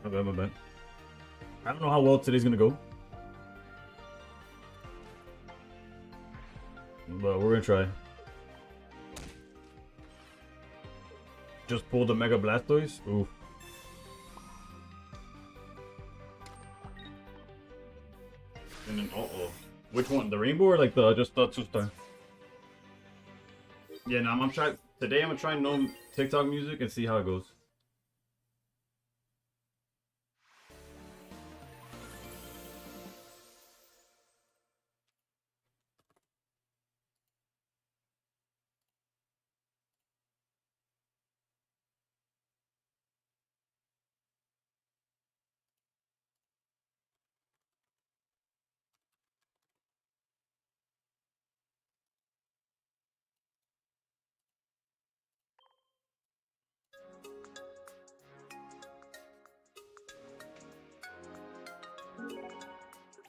My bad, my bad. I don't know how well today's gonna go. But we're gonna try. Just pull the Mega Blastoise? Oof. And then, uh-oh. Which one? The rainbow or like the just the 2-star? Yeah, no, I'm trying. Today I'm gonna try no TikTok music and see how it goes.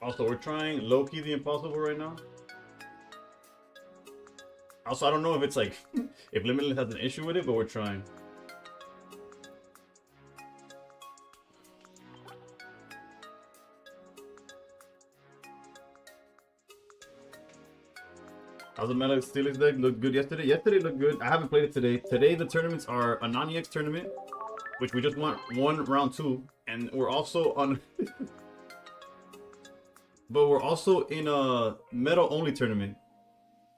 Also, we're trying low-key the impossible right now. Also, I don't know if it's like, if Limitless has an issue with it, but we're trying. How's the Meta Steelix deck? Looked good yesterday? Yesterday looked good. I haven't played it today. Today, the tournaments are a non-EX tournament, which we just won round 2. And we're also on... but we're also in a metal-only tournament.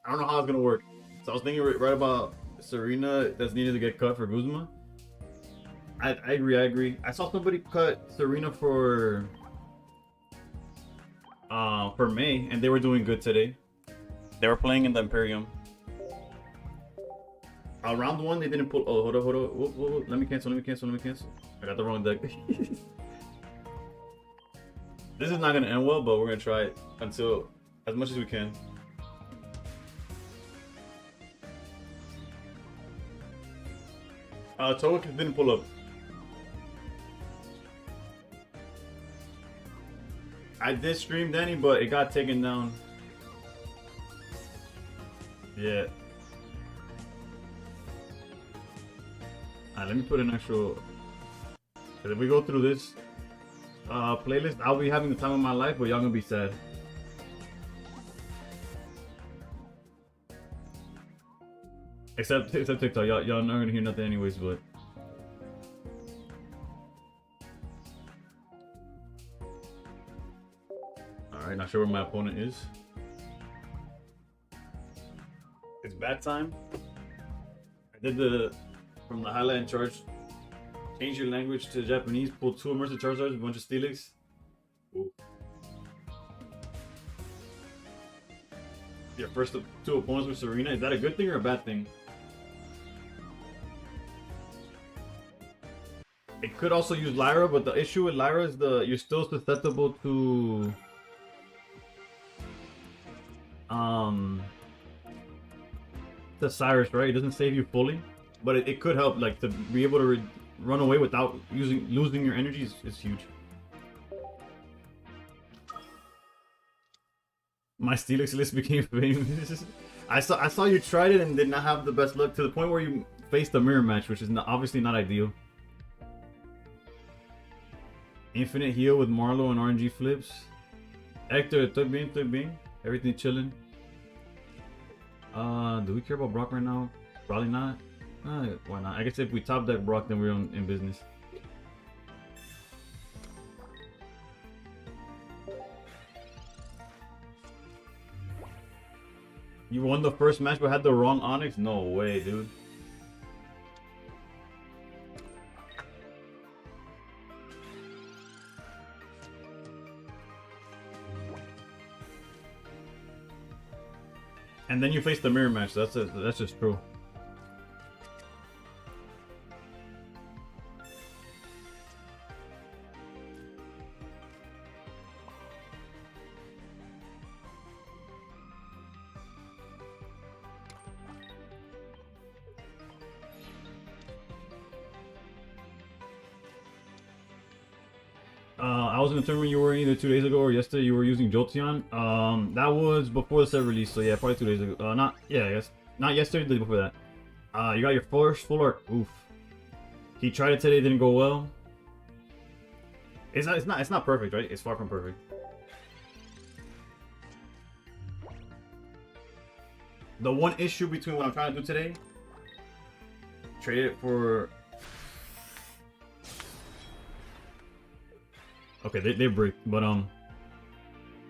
I don't know how it's going to work. So I was thinking right about Serena that's needed to get cut for Guzma. I agree. I saw somebody cut Serena for May, and they were doing good today. They were playing in the Imperium. Round 1, they didn't pull. Oh, hold on. Whoa. Let me cancel. I got the wrong deck. This is not gonna end well, but we're gonna try it until as much as we can. Towick didn't pull up. I did stream Danny, but it got taken down. Yeah. Alright, let me put an actual. If we go through this playlist, I'll be having the time of my life, but y'all gonna be sad. Except TikTok, y'all not gonna hear nothing anyways, but. Alright, not sure where my opponent is. It's bad time. I did from the highlight and charge. Change your language to Japanese. Pull 2 immersive Charizards, a bunch of Steelix. Ooh. Your first 2 opponents with Serena. Is that a good thing or a bad thing? It could also use Lyra, but the issue with Lyra is you're still susceptible to the Cyrus, right? It doesn't save you fully, but it could help, like, to be able to run away without losing your energy is huge. My Steelix list became famous. I saw you tried it and did not have the best luck, to the point where you faced a mirror match, which is obviously not ideal. Infinite heal with Marlo and RNG flips. Hector, estoy bien. Everything chilling. Do we care about Brock right now? Probably not. Why not? I guess if we top deck Brock, then we're in business. You won the first match but had the wrong Onyx? No way, dude. And then you face the mirror match. That's just true. I was in the tournament you were in either 2 days ago or yesterday. You were using Jolteon. That was before the set release, so yeah, probably 2 days ago. I guess not yesterday, the day before that. You got your first full art. Oof. He tried it today, didn't go well. It's not perfect, right? It's far from perfect. The one issue between what I'm trying to do today, trade it for. Okay, they break, but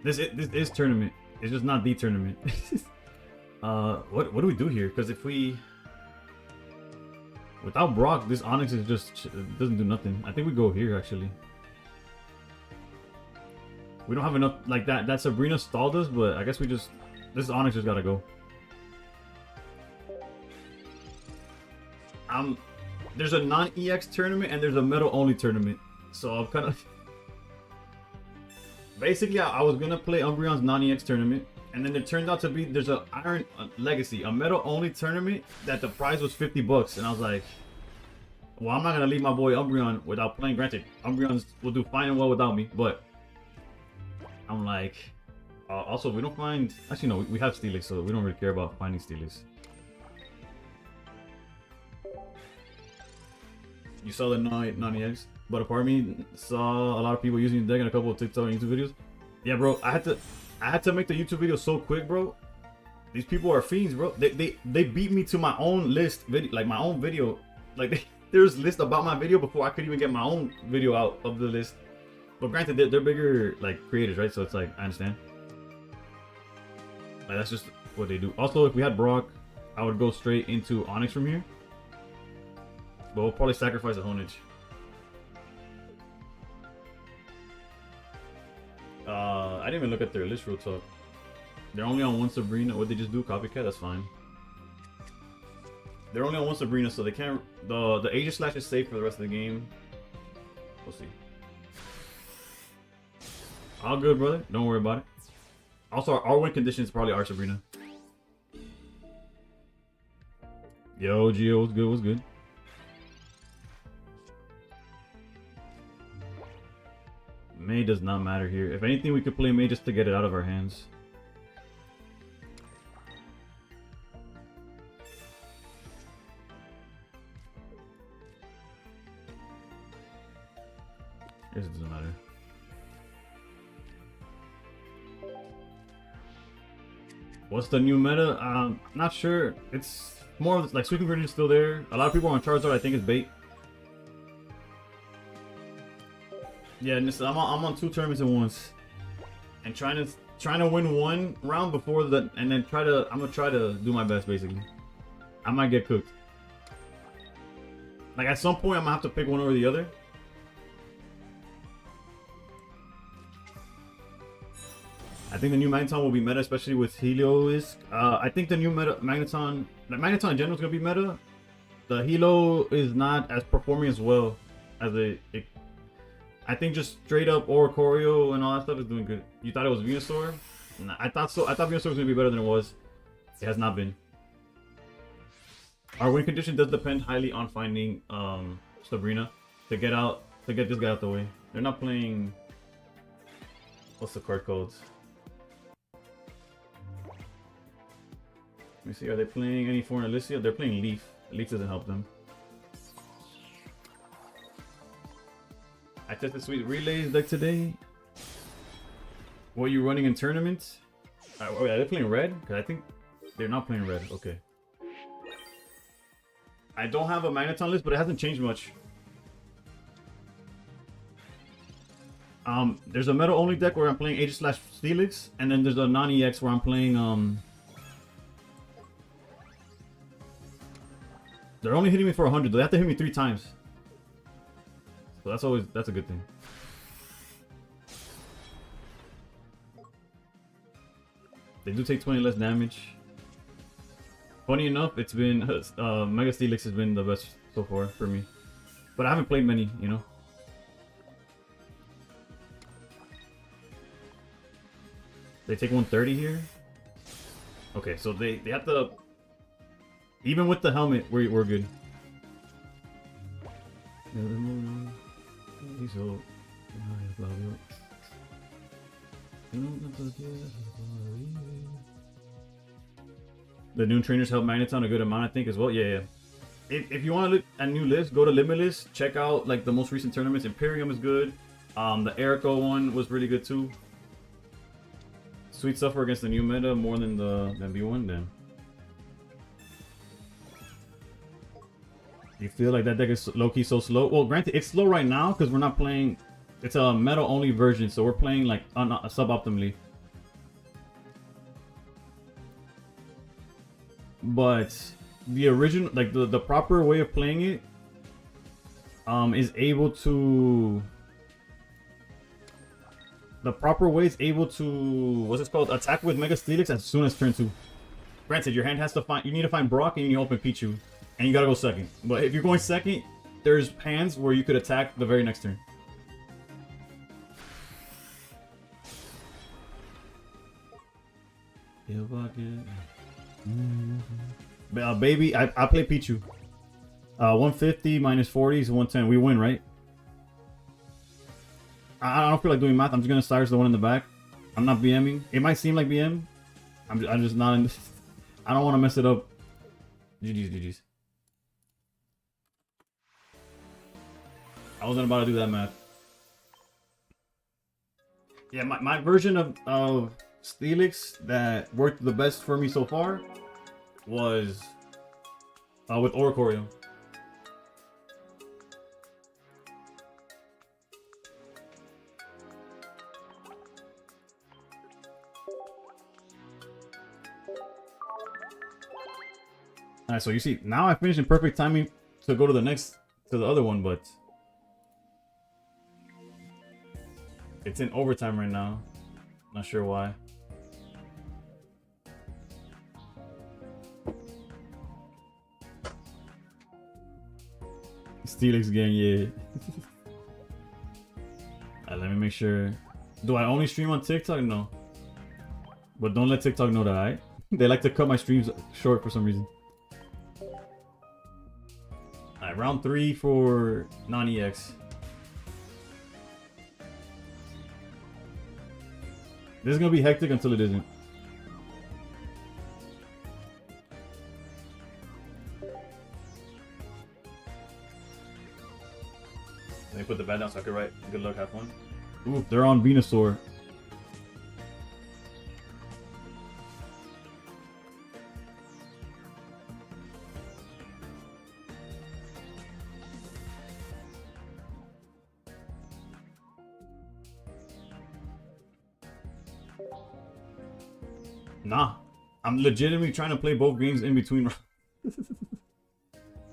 this is tournament. It's just not the tournament. What do we do here? Because if we without Brock, this Onyx is just doesn't do nothing. I think we go here actually. We don't have enough like that. That Sabrina stalled us, but I guess we just this Onyx just gotta go. There's a non-EX tournament and there's a metal only tournament, so I'm kind of basically I was gonna play Umbreon's non-EX tournament, and then it turned out to be there's a Iron Legacy, a metal only tournament that the prize was $50, and I was like, well, I'm not gonna leave my boy Umbreon without playing. Granted, Umbreon's will do fine and well without me, but I'm like, also we don't find. Actually, no, we have Steelix, so we don't really care about finding Steelix. You saw the non-EX, but a part of me saw a lot of people using the deck in a couple of TikTok and YouTube videos. Yeah, bro, I had to make the YouTube video so quick, bro. These people are fiends, bro. They beat me to my own list video, like my own video. Like there's a list about my video before I could even get my own video out of the list. But granted, they're bigger like creators, right? So it's like I understand. Like that's just what they do. Also, if we had Brock, I would go straight into Onyx from here. But we'll probably sacrifice a Honage. I didn't even look at their list real talk. They're only on one Sabrina. What they just do? Copycat? That's fine. They're only on one Sabrina, so they can't. The Aegis Slash is safe for the rest of the game. We'll see. All good, brother. Don't worry about it. Also, our win condition is probably our Sabrina. Yo, Gio, what's good? What's good? May does not matter here. If anything, we could play May just to get it out of our hands. I guess it doesn't matter. What's the new meta? Not sure. It's more of like Sweet Conversion is still there. A lot of people on Charizard I think is bait. Yeah, I'm on 2 tournaments at once, and trying to win one round before the, and then I'm gonna try to do my best basically. I might get cooked. Like at some point I'm gonna have to pick one over the other. I think the new Magneton will be meta, especially with Heliolisk. I think the new meta Magneton, like Magneton in general, is gonna be meta. The Helo is not as performing as well as it I think just straight up Oricorio and all that stuff is doing good. You thought it was Venusaur? Nah, I thought so. I thought Venusaur was gonna be better than it was. It has not been. Our win condition does depend highly on finding Sabrina to get this guy out the way. They're not playing. What's the card codes? Let me see. Are they playing any foreign Alicia? They're playing Leaf. Leaf doesn't help them. I tested Sweet Relays deck today. What are you running in tournaments? Oh, yeah, they're playing red? Because I think they're not playing red. Okay. I don't have a Magneton list, but it hasn't changed much. There's a metal only deck where I'm playing Aegis Slash Steelix, and then there's a non-EX where I'm playing they're only hitting me for 100. They have to hit me 3 times. So that's a good thing. They do take 20 less damage. Funny enough, it's been Mega Steelix has been the best so far for me, but I haven't played many, you know. They take 130 here. Okay, so they have to. Even with the helmet, we're good. The new trainers help Magneton a good amount, I think, as well. Yeah. If you want to look at new lists, go to Limitless. Check out like the most recent tournaments. Imperium is good. The Erico one was really good too. Sweet Suffer against the new meta more than the B1 then. You feel like that deck is low-key so slow? Well, granted, it's slow right now because we're not playing... It's a meta-only version, so we're playing like suboptimally. But the original, like the proper way of playing it, is able to... The proper way is able to... What's it called? Attack with Mega Steelix as soon as turn 2. Granted, your hand has to find... You need to find Brock and you open Pichu. And you gotta go second. But if you're going second, there's hands where you could attack the very next turn. Baby, I play Pichu. 150 minus 40 is 110. We win, right? I don't feel like doing math. I'm just gonna Cyrus the one in the back. I'm not BMing. It might seem like BM. I'm just not in this. I don't want to mess it up. GG's. I wasn't about to do that math. Yeah, my version of Steelix that worked the best for me so far was with Oricorio. Alright, so you see, now I finished in perfect timing to go to the other one, but it's in overtime right now. Not sure why. Steelix gang, yeah. Let me make sure. Do I only stream on TikTok? No. But don't let TikTok know that, alright? They like to cut my streams short for some reason. Alright, round 3 for non-EX. This is gonna be hectic until it isn't. Let me put the bat down so I can write. Good luck, have fun. Ooh, they're on Venusaur. Nah, I'm legitimately trying to play both games in between.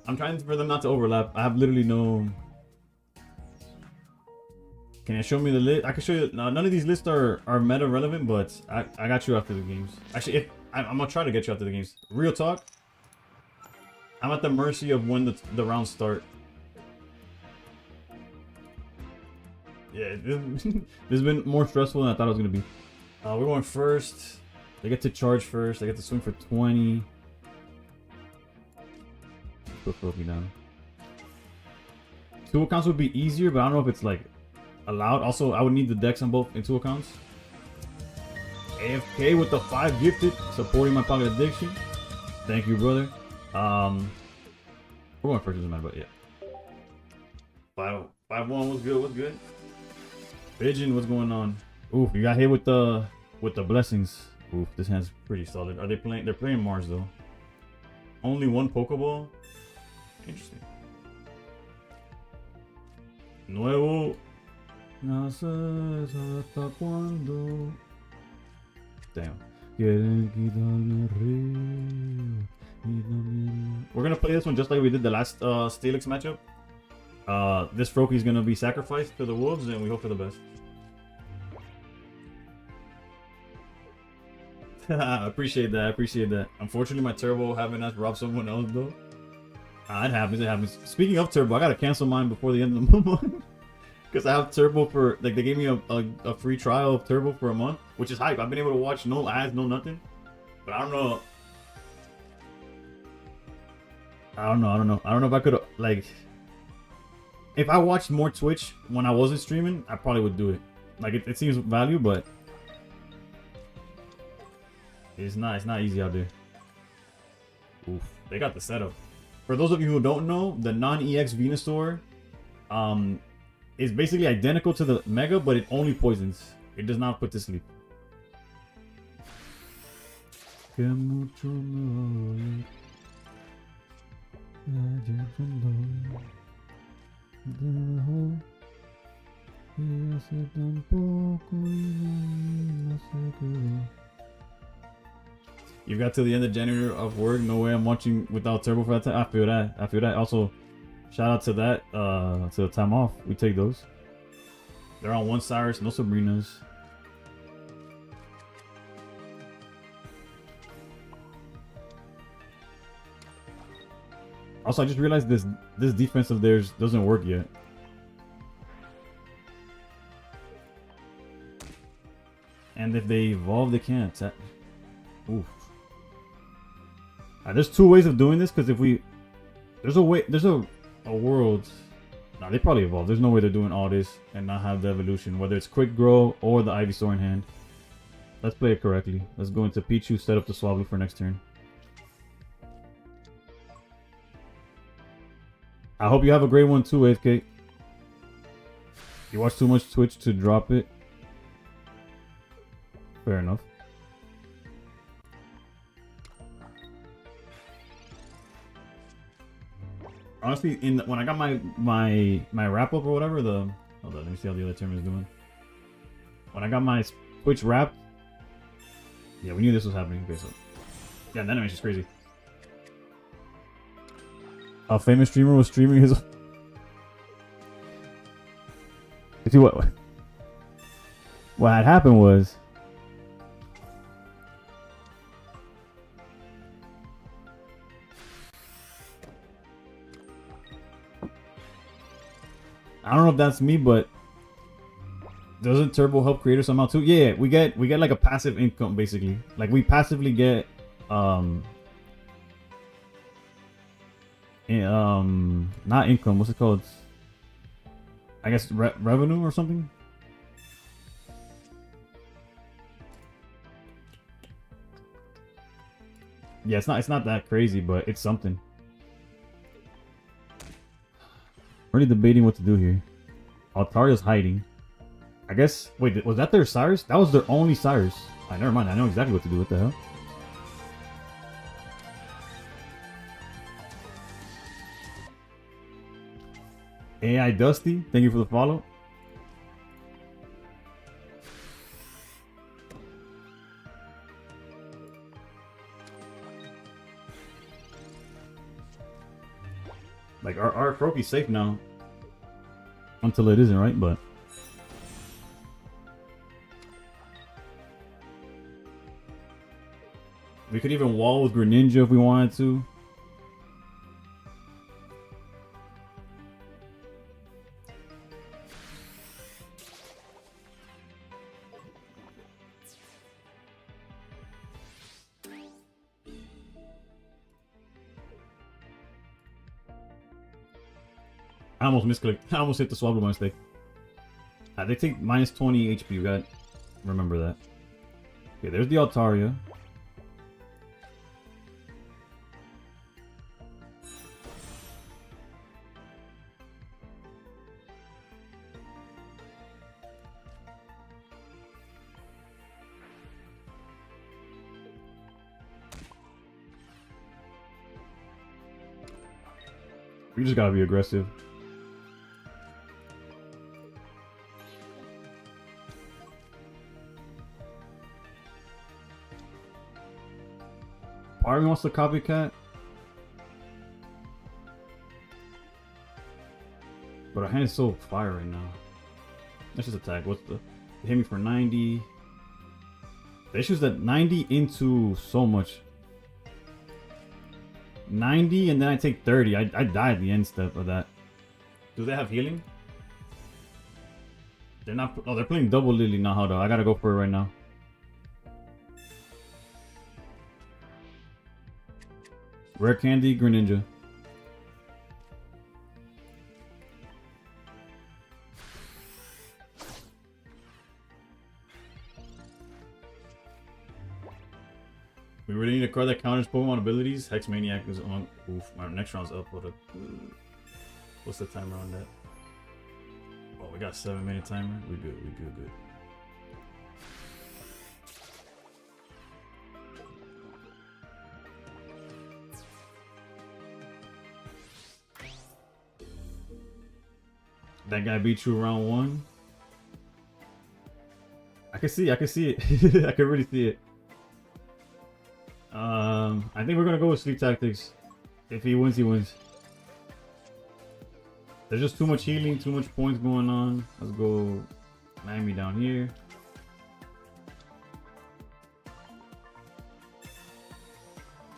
I'm trying for them not to overlap. I have literally no... Can you show me the list? I can show you. No, none of these lists are meta relevant, but I got you after the games. Actually, if I'm gonna try to get you after the games. Real talk. I'm at the mercy of when the rounds start. Yeah, this has been more stressful than I thought it was gonna be. We're going first. They get to charge first. They get to swing for 20. Put Profi down. 2 accounts would be easier, but I don't know if it's like allowed. Also, I would need the decks on both in 2 accounts. AFK with the 5 gifted, supporting my pocket addiction. Thank you, brother. We're going first, doesn't matter, but yeah. 5-1 was good. What's good? Pigeon, what's going on? Ooh, you got hit with the blessings. Oof, this hand's pretty solid. Are they playing? They're playing Mars though. Only 1 Pokeball. Interesting. Nuevo. No sé hasta cuándo. Damn. We're gonna play this one just like we did the last Steelix matchup. This Froakie is gonna be sacrificed to the wolves, and we hope for the best. I appreciate that. Unfortunately, my turbo having us rob someone else though. It happens. Speaking of turbo, I gotta cancel mine before the end of the month. Because I have turbo for, like, they gave me a free trial of turbo for a month, which is hype. I've been able to watch no ads, no nothing. But I don't know. I don't know if I could, like, if I watched more Twitch when I wasn't streaming, I probably would do it. Like, it seems value, but it's not easy out there. Oof, they got the setup. For those of you who don't know, the non-EX Venusaur, is basically identical to the Mega, but it only poisons. It does not put to sleep. You got to the end of January of work. No way I'm watching without Turbo for that time. I feel that. I feel that. Also, shout out to that. To the time off. We take those. They're on one Cyrus, no Sabrinas. Also, I just realized this defense of theirs doesn't work yet. And if they evolve, they can't attack. Oof. There's two ways of doing this, because if we... There's a way... There's a world... Nah, they probably evolve. There's no way they're doing all this and not have the evolution. Whether it's Quick Grow or the Ivysaur in hand. Let's play it correctly. Let's go into Pichu, set up the Swablu for next turn. I hope you have a great one too, 8th Cake. You watch too much Twitch to drop it. Fair enough. Honestly, when I got my wrap up or whatever, hold on, let me see how the other term is doing. When I got my Twitch wrapped, yeah, we knew this was happening. Okay, so yeah, that animation's crazy. A famous streamer was streaming his. See what had happened was. I don't know if that's me, but doesn't Turbo help creators somehow too? Yeah, we get like a passive income basically. Like we passively get not income. What's it called? I guess revenue or something. Yeah, it's not that crazy, but it's something. Already debating what to do here. Altaria's hiding. I guess. Wait, was that their Cyrus? That was their only Cyrus. Alright, never mind. I know exactly what to do. What the hell? AI Dusty, thank you for the follow. Like our Croaky's safe now. Until it isn't, right? But we could even wall with Greninja if we wanted to. I almost misclicked. I almost hit the Swablu by mistake. They take minus 20 HP. You got remember that. Okay, there's the Altaria. We just gotta be aggressive. Part of me wants to copycat, but our hand is so fire right now. Let's just attack. What's the? They hit me for 90. The issue is that 90 into so much. 90 and then I take 30. I die at the end step of that. Do they have healing? They're not. Oh, they're playing double Lily now. Hold on, I gotta go for it right now. Rare Candy, Greninja. We really need a card that counters Pokemon abilities. Hex Maniac is on. Oof, my next round's up. What's the timer on that? Oh, we got 7-minute timer. We good. We good. That guy beat you round 1. I can see it. I can really see it. I think we're gonna go with sleep tactics. If he wins, he wins. There's just too much healing, too much points going on. Let's go Miami down here.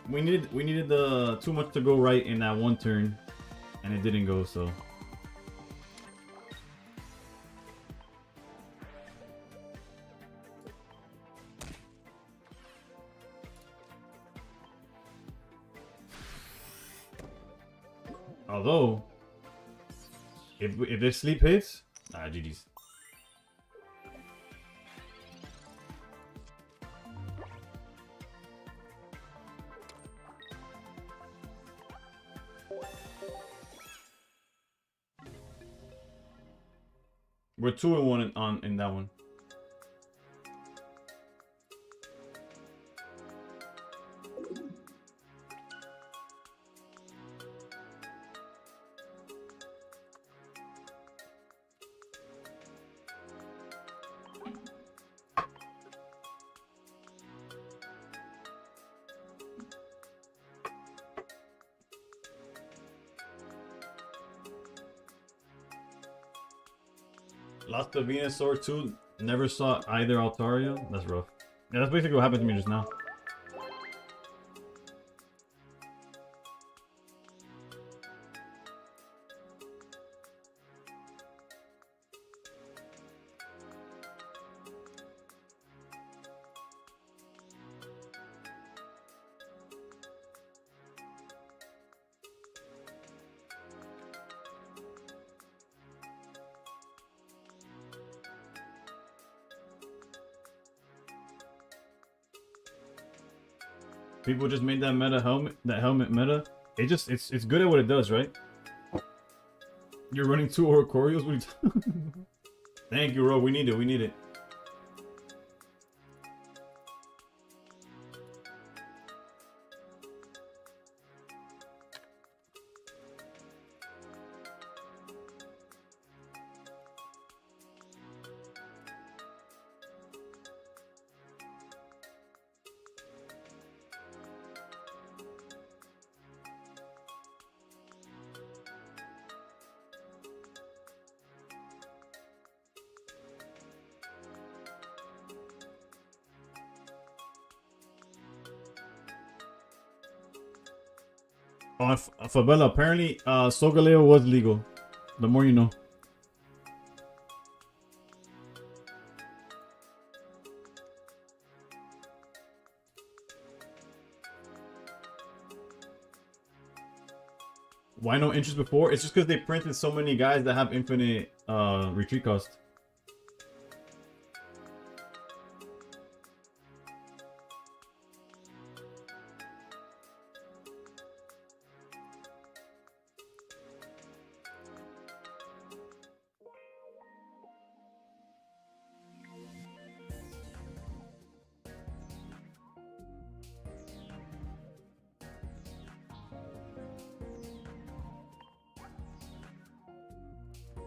We needed the too much to go right in that one turn, and it didn't go, so. Although, if this sleep hits, GG's. We're 2-1 in that one. Lost the Venusaur 2, never saw either Altaria. That's rough. Yeah, that's basically what happened to me just now. People just made that helmet meta. It's good at what it does, right? You're running 2 Oricorios? What are you Thank you, Ro. We need it. Oh, Fabella, apparently Solgaleo was legal. The more you know. Why no interest before? It's just because they printed so many guys that have infinite retreat cost.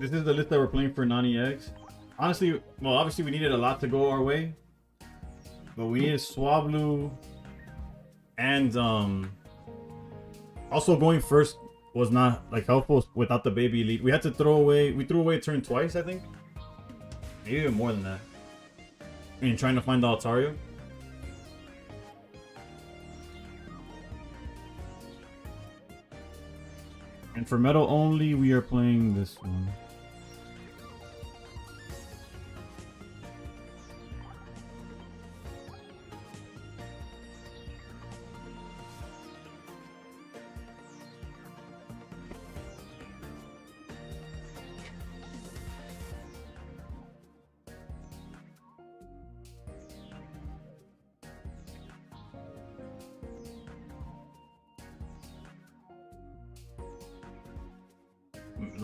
This is the list that we're playing for Nani X. Honestly, well, obviously we needed a lot to go our way. But we needed Swablu. And also going first was not like helpful without the baby elite. We had to throw away, we threw away a turn twice, I think. Maybe even more than that. In trying to find the Altaria. And for metal only, we are playing this one.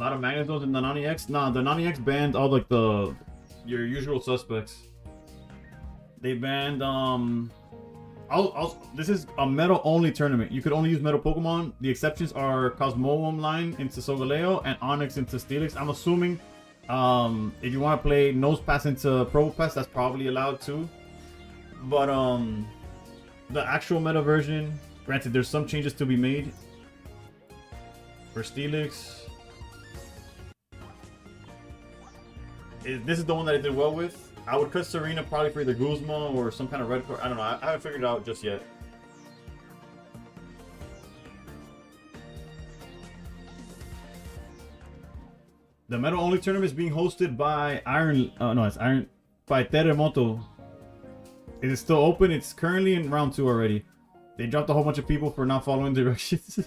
lot of Magnetos in the Nani X. Nah, the Nani X banned all like your usual suspects. They banned this is a metal only tournament. You could only use metal Pokemon. The exceptions are Cosmoem line into Solgaleo and Onyx into Steelix. I'm assuming if you want to play Nosepass into Probopass, that's probably allowed too. But the actual meta version, granted there's some changes to be made for Steelix. This is the one that I did well with. I would cut Serena probably for either Guzma or some kind of red card. I don't know. I haven't figured it out just yet. The metal only tournament is being hosted by by Terremoto. It is still open. It's currently in round 2 already. They dropped a whole bunch of people for not following directions.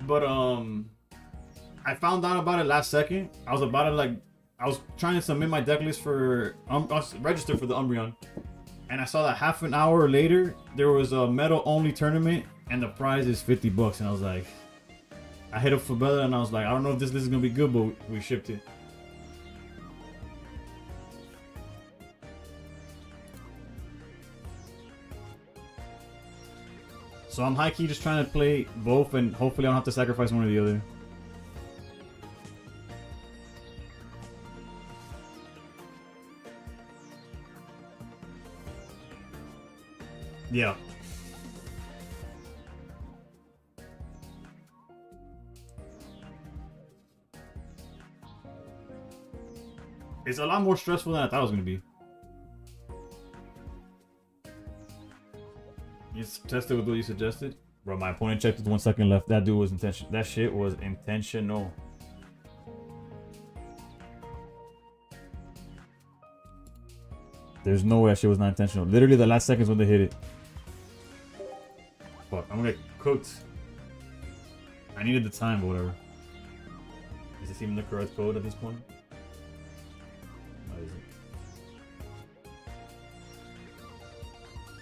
But I found out about it last second. I was trying to submit my deck list for I was registered for the Umbreon, and I saw that half an hour later there was a metal only tournament and the prize is $50. And I was like, I hit up for Bella and I was like, I don't know if this list is gonna be good, but we shipped it. So I'm high key just trying to play both, and hopefully I don't have to sacrifice one or the other. Yeah. It's a lot more stressful than I thought it was going to be. You tested with what you suggested? Bro, my opponent checked with 1 second left. That dude was intentional. That shit was intentional. There's no way that shit was not intentional. Literally the last seconds when they hit it. Fuck, I'm gonna get cooked. I needed the time, but whatever. Is this even the correct code at this point? No, is it?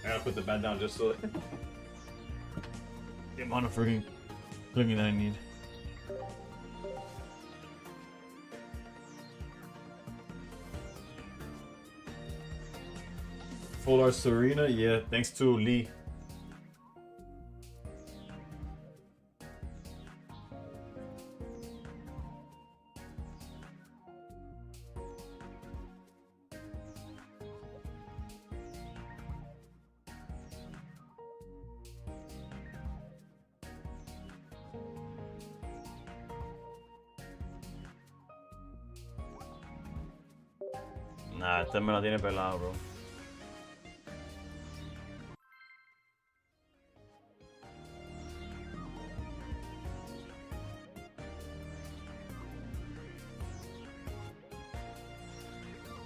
I gotta put the bat down just so that the amount of freaking clicking that I need. Full art Serena, yeah, thanks to Lee. Nah, este me la tiene pelado, bro.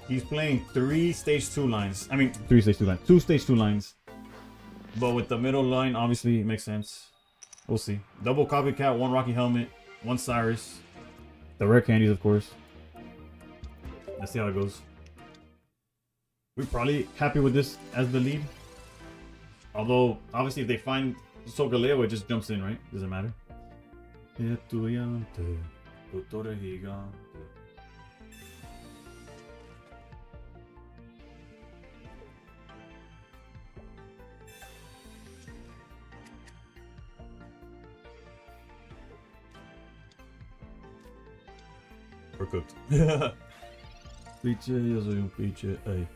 He's playing 3 stage 2 lines. I mean, 3 stage 2 lines. 2 stage 2 lines. But with the middle line, obviously, it makes sense. We'll see. Double Copycat, 1 Rocky Helmet, 1 Cyrus. The rare candies, of course. Let's see how it goes. We're probably happy with this as the lead. Although, obviously, if they find Solgaleo, it just jumps in, right? Doesn't matter. We're cooked. Pinche, yo soy un pinche, ay.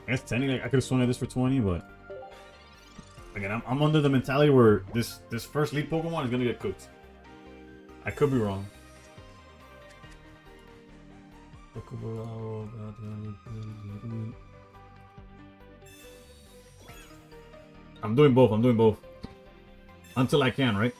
I guess technically I could have swung at this for 20, but again, I'm under the mentality where this first lead Pokemon is gonna get cooked. I could be wrong. I'm doing both. Until I can, right?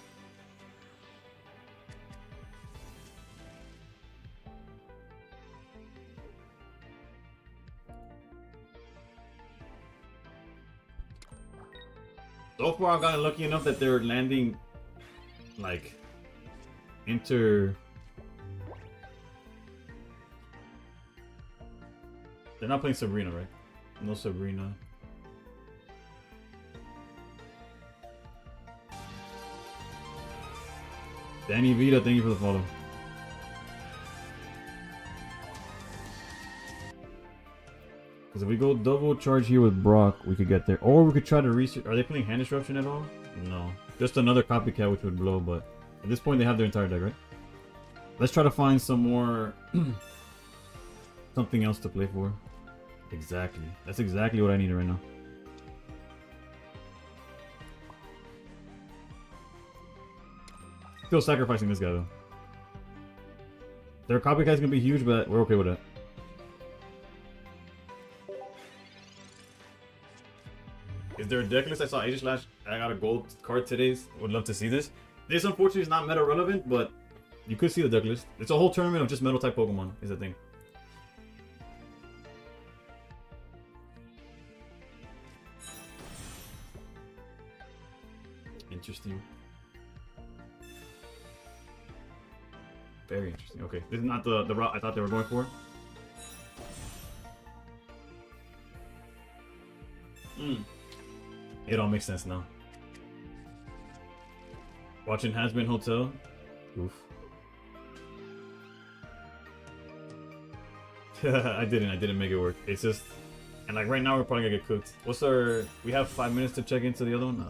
So far, I've gotten lucky enough that they're landing like inter. They're not playing Sabrina, right? No Sabrina. Danny Vita, thank you for the follow. Because if we go double charge here with Brock, we could get there. Or we could try to research. Are they playing hand disruption at all? No. Just another copycat which would blow, but at this point they have their entire deck, right? Let's try to find some more... something else to play for. Exactly. That's exactly what I need right now. Still sacrificing this guy though. Their copycat's gonna be huge, but we're okay with that. Is there a deck list? I saw Aegis Slash. I got a gold card today. Would love to see this. This unfortunately is not meta relevant, but you could see the deck list. It's a whole tournament of just metal type Pokemon, is the thing. Interesting. Very interesting. Okay, this is not the route I thought they were going for. It all makes sense now. Watching Has Been Hotel. Oof. I didn't make it work. It's just, and like right now we're probably gonna get cooked. What's our? We have 5 minutes to check into the other one.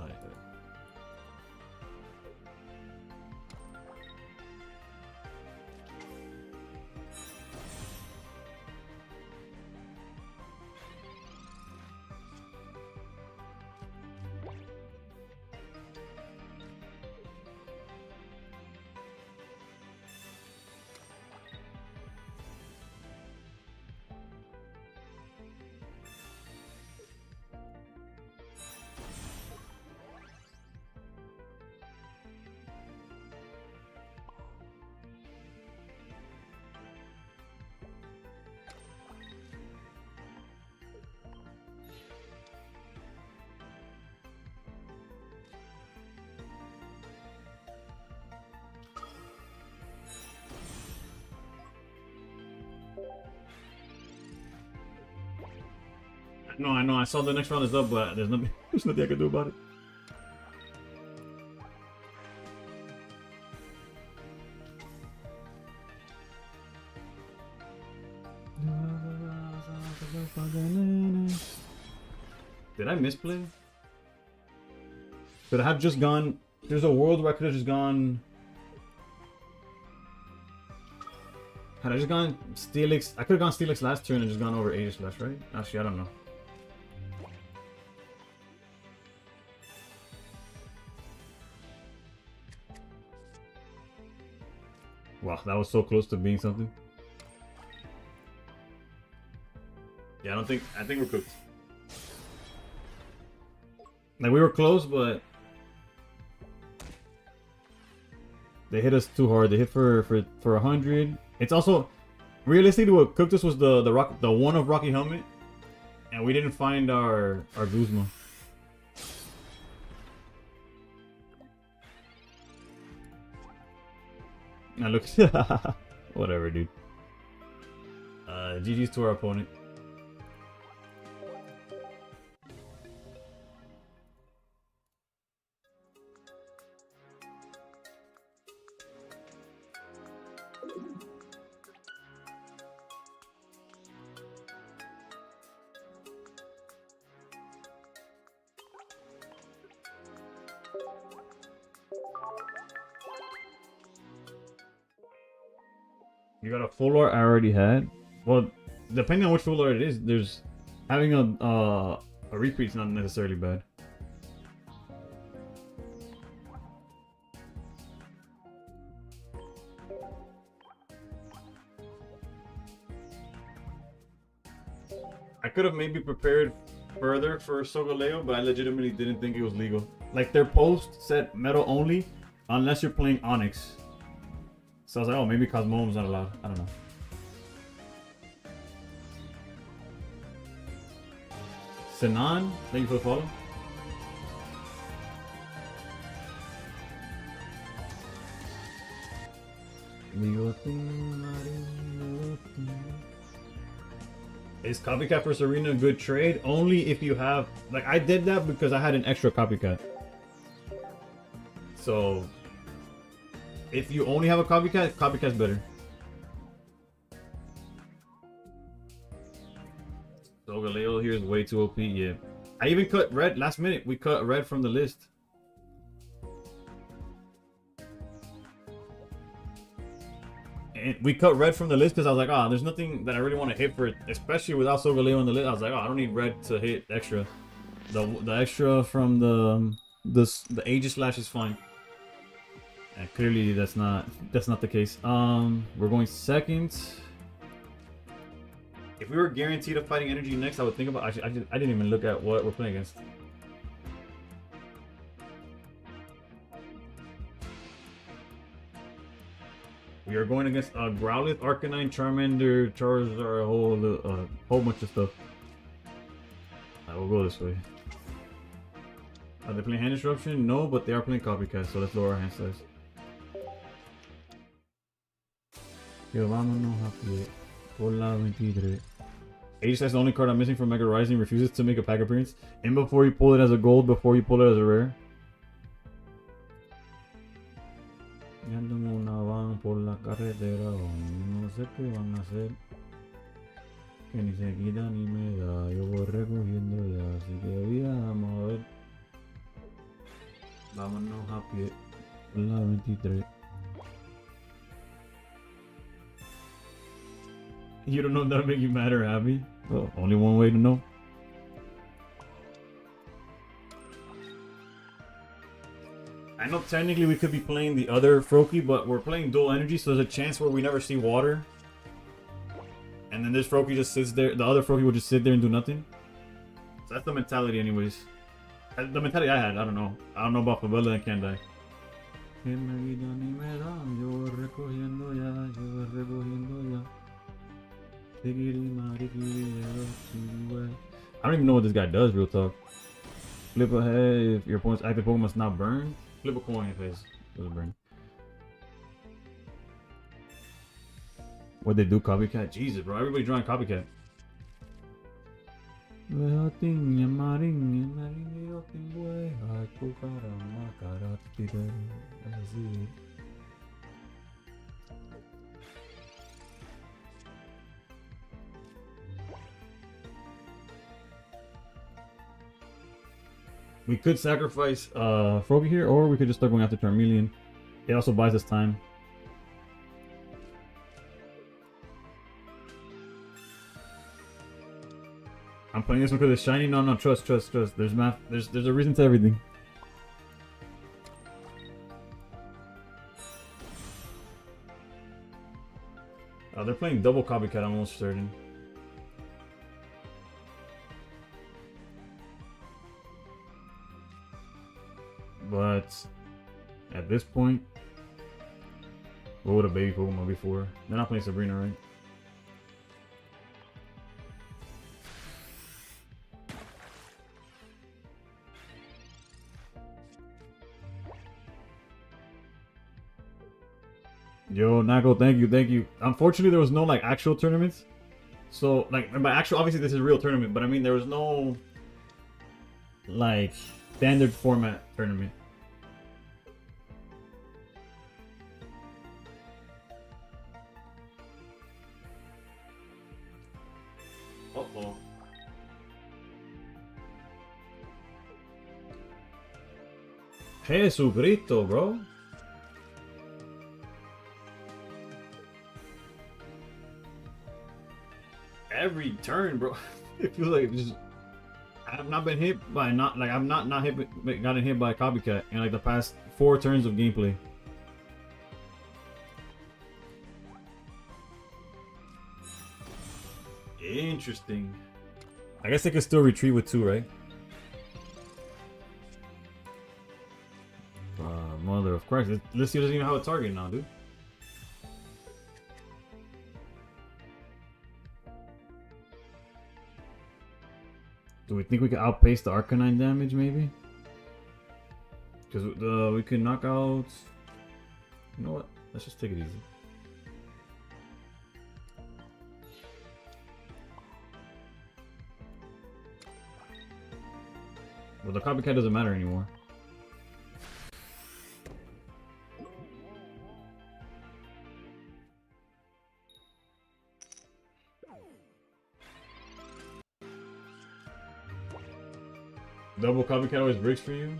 No, I know. I saw the next round is up, but there's nothing I can do about it. Did I misplay? Could I have just gone? There's a world where I could have just gone. Had I just gone Steelix? I could have gone Steelix last turn and just gone over Aegis Slash, right? Actually, I don't know. Wow, that was so close to being something. Yeah, I think we're cooked. Like, we were close, but they hit us too hard. They hit for 100. It's also realistically what cooked us was the one of Rocky Helmet, and we didn't find our Guzma. Now look, whatever, dude. GG's to our opponent. You got a full art I already had. Well, depending on which full art it is, there's having a repeat's not necessarily bad. I could have maybe prepared further for Sogaleo, but I legitimately didn't think it was legal. Like, their post said metal only unless you're playing Onyx. So I was like, oh, maybe Cosmo's not allowed. I don't know. Sinan, thank you for the follow. Is copycat for Serena a good trade? Only if you have, like, I did that because I had an extra copycat. So if you only have a copycat, copycat's better. So Galeo here is way too OP. Yeah, I even cut red last minute. We cut red from the list. And we cut red from the list because I was like, oh, there's nothing that I really want to hit for it, especially without Solgaleo on the list. I was like, oh, I don't need red to hit extra. The extra from the Aegis Slash is fine. And clearly that's not the case. We're going second. If we were guaranteed a fighting energy next, I would think about. I didn't even look at what we're playing against. We are going against Growlithe, Arcanine, Charmander, Charizard, a whole bunch of stuff. I will go this way. Are they playing Hand Disruption? No, but they are playing Copycat, so let's lower our hand size. Yo, vámonos aquí. Por la 23. Aegis is the only card I'm missing from Mega Rising. Refuses to make a pack appearance. And before you pull it as a gold, before you pull it as a rare. Una van por la carretera, no sé qué van a hacer. Que ni se quita ni me da, yo voy recogiendo ya, así que vida, vamos a ver. Vámonos a pie, la 23. You don't know if that'll make you mad or happy? Well, only one way to know. I know technically we could be playing the other Froakie, but we're playing dual energy, so there's a chance where we never see water. And then this Froakie just sits there, the other Froakie will just sit there and do nothing. So that's the mentality anyways. The mentality I had, I don't know. I don't know about Favela and Can't Die. I don't even know what this guy does, real talk. Flip a head if your opponent's active Pokemon must not burn. Flip a coin if it doesn't burn. What they do, Copycat? Jesus, bro, everybody drawing Copycat. We could sacrifice Froakie here, or we could just start going after Charmeleon. It also buys us time. I'm playing this one because it's shiny. No, trust. There's math. There's a reason to everything. They're playing double Copycat, I'm almost certain. But at this point, what would a baby Pokemon be for? They're not playing Sabrina, right? Yo, Nago, thank you. Unfortunately, there was no like actual tournaments. So like, by actual, obviously this is a real tournament, but I mean there was no like standard format tournament. Uh-oh. Jesucristo, bro. Every turn, bro. It feels like just I've not been hit by gotten hit by a Copycat in like the past 4 turns of gameplay. Interesting. I guess they could still retreat with 2, right? Mother of Christ. Let's see, doesn't even have a target now, dude. Do we think we can outpace the Arcanine damage, maybe? Because we can knock out... You know what? Let's just take it easy. the copycat doesn't matter anymore. Double copycat always breaks for you?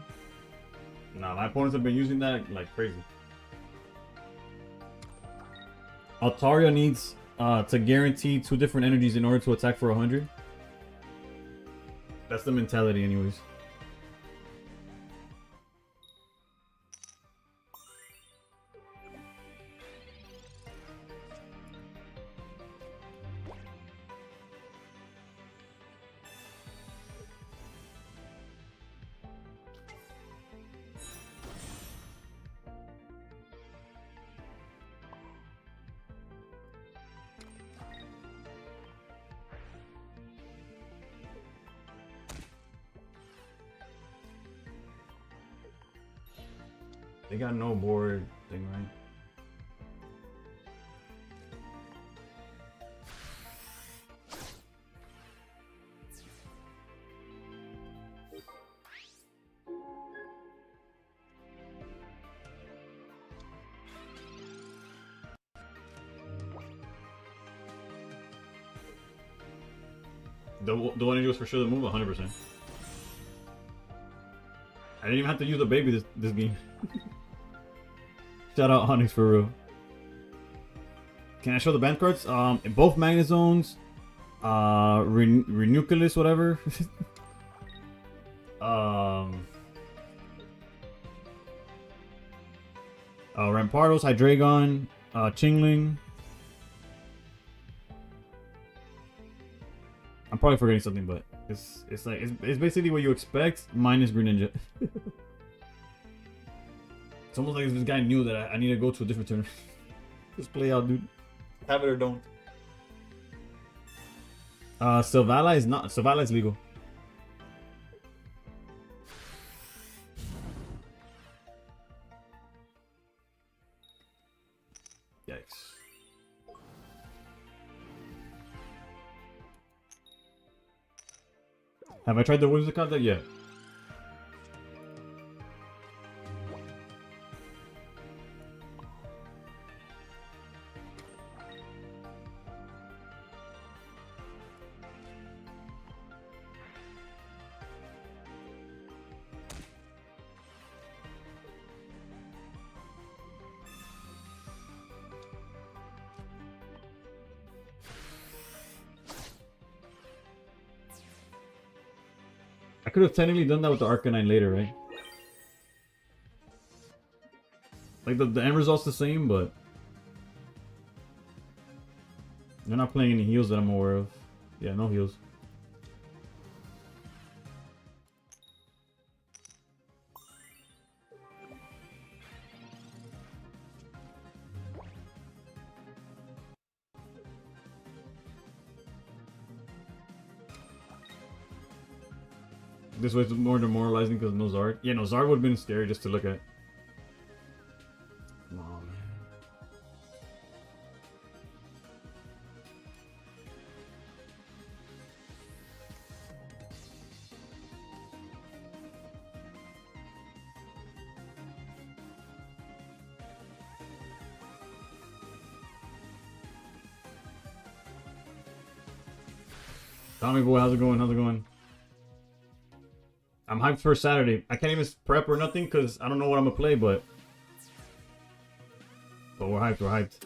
Nah, my opponents have been using that like crazy. Altaria needs to guarantee 2 different energies in order to attack for 100. That's the mentality anyways. They got no board thing, right? The one was for sure the move 100%. I didn't even have to use a baby this game. Shout out Onyx for real. Can I show the band cards? In both Magnet Zones, Renuculus, whatever. Rampardos, Hydreigon, Chingling. I'm probably forgetting something, but it's basically what you expect minus Greninja. It's almost like this guy knew that I need to go to a different tournament. Just play out, dude. Have it or don't. Sylvala is not. Sylvala is legal. Yikes. Have I tried the Wizard card deck yet? I could have technically done that with the Arcanine later, right? Like the end result's the same, but they're not playing any heals that I'm aware of. Yeah, no heals. This was more demoralizing because no Zard. Yeah, no, Zard would have been scary just to look at. Come on, man. Tommy boy, how's it going? How's it going? I'm hyped for Saturday. I can't even prep or nothing because I don't know what I'm gonna play, but we're hyped. We're hyped.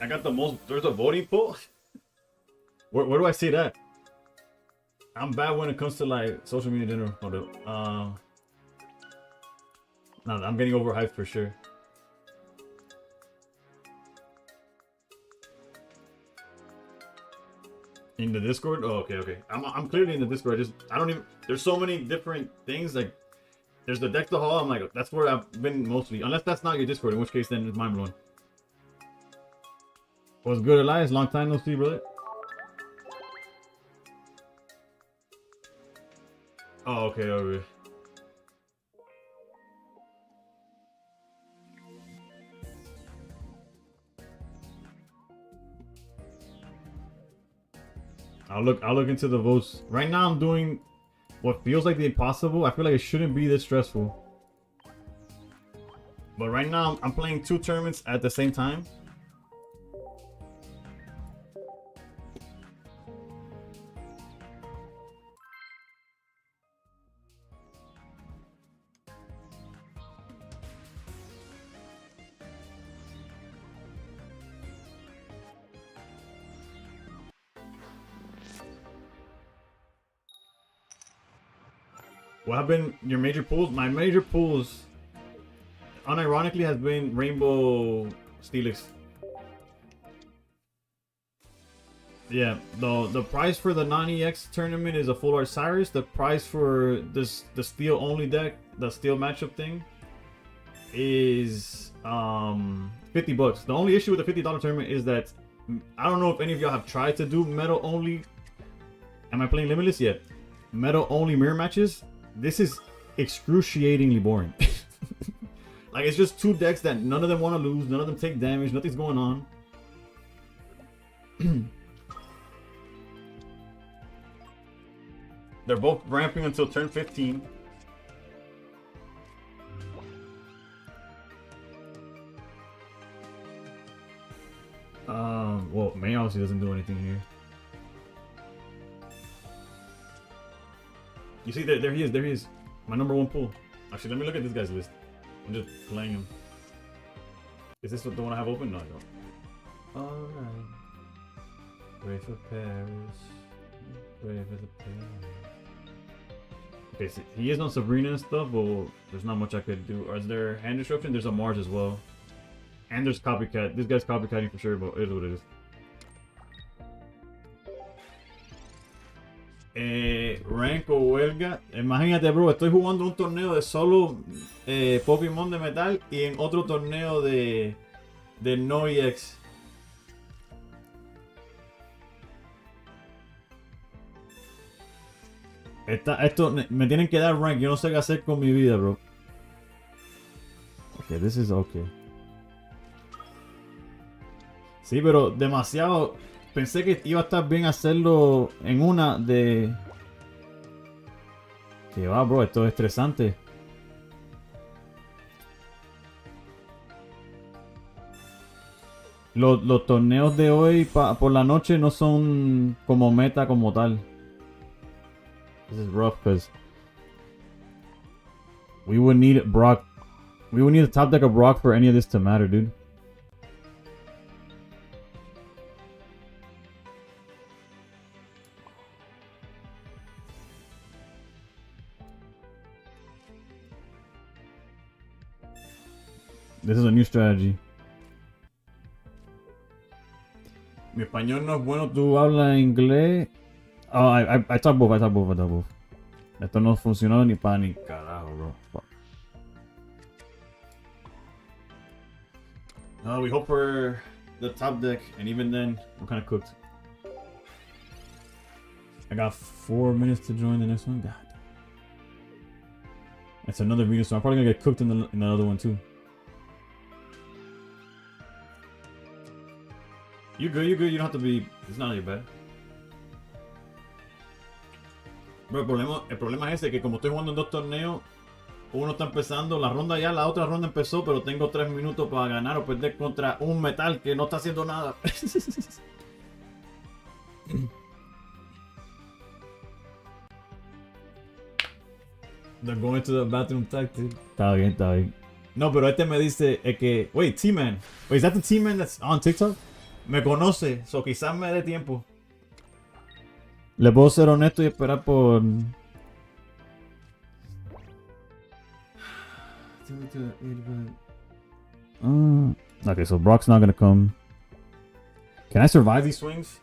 I got the most. There's a voting poll. Where do I see that? I'm bad when it comes to like social media in general. Hold up. No, I'm getting overhyped for sure. In the Discord? Oh, okay. I'm clearly in the Discord. I don't even. There's so many different things. Like, there's the deck to haul. I'm like, that's where I've been mostly. Unless that's not your Discord, in which case then it's mind blowing. What's good, Elias? Long time no see, brother. Oh, okay. I'll look into the votes. Right now I'm doing what feels like the impossible. I feel like it shouldn't be this stressful. But right now I'm playing 2 tournaments at the same time. What have been your major pools? My major pools, unironically, has been Rainbow Steelix. Yeah, the price for the non-EX tournament is a full art Cyrus. The price for the steel only deck, the steel matchup thing, is $50. The only issue with the $50 tournament is that I don't know if any of y'all have tried to do metal only. Am I playing Limitless yet? Metal only mirror matches. This is excruciatingly boring. Like, it's just 2 decks that none of them want to lose, none of them take damage, nothing's going on. They're both ramping until turn 15. Well, May obviously doesn't do anything here. You see, there he is. My number 1 pull. Actually, let me look at this guy's list. I'm just playing him. Is this the one I have open? No, I don't. Alright. Wait for Paris. Wait for the Paris. Okay, so he is on Sabrina and stuff, but there's not much I could do. Or is there hand disruption? There's a Mars as well. And there's copycat. This guy's copycatting for sure, but it is what it is. Rank o huelga. Imagínate, bro, estoy jugando un torneo de solo Pokémon de metal y en otro torneo de no EX. Esto me tienen que dar rank. Yo no sé qué hacer con mi vida, bro. Okay, this is okay. Sí, pero demasiado. Pensé que iba a estar bien hacerlo en una de... Que va, bro, esto es estresante. Los torneos de hoy por la noche no son como meta como tal. This is rough because we would need Brock. We would need a top deck of Brock for any of this to matter, dude. This is a new strategy. Mi español no es bueno, tú hablas inglés. Oh, I talk both, I talk both. Esto no funcionó ni para ni carajo, bro. Fuck. We hope for the top deck, and even then, we're kind of cooked. I got 4 minutes to join the next one. God. That's another video, so I'm probably gonna get cooked in the other one too. You good, you don't have to be... It's not your bad. Bro, el problema es ese, que como estoy jugando en 2 torneos, uno está empezando, la ronda ya, la otra ronda empezó, pero tengo 3 minutos para ganar o perder contra un metal que no está haciendo nada. They're going to the bathroom tactic. Está bien. No, pero este me dice que... Wait, T-Man. Wait, is that the T-Man that's on TikTok? Me conoce, so quizás me dé tiempo. Le puedo ser honesto y esperar por... Okay, so Brock's not gonna come. Can I survive these swings?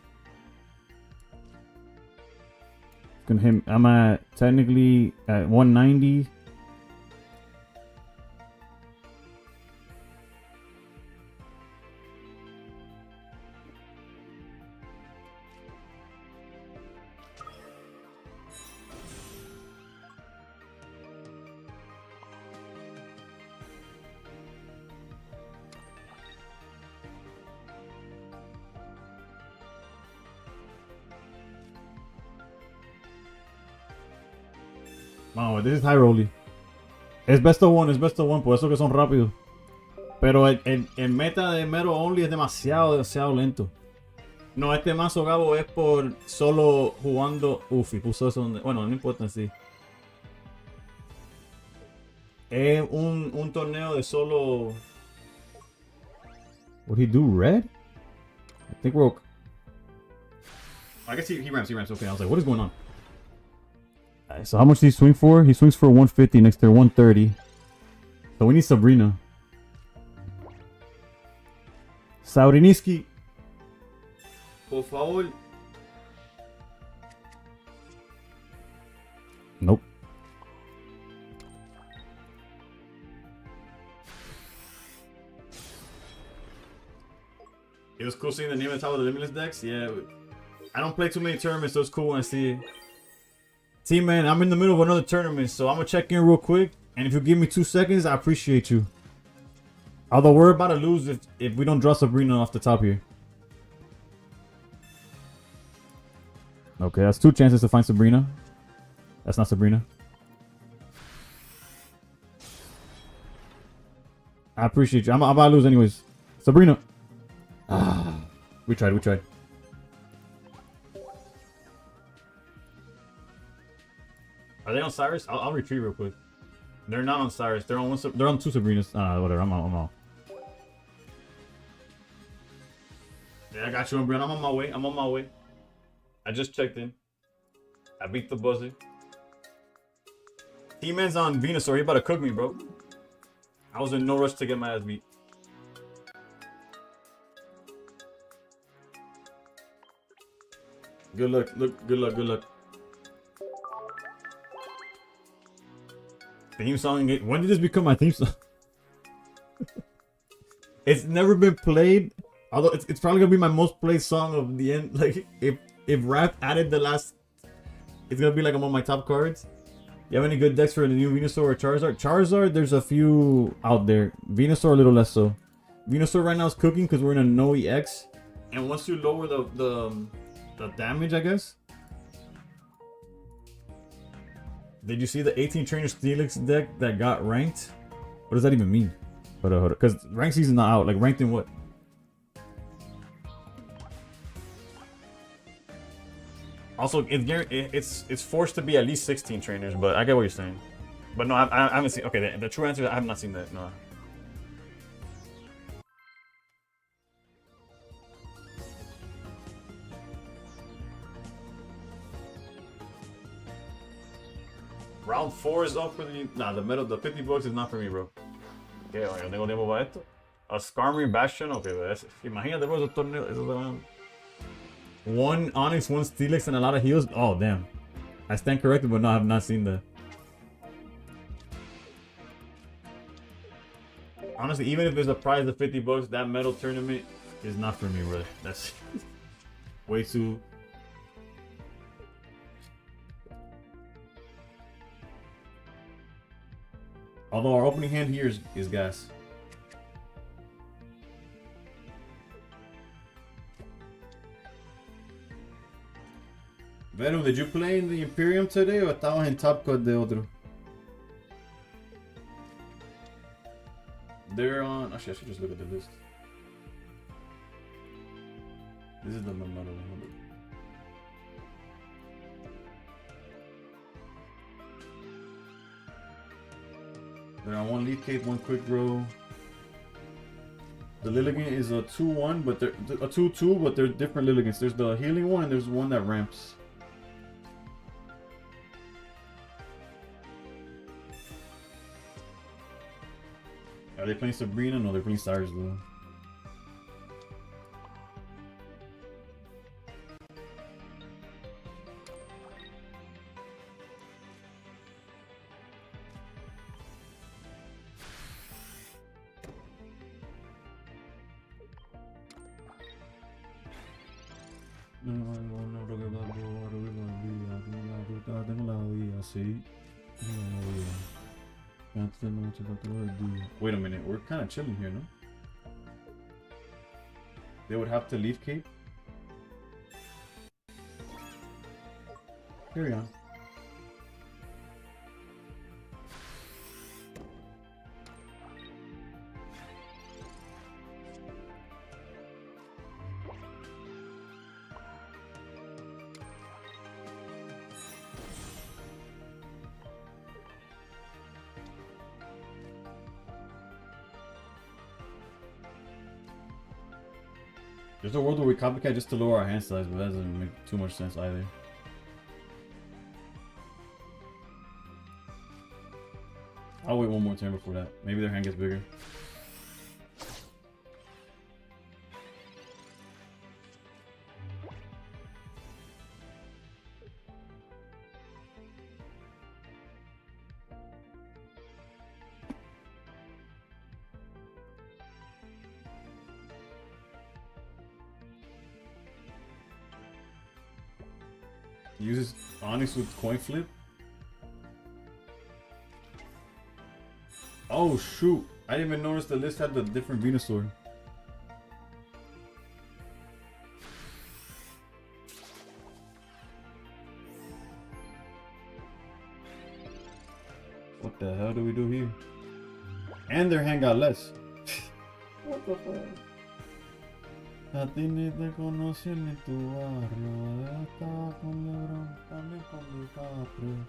gonna hit. I'm at technically at 190. Vamos, this is high rolly. Es best of one, por eso que son rápidos. Pero el meta de Mero Only es demasiado lento. No, este mazo Gabo es por solo jugando. Uf, y puso eso donde. Bueno, no importa en sí. Es un torneo de solo. What he do? Red? I think we're okay. I guess he ramps. Okay, I was like, what is going on? So how much does he swing for? He swings for 150 next to 130. So we need Sabrina. Sauriniski. Por favor. Nope. It was cool seeing the name on top of the Limitless decks. Yeah. I don't play too many tournaments, so it's cool when I see it. T-Man, I'm in the middle of another tournament, so I'm going to check in real quick. And if you give me 2 seconds, I appreciate you. Although we're about to lose if we don't draw Sabrina off the top here. Okay, that's 2 chances to find Sabrina. That's not Sabrina. I appreciate you. I'm about to lose anyways. Sabrina. Ah, we tried. Are they on Cyrus? I'll retreat real quick. They're not on Cyrus. They're on 2 Sabrinas. Whatever. I'm out. Yeah, I got you, Brian. I'm on my way. I just checked in. I beat the buzzer. T-Man's on Venusaur. He about to cook me, bro. I was in no rush to get my ass beat. Good luck. Good luck. Theme song. When did this become my theme song? It's never been played. Although it's probably gonna be my most played song of the end. Like if rap added the last, it's gonna be like among my top cards. You have any good decks for the new Venusaur or Charizard? Charizard, there's a few out there. Venusaur a little less so. Venusaur right now is cooking because we're in a no EX, and once you lower the damage, I guess. Did you see the 18 Trainer Steelix deck that got ranked? What does that even mean? Hold on. Because ranked season's not out. Like, ranked in what? Also, it's forced to be at least 16 trainers, but I get what you're saying. But no, I haven't seen... Okay, the true answer is I have not seen that, no. Round 4 is up for the... Nah, the 50 bucks is not for me, bro. Okay, oye, tengo tiempo para esto. A Skarmory Bastion, okay, imagínate, bro, esos torneos, esos van... 1 Onyx, 1 Steelix, and a lot of heals. Oh, damn. I stand corrected, but no, I have not seen that. Honestly, even if there's a prize of 50 bucks, that metal tournament is not for me, bro. That's way too... Although our opening hand here is gas. Vero, did you play in the Imperium today o estabas en Top Cut de otro? They're on... Actually, I should just look at the list. This is the Mamado one. They're on 1 Leaf Cape, 1 Quick Grow. The Lilligant is a 2-1, but they're a 2-2, but they're different Lilligants. There's the healing one and there's one that ramps. Are they playing Sabrina? No, they're playing Cyrus though. Wait a minute, we're kind of chilling here, no? They would have to leave Cape. Carry on. There's a world where we copycat just to lower our hand size, but that doesn't make too much sense either. I'll wait one more turn before that. Maybe their hand gets bigger. Uses Onyx with coin flip. Oh shoot! I didn't even notice the list had the different Venusaur. What the hell do we do here? And their hand got less. What the fuck? A ti ni te conocí ni tu barrio. Estaba con Lebron, también con DiCaprio.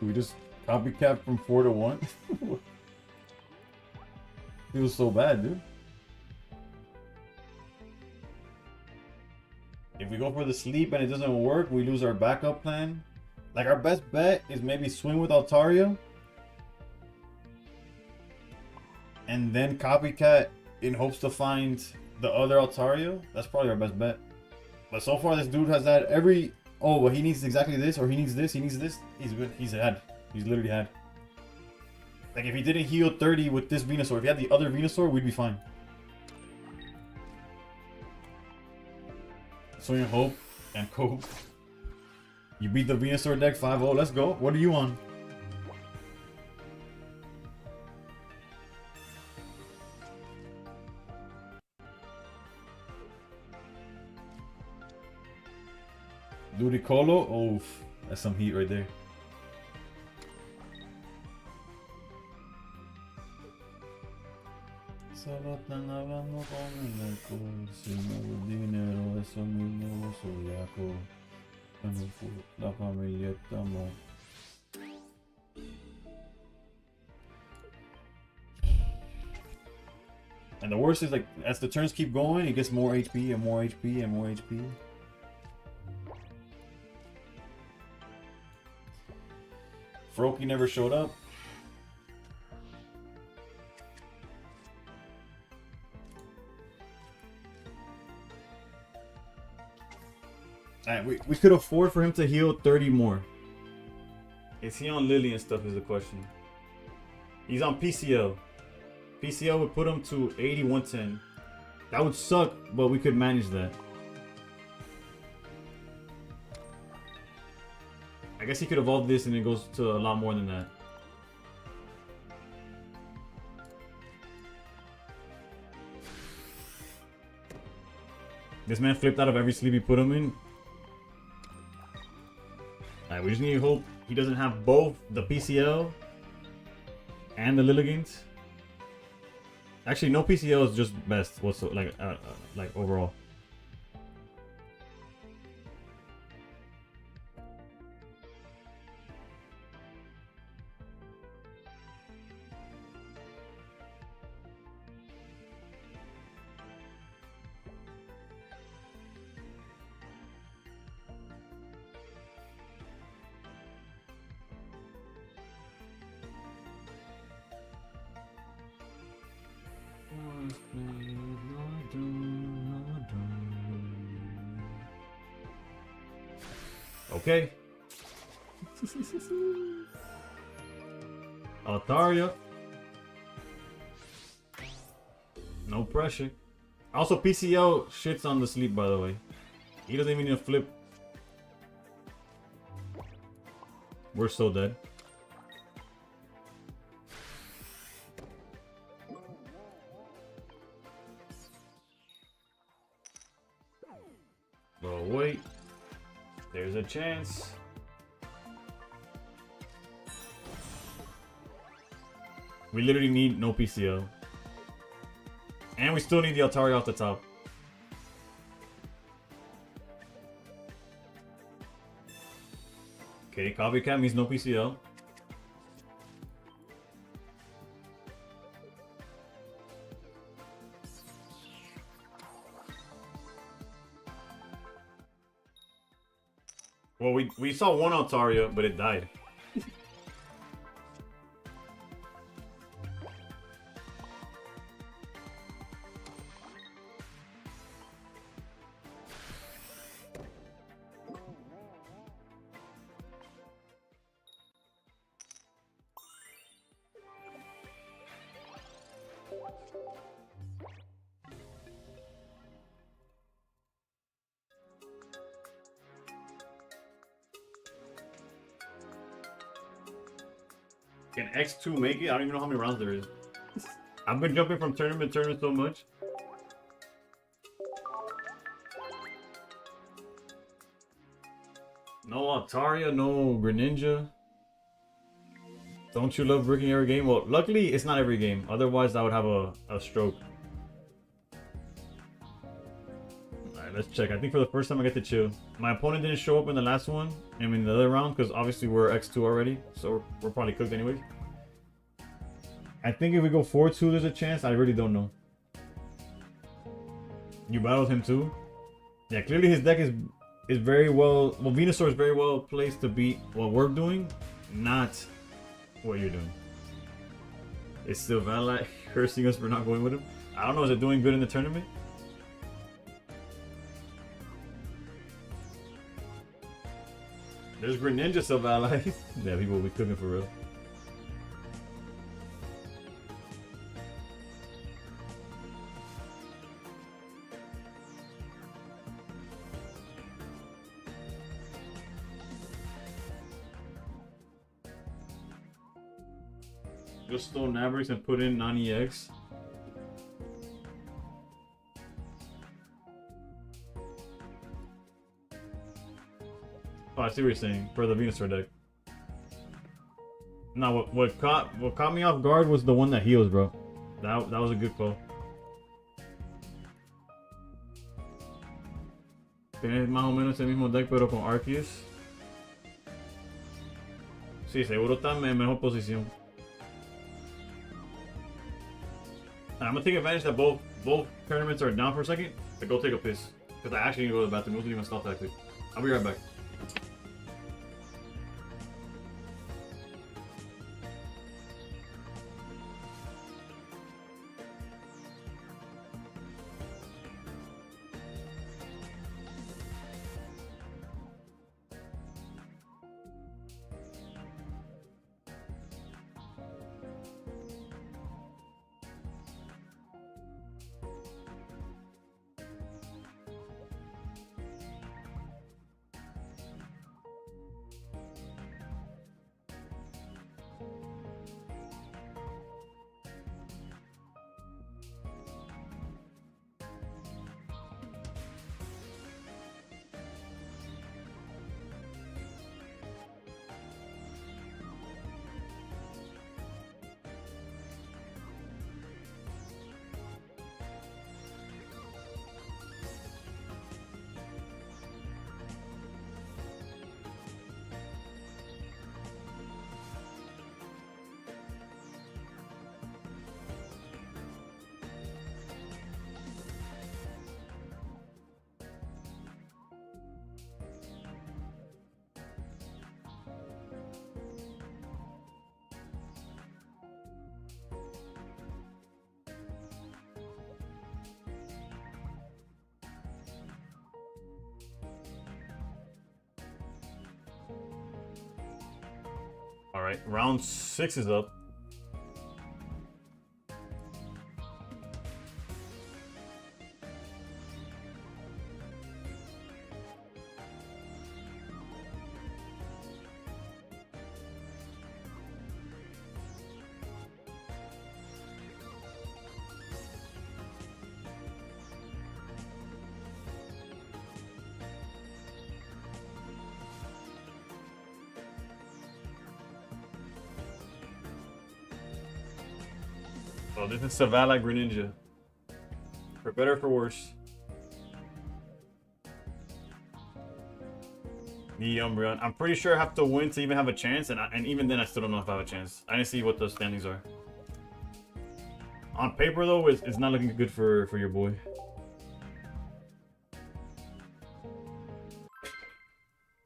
We just copycat from 4 to 1. Feels so bad, dude. If we go for the sleep and it doesn't work, we lose our backup plan. Like, our best bet is maybe swing with Altaria and then copycat in hopes to find the other Altaria. That's probably our best bet. But so far, this dude has had every... Oh, well, he needs exactly this, or he needs this, he needs this. He's had. He's literally had. Like, if he didn't heal 30 with this Venusaur, if he had the other Venusaur, we'd be fine. Swing and hope and cope. You beat the Venusaur deck 5-0. Let's go. What are you on? Ludicolo? Oh, that's some heat right there. Solo están hablando con el alcohol. Si no hay dinero, eso mismo zodiaco. La familia estamos. And the worst is, like, as the turns keep going, it gets more HP and more HP and more HP. Froakie never showed up. Alright, we could afford for him to heal 30 more. Is he on Lily and stuff is the question. He's on PCL. PCL would put him to 80, 110. That would suck, but we could manage that. I guess he could evolve this and it goes to a lot more than that. This man flipped out of every sleep he put him in. Alright, we just need to hope he doesn't have both the PCL and the Lilligant. Actually, no PCL is just best. What's like overall. Okay. Altaria. No pressure. Also, PCL shits on the sleep, by the way. He doesn't even need to flip. We're so dead. But wait. There's a chance. We literally need no PCL. And we still need the Altaria off the top. Okay, copycat means no PCL. Well, we saw one Altaria, but it died. Can X2 make it? I don't even know how many rounds there is. I've been jumping from tournament to tournament so much. No Altaria, no Greninja. Don't you love breaking every game? Well, luckily it's not every game. Otherwise I would have a stroke. Alright, let's check. I think for the first time I get to chill. My opponent didn't show up in the last one. I mean the other round, because obviously we're X2 already. So we're probably cooked anyways. I think if we go 4-2 there's a chance. I really don't know. You battled him too? Yeah, clearly his deck is very well... Well, Venusaur is very well placed to beat what we're doing. Not what you're doing. Is Sylvana cursing us for not going with him? I don't know, is it doing good in the tournament? There's Greninja Sylvana. Yeah, people will be cooking for real. Just stole Navrix and put in non-EX. Oh, I see what you're saying. For the Venusaur deck. No, what caught me off guard was the one that heals, bro. That was a good call. Tienes más o menos el mismo deck pero con Arceus. Sí, seguro está en mejor posición. I'm gonna take advantage that both tournaments are down for a second to go take a piss. Because I actually need to go to the bathroom. It wasn't even stealth tactic. I'll be right back. All right, round 6 is up. Oh, this is Savala Greninja. For better or for worse. The Umbreon. I'm pretty sure I have to win to even have a chance, and even then I still don't know if I have a chance. I didn't see what the standings are. On paper though, it's not looking good for your boy.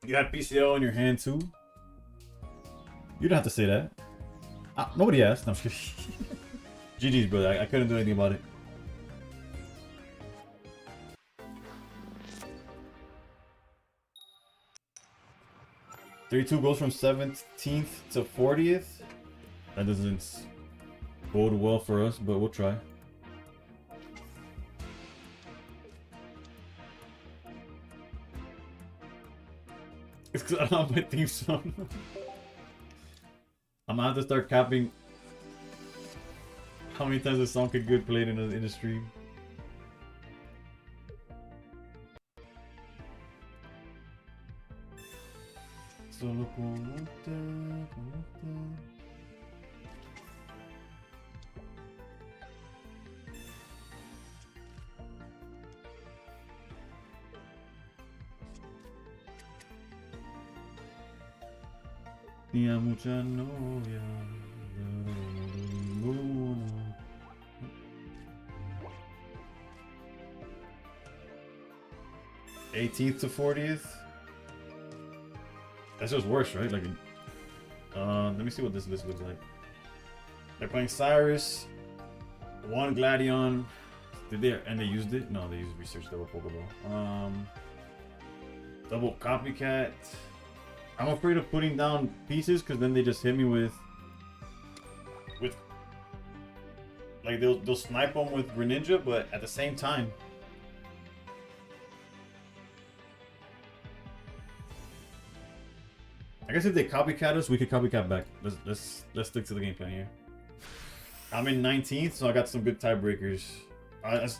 You had PCL in your hand too? You don't have to say that. Nobody asked. No, I'm just kidding. GG's, brother. I couldn't do anything about it. $32 goes from 17th to 40th. That doesn't bode well for us, but we'll try. It's because I don't have my theme song. I'm gonna have to start capping how many times a song could get played in the stream. Solo con 18th to 40th. That's just worse, right? Like, let me see what this list looks like. They're playing Cyrus, one Gladion. Did they and they used it? No, they used research double Pokeball. Double Copycat. I'm afraid of putting down pieces because then they just hit me with like they'll snipe them with Greninja, but at the same time. I guess if they copycat us, we could copycat back. Let's stick to the game plan here. I'm in 19th, so I got some good tiebreakers.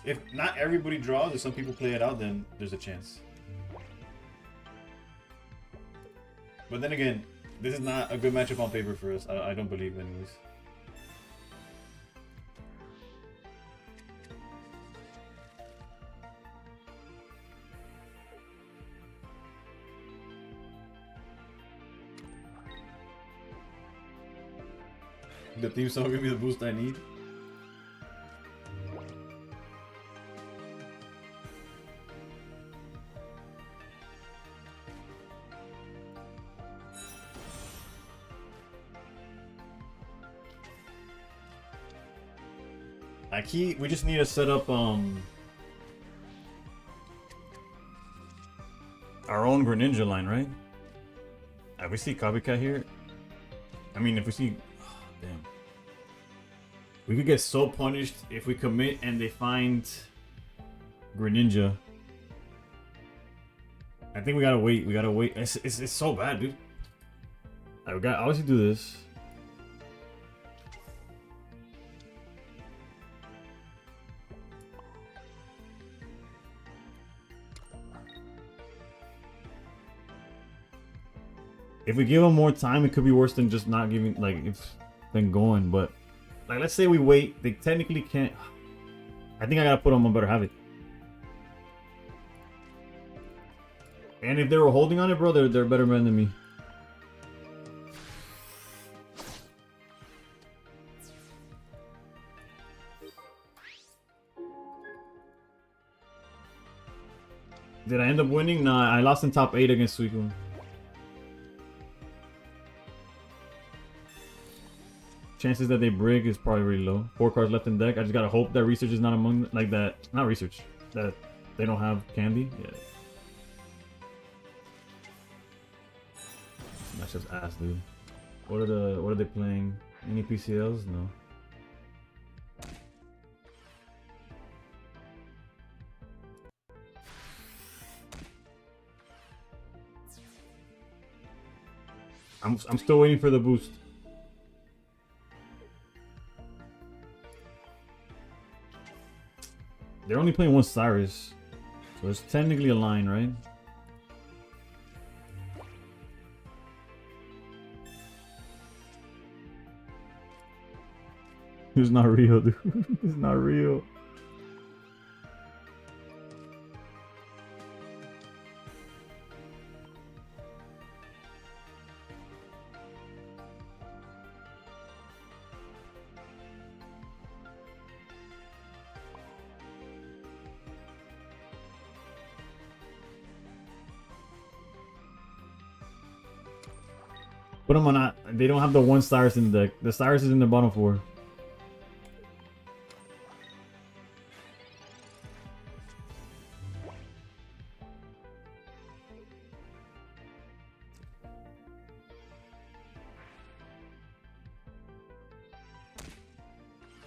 If not everybody draws, if some people play it out, then there's a chance. But then again, this is not a good matchup on paper for us. I don't believe, anyways. The theme song give me the boost I need. We just need to set up our own Greninja line, right? If we see Copycat here, I mean, if we see, oh, damn, we could get so punished if we commit and they find Greninja. I think we gotta wait. We gotta wait. It's so bad, dude. Alright, we gotta obviously do this. If we give them more time, it could be worse than just not giving, like, than going. But, like, let's say we wait. They technically can't. I think I gotta put them on Better Havoc. And if they were holding on it, bro, they're better men than me. Did I end up winning? Nah, I lost in top 8 against Suicune. Chances that they break is probably really low. 4 cards left in deck. I just gotta hope that research is not among them. Like that. Not research. That they don't have candy. Yeah. That's just ass, dude. What are they playing? Any PCLs? No. I'm still waiting for the boost. They're only playing one Cyrus, so it's technically a line, right? It's not real, dude. It's not real. Put them on that. They don't have the one Cyrus in the deck. The Cyrus is in the bottom four.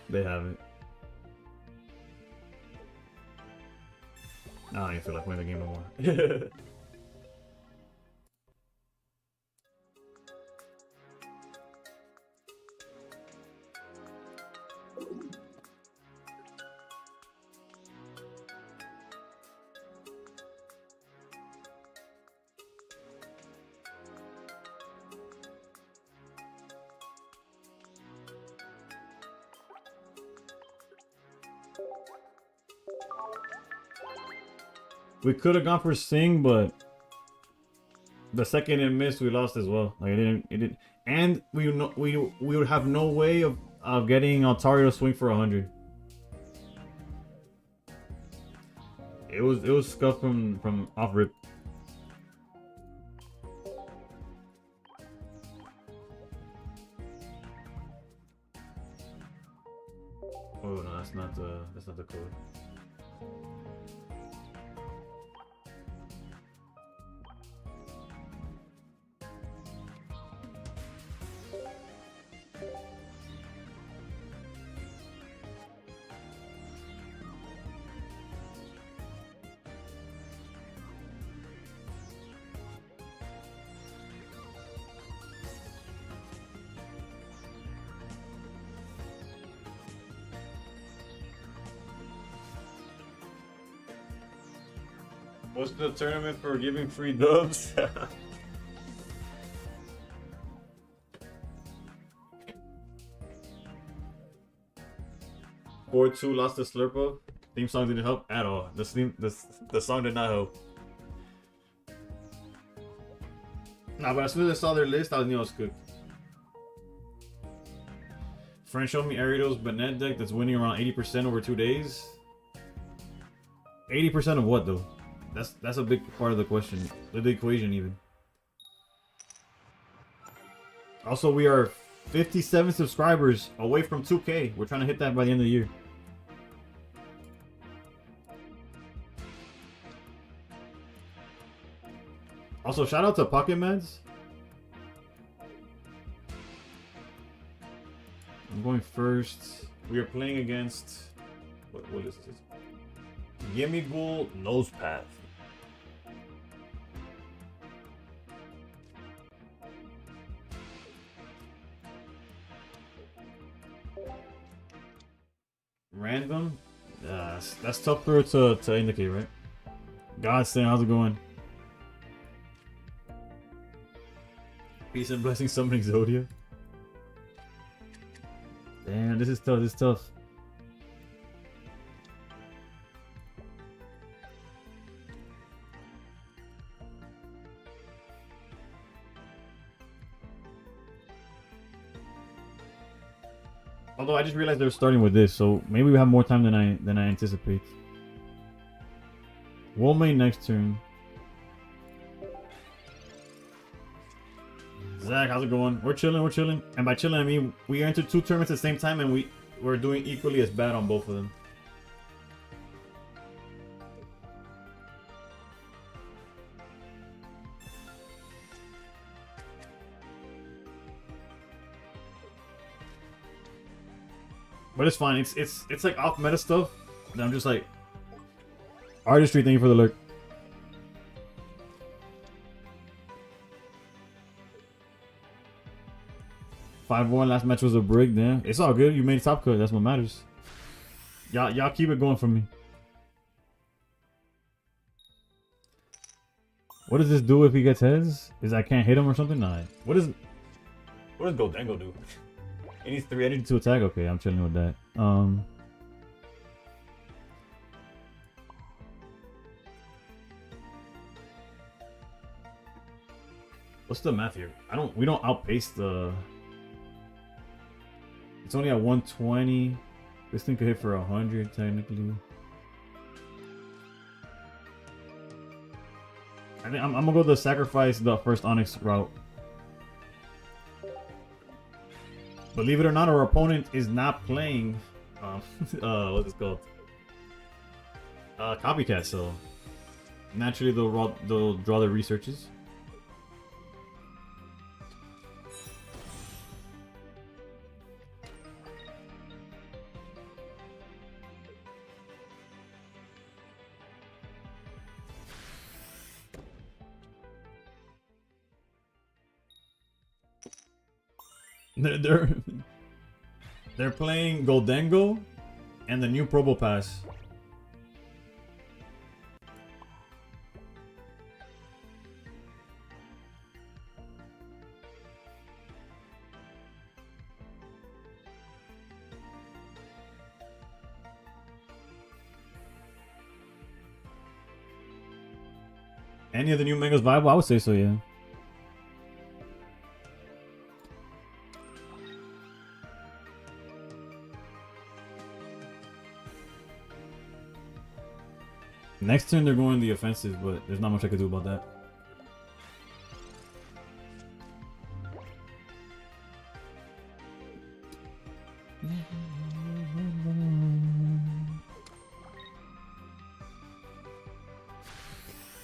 They have it. I don't even feel like playing the game no more. We could have gone for Sing, but the second it missed, we lost as well. Like it didn't, and we would have no way of getting Altari to swing for 100. It was scuffed from off rip. Oh no, that's not the code. What's the tournament for giving free dubs? 4-2 lost the Slurpo. Theme song didn't help at all. The song did not help. Nah, but as soon as I saw their list, I knew I was cooked. Friend showed me Ariel's Bennett deck that's winning around 80% over 2 days. 80% of what though? That's a big part of the question, the equation even. Also, we are 57 subscribers away from 2K. We're trying to hit that by the end of the year. Also, shout out to Pocket Meds. I'm going first. We are playing against what is this? Gimme Ghoul Nose Path. Random? That's tough for it to indicate, right? Godsend, how's it going? Peace and blessings, summoning Zodia. Damn, this is tough, this is tough. Although I just realized they're starting with this, so maybe we have more time than I anticipate. We'll main next turn. Zach, how's it going? We're chilling, we're chilling. And by chilling, I mean we entered 2 tournaments at the same time and we're doing equally as bad on both of them. But it's fine. It's like off meta stuff. And I'm just like artistry. Thank you for the lurk. (5-1) last match was a brick. Damn, it's all good. You made top cut. That's what matters. Y'all keep it going for me. What does this do if he gets heads? Is I can't hit him or something? Nah. What does Goldango do? He needs 3 energy to attack. Okay, I'm chilling with that. What's the math here? We don't outpace the. It's only at 120. This thing could hit for 100 technically. I think I'm gonna go the sacrifice the first Onyx route. Believe it or not, our opponent is not playing what's it called? Copycat, so naturally they'll draw their researches. They're playing Goldango and the new Probo Pass. Any of the new Megas viable? I would say so, yeah. Next turn they're going the offensive, but there's not much I can do about that.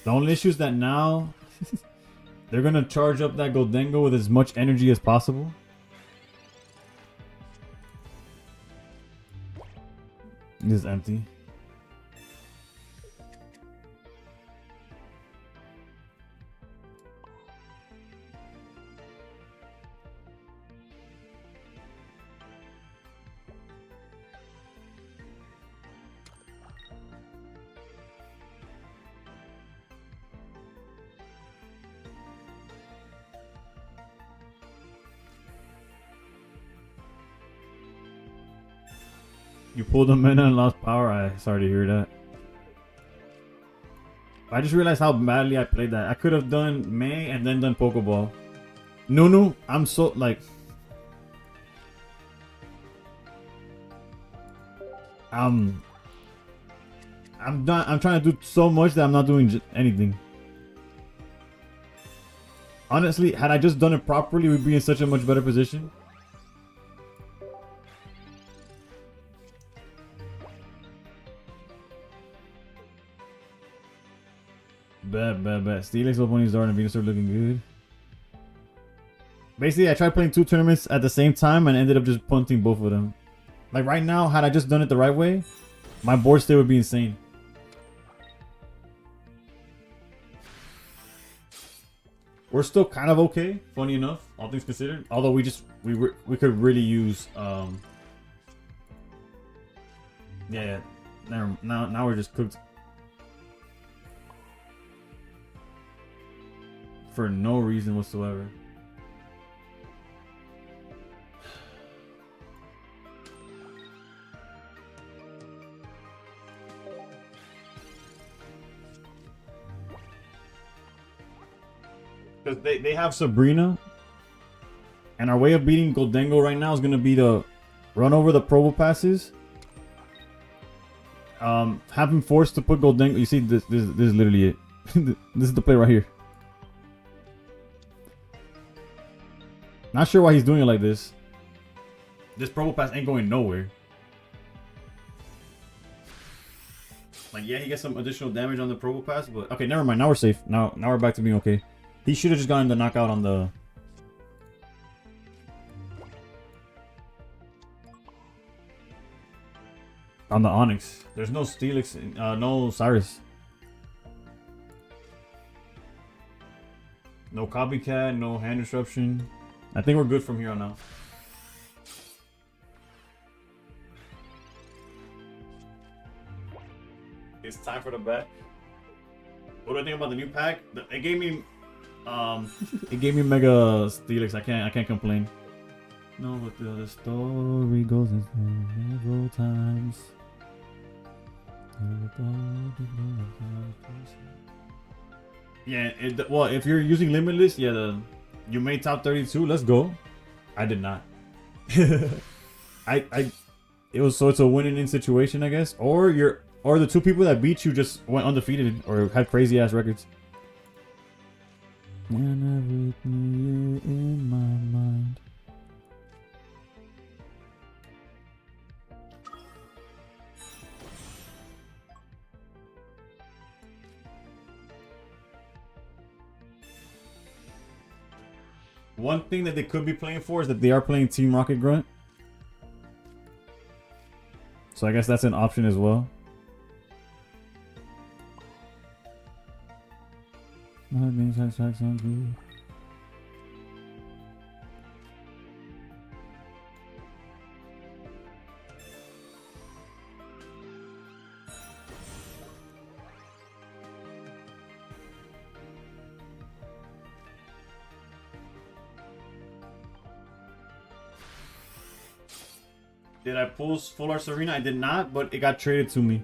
The only issue is that now they're gonna charge up that Goldango with as much energy as possible. This is empty. You pulled a mana and lost power. I sorry to hear that. I just realized how badly I played that. I could have done May and then done Pokeball. Nunu, I'm so like. I'm not. I'm trying to do so much that I'm not doing anything. Honestly, had I just done it properly, we'd be in such a much better position. Bet. Steelix opening Zard and Venusaur looking good. Basically, I tried playing 2 tournaments at the same time and ended up just punting both of them. Like right now, had I just done it the right way, my board state would be insane. We're still kind of okay, funny enough, all things considered. Although we could really use yeah. Now we're just cooked. For no reason whatsoever. Because they have Sabrina. And our way of beating Goldango right now is going to be to run over the Probo Passes. Have him forced to put Goldango. You see, this is literally it. This is the play right here. Not sure why he's doing it like this. This Probo Pass ain't going nowhere. Like, yeah, he gets some additional damage on the Probo Pass, but okay, never mind. Now we're safe. Now we're back to being okay. He should have just gotten the knockout on the. On the Onyx. There's no Steelix, no Cyrus. No copycat, no hand disruption. I think we're good from here on out. It's time for the bet. What do I think about the new pack? It gave me it gave me Mega Steelix. I can't complain. No, but the story goes in several times. Yeah, well, if you're using Limitless, yeah, you made top 32. Let's go. I did not. It's a win-in situation, I guess. Or the two people that beat you just went undefeated or had crazy ass records. And everything in my mind. One thing that they could be playing for is that they are playing Team Rocket Grunt. So I guess that's an option as well. Did I pull Full Art Serena? I did not, but it got traded to me.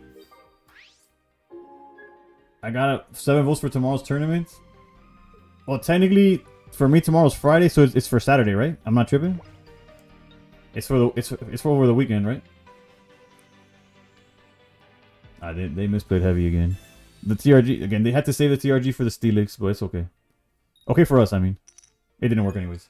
I got 7 votes for tomorrow's tournament. Well, technically, for me tomorrow's Friday, so it's for Saturday, right? I'm not tripping. It's for over the weekend, right? They misplayed heavy again. The TRG again. They had to save the TRG for the Steelix, but it's okay. Okay for us, I mean. It didn't work anyways.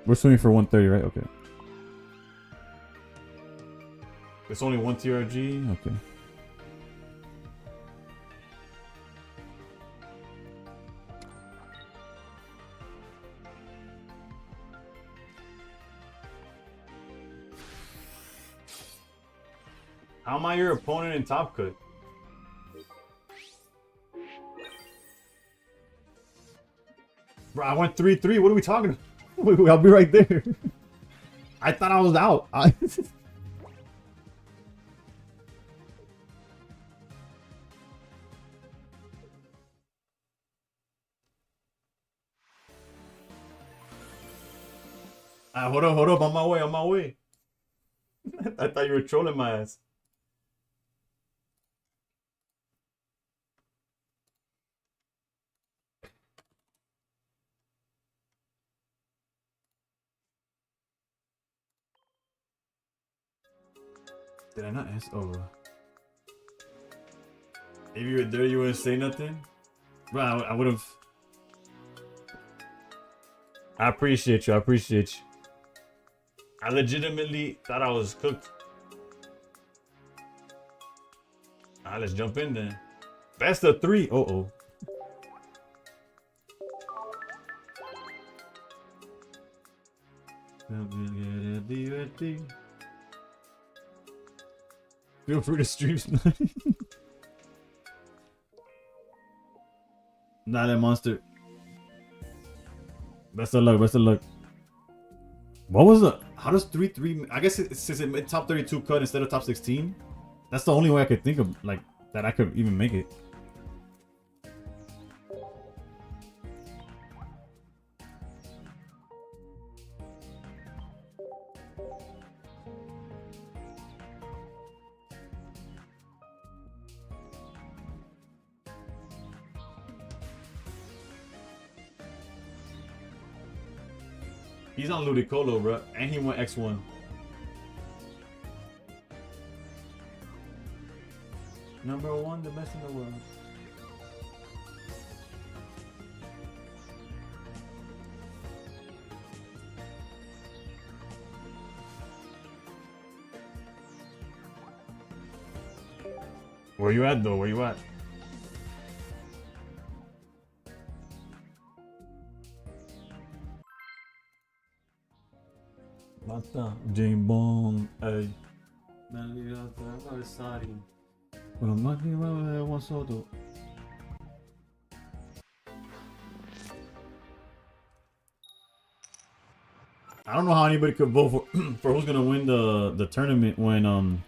We're swimming for 130, right? Okay. It's only one TRG? Okay. How am I your opponent in Top Cut? Bro, I went 3-3. What are we talking about? Wait, I'll be right there. I thought I was out. Hold up, on my way. I thought you were trolling my ass. Did I not ask? Oh. If you were there, you wouldn't say nothing? Bro, I would have. I appreciate you. I appreciate you. I legitimately thought I was cooked. Alright, let's jump in then. Best of 3. Uh-oh. Feel free to stream tonight. Nah, that monster. Best of luck, best of luck. What was the... How does 3-3... I guess since it made top 32 cut instead of top 16. That's the only way I could think of, like, that I could even make it. He's on Ludicolo, bro, and he went X1. Number 1 the best in the world. Where you at though? Where you at? Mata James Bond, ay. Nalilata adversário. Quando mais é uma sodo. I don't know how anybody could vote for for who's gonna win the tournament when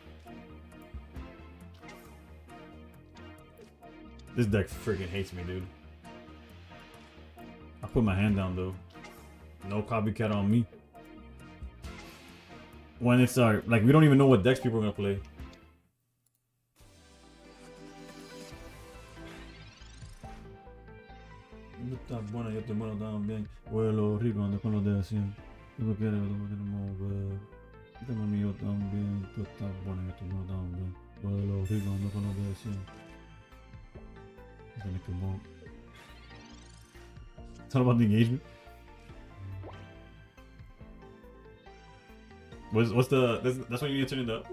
this deck freaking hates me, dude. I put my hand down though. No copycat on me. When it's like we don't even know what decks people are gonna play. Está buena, yo te muero también. Vuelo rico, ando con los de así. Tú lo quieres mover. Dame mío también. Tú estás buena, yo te muero también. Vuelo rico, ando con los de así. It's all about the engagement. What's the that's when you need to turn it up.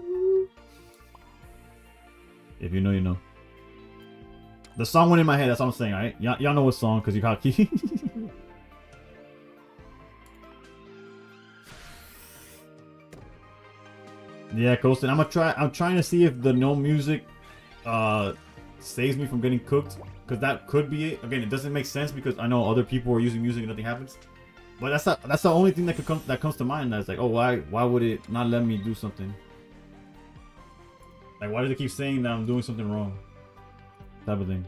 If you know, you know. The song went in my head. That's what I'm saying. All right, y'all know what song because you caught key. Yeah, Colston. I'm trying to see if the no music saves me from getting cooked, because that could be it. Again, it doesn't make sense because I know other people are using music and nothing happens. But that's the only thing that comes to mind. That's like, oh, why would it not let me do something? Like, why does it keep saying that I'm doing something wrong? Type of thing.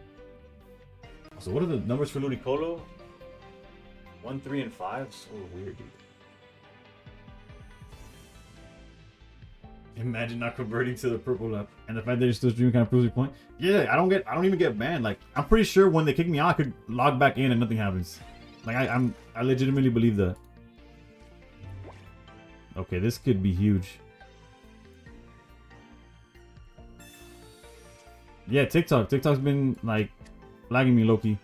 So what are the numbers for Ludicolo? 1, 3, and 5. So weird, dude. Imagine not converting to the purple lap, and the fact that you're still streaming kind of proves your point. Yeah, I don't even get banned. Like, I'm pretty sure when they kick me out, I could log back in and nothing happens. Like, I legitimately believe that. Okay, this could be huge. Yeah, TikTok's been like lagging me low-key.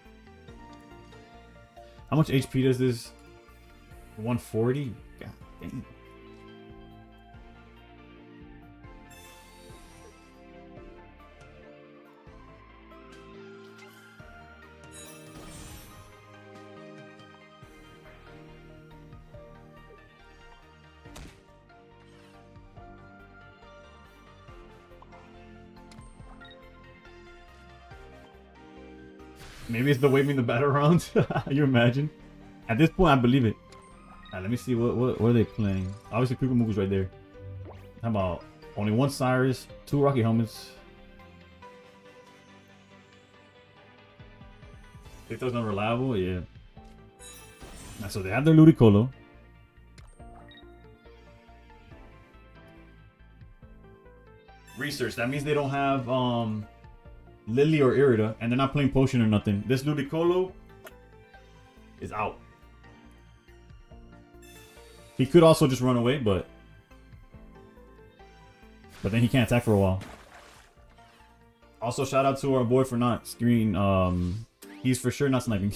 How much HP does this? 140? God dang. Maybe it's the waving the bat around. You imagine? At this point, I believe it. Right, let me see what are they playing. Obviously, Kuka Muku's right there. How about only one Cyrus, 2 Rocky Helmets. TikTok's not reliable, yeah. Now, so they have their Ludicolo. Research. That means they don't have Lily or Irida, and they're not playing Potion or nothing. This Ludicolo is out. He could also just run away, but then he can't attack for a while. Also, shout out to our boy for not screen. He's for sure not sniping.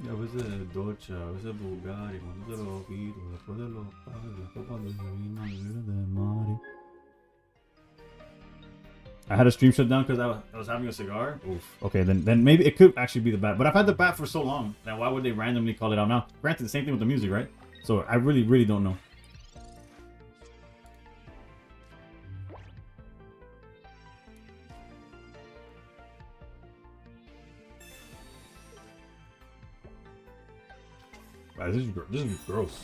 A veces Dolce, a veces Bulgari, cuando te lo quito, después de los padres, después cuando se vino de Mari. I had a stream shut down because I was having a cigar. Oof. Okay, then maybe it could actually be the bat. But I've had the bat for so long. Now why would they randomly call it out now? Granted, the same thing with the music, right? So I really don't know. Wow, this is gross.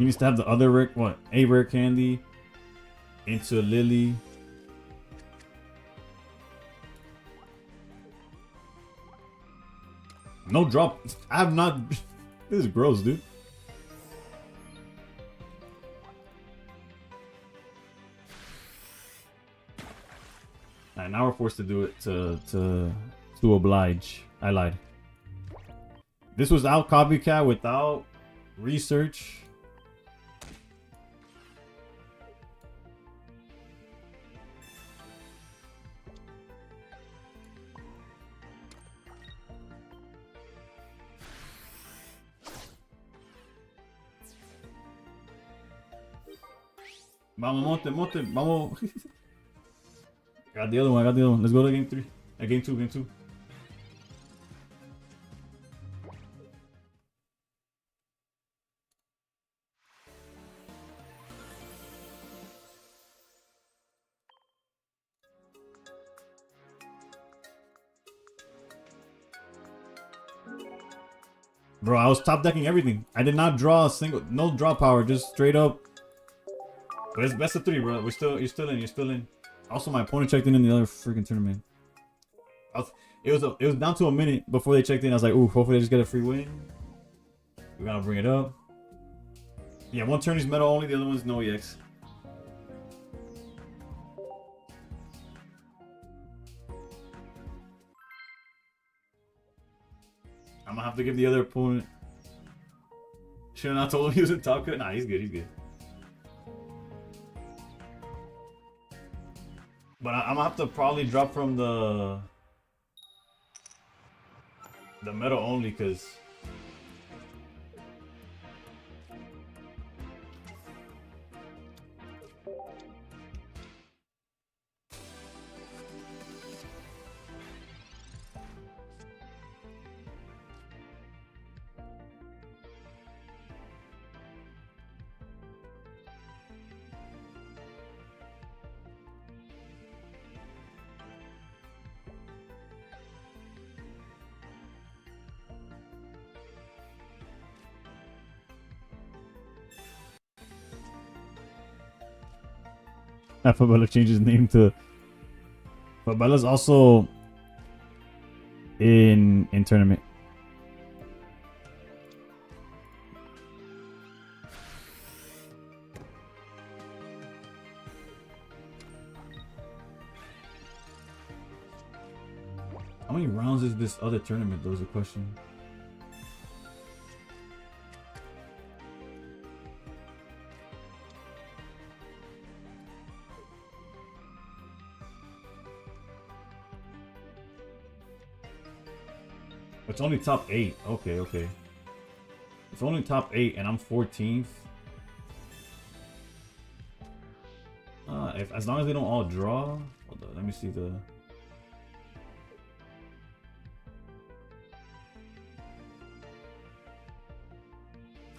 He needs to have the other rare, what? A rare candy into Lily. No drop. I have not. This is gross, dude. Alright, now we're forced to do it to oblige. I lied. This was out copycat without research. Vamos, monte, vamos. Got the other one, Let's go to game 3. Game 2. Bro, I was top decking everything. I did not draw a single, no draw power, just straight up. But it's best of 3, bro. You're still in. Also, my opponent checked in the other freaking tournament. It was down to a minute before they checked in. I was like, ooh, hopefully they just get a free win. We're gonna bring it up. Yeah, one Tourney's meta only, the other one's no EX. I'm gonna have to give the other opponent. Should have not told him he was in top cut. Nah, he's good. But I'm gonna have to probably drop from the meta only, cause Fabella changed his name to. Fabella's also in tournament. How many rounds is this other tournament? That was a question. It's only top 8. Okay. It's only top 8 and I'm 14th. As long as they don't all draw. Hold on, let me see the.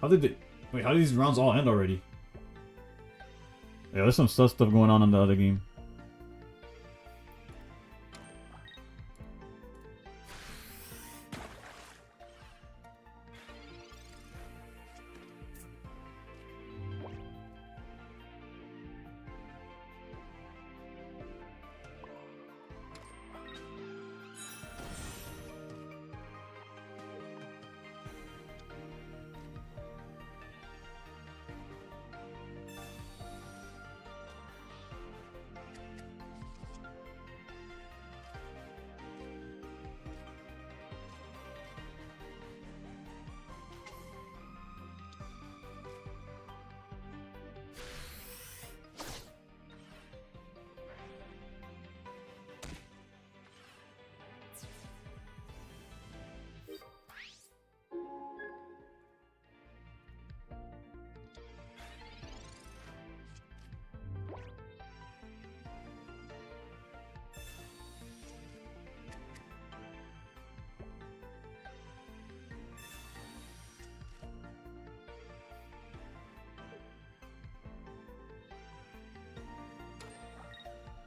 How did these rounds all end already? Yeah, there's some stuff going on in the other game.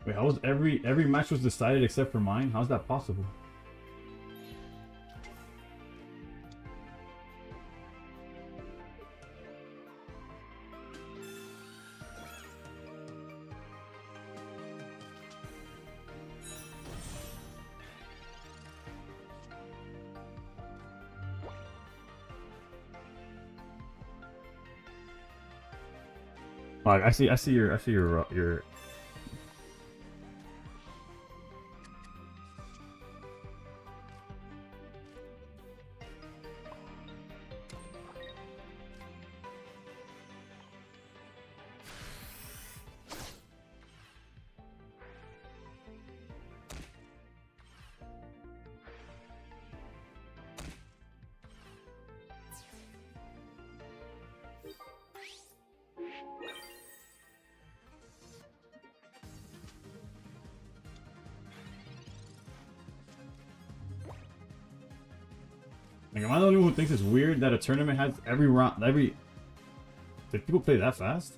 Wait, how was every match was decided except for mine? How's that possible? I see your. Like, am I the only one who thinks it's weird that a tournament has every round, Did people play that fast?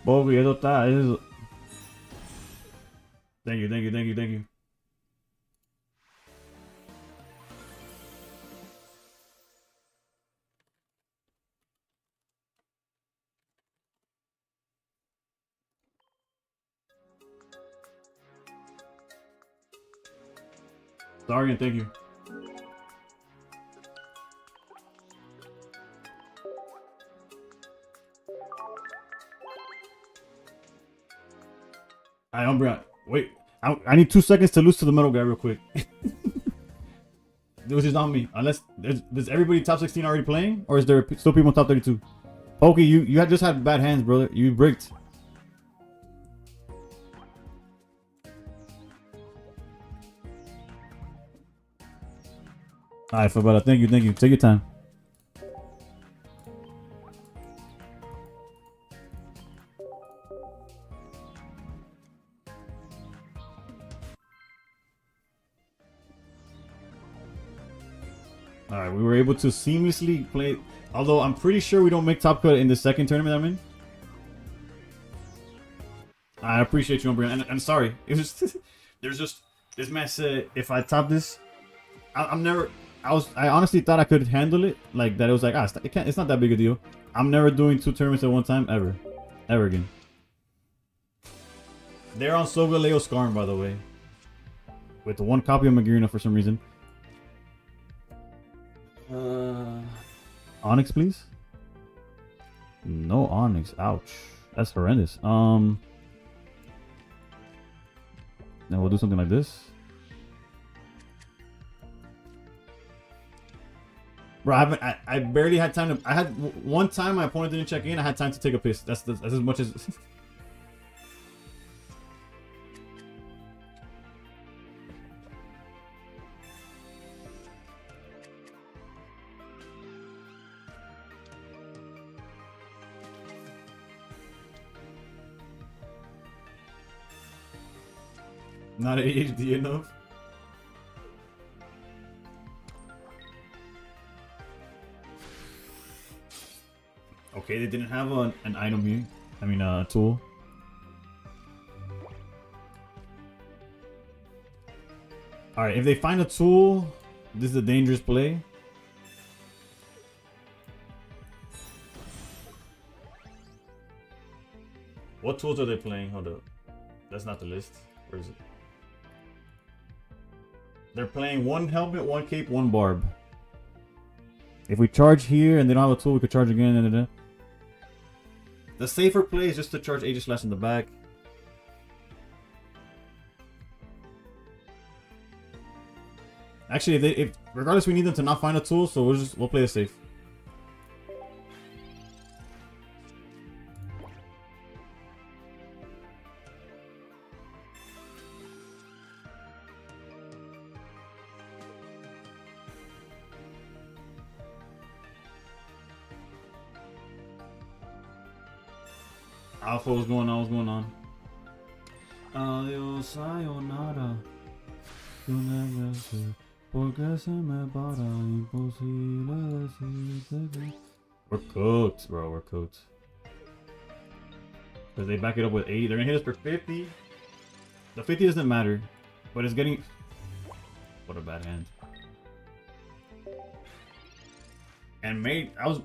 Bobby, eso está, eso. Thank you. Sorry and thank you. Alright, Umbreon. Wait. I need 2 seconds to lose to the metal guy real quick. Which is on me. Unless does everybody top 16 already playing? Or is there still people in top 32? Pokey, you had just had bad hands, brother. You bricked. Alright, Fabella, thank you. Take your time. Alright, we were able to seamlessly play. Although I'm pretty sure we don't make top cut in the second tournament I'm in. I appreciate you, Umbreon. And sorry. It was just, there's just this man said if I top this, I'm never. I honestly thought I could handle it. Like that it was like it's not that big a deal. I'm never doing 2 tournaments at one time ever again. They're on Solgaleo Skarn, by the way, with the 1 copy of Magearna for some reason. Onyx, please. No Onyx. Ouch. That's horrendous. Then we'll do something like this. Bro, I barely had time to. I had one time my opponent didn't check in. I had time to take a piss. That's as much as. Not ADHD enough. Okay, they didn't have an item here. I mean, a tool. Alright, if they find a tool, this is a dangerous play. What tools are they playing? Hold up. That's not the list. Where is it? They're playing 1 helmet, 1 cape, 1 barb. If we charge here and they don't have a tool, we could charge again. The safer play is just to charge Aegis Slash in the back. Actually, if regardless, we need them to not find a tool, so we'll play it safe. Alpha, what's going on? Adiós, sayonara. Tú negas porque se me para imposible decirte que We're cooked, bro. We're cooked. Because they back it up with 80. They're going to hit us for 50. The 50 doesn't matter. But it's getting... What a bad hand. And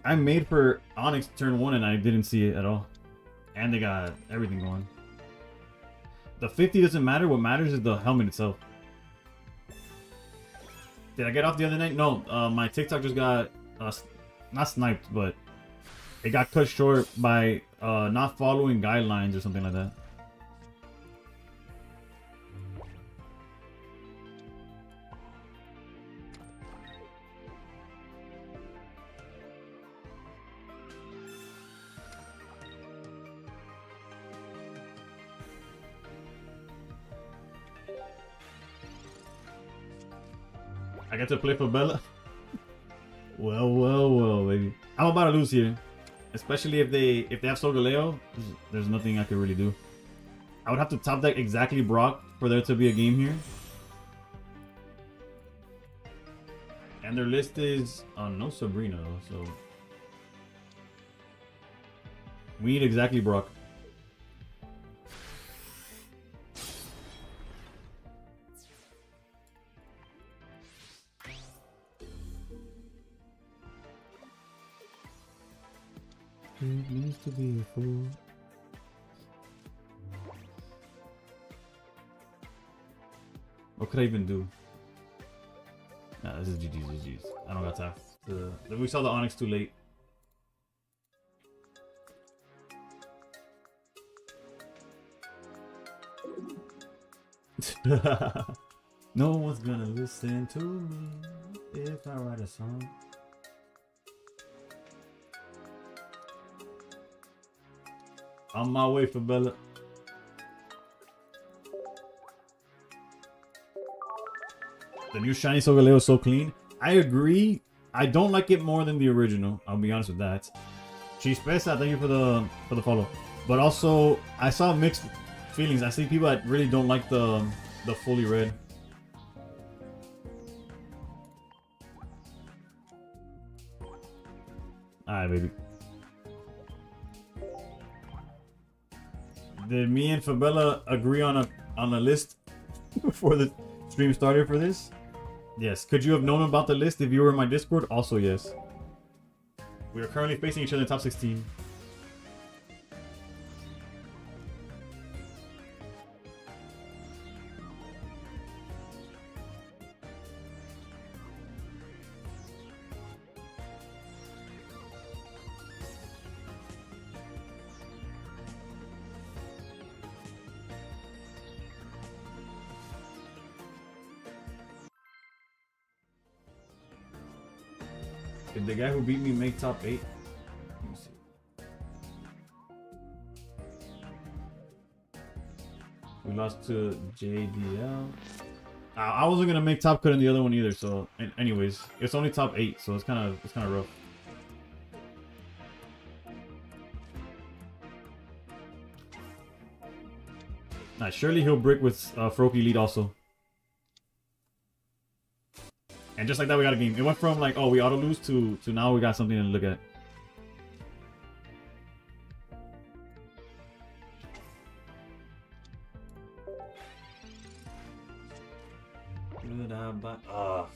I made for Onyx turn 1 and I didn't see it at all. And they got everything going. The 50 doesn't matter. What matters is the helmet itself. Did I get off the other night? No. My TikTok just got... not sniped, but... It got cut short by not following guidelines or something like that. I get to play for Bella. Well, baby. I'm about to lose here. Especially if they have Solgaleo, there's nothing I could really do. I would have to top deck exactly Brock for there to be a game here. And their list is no Sabrina, so we need exactly Brock. It needs to be a fool. What could I even do? Nah, this is GG's. I don't got time. We saw the Onyx too late. No one's gonna listen to me if I write a song. On my way for Bella. The new shiny Solgaleo is so clean. I agree. I don't like it more than the original. I'll be honest with that. Cheese Pesa, thank you for the follow. But also, I saw mixed feelings. I see people that really don't like the fully red. Alright, baby. Did me and Fabella agree on a list before the stream started for this? Yes. Could you have known about the list if you were in my Discord? Also, yes. We are currently facing each other in top 16. Did the guy who beat me make top 8? Let me see. We lost to JDL. I wasn't gonna make top cut in the other one either. So, anyways, it's only top 8, so it's kind of rough. Nah, surely he'll brick with Froakie lead also. And just like that, we got a game. It went from like, oh, we auto lose to now we got something to look at.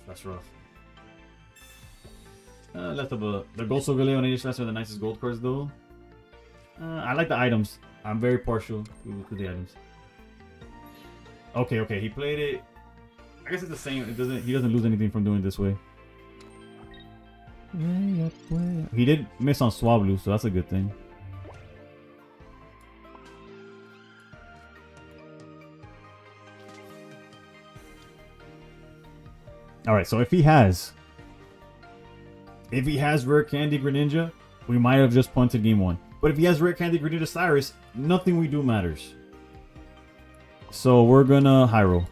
That's rough. Left of the Gold Solgaleo and Aegis are the nicest gold cards though. I like the items. I'm very partial to the items. Okay, he played it. I guess it's the same. He doesn't lose anything from doing it this way. He did miss on Swablu, so that's a good thing. Alright, so if he has Rare Candy Greninja, we might have just punted game 1. But if he has Rare Candy Greninja Cyrus, nothing we do matters. So we're gonna high roll.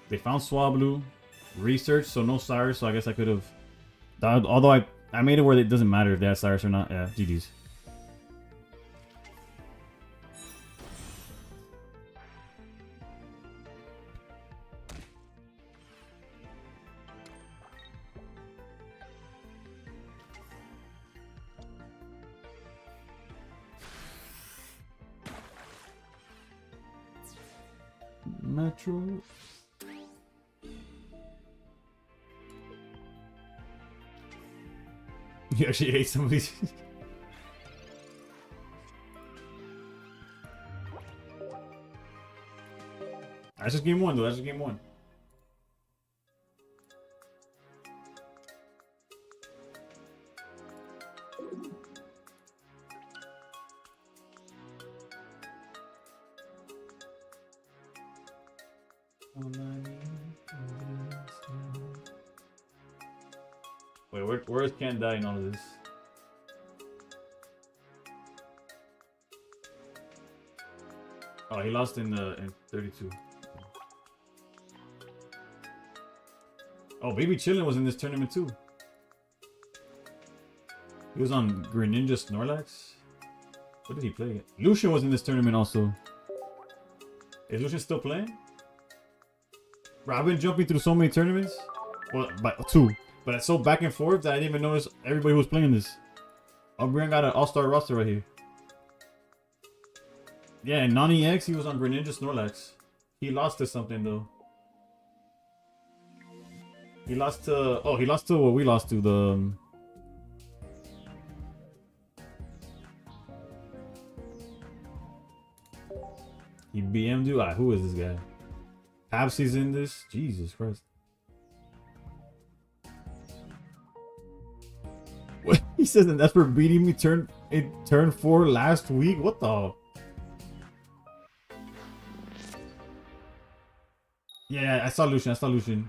They found Swablu, research, so no Cyrus, so I guess I could have... Although I made it where it doesn't matter if they have Cyrus or not. Yeah, GG's. natural. You actually hate some of these. That's just game one, though. That's just game one. Wait, where's Ken Die in all of this? Oh, he lost in 32. Oh, Baby Chillin' was in this tournament too. He was on Greninja Snorlax. What did he play? Lucian was in this tournament also. Is Lucian still playing? Bro, I've been jumping through so many tournaments. Well, two. But it's so back and forth that I didn't even notice everybody who was playing this. Brian got an all-star roster right here. Yeah, and Nani X, he was on Greninja Snorlax. He lost to something though. He lost to... Oh, he lost to what we lost to. The... He BM'd you? Who is this guy? Pabsy's in this? Jesus Christ. What? He says that that's for beating me in turn 4 last week? What the... Yeah, I saw Lucian.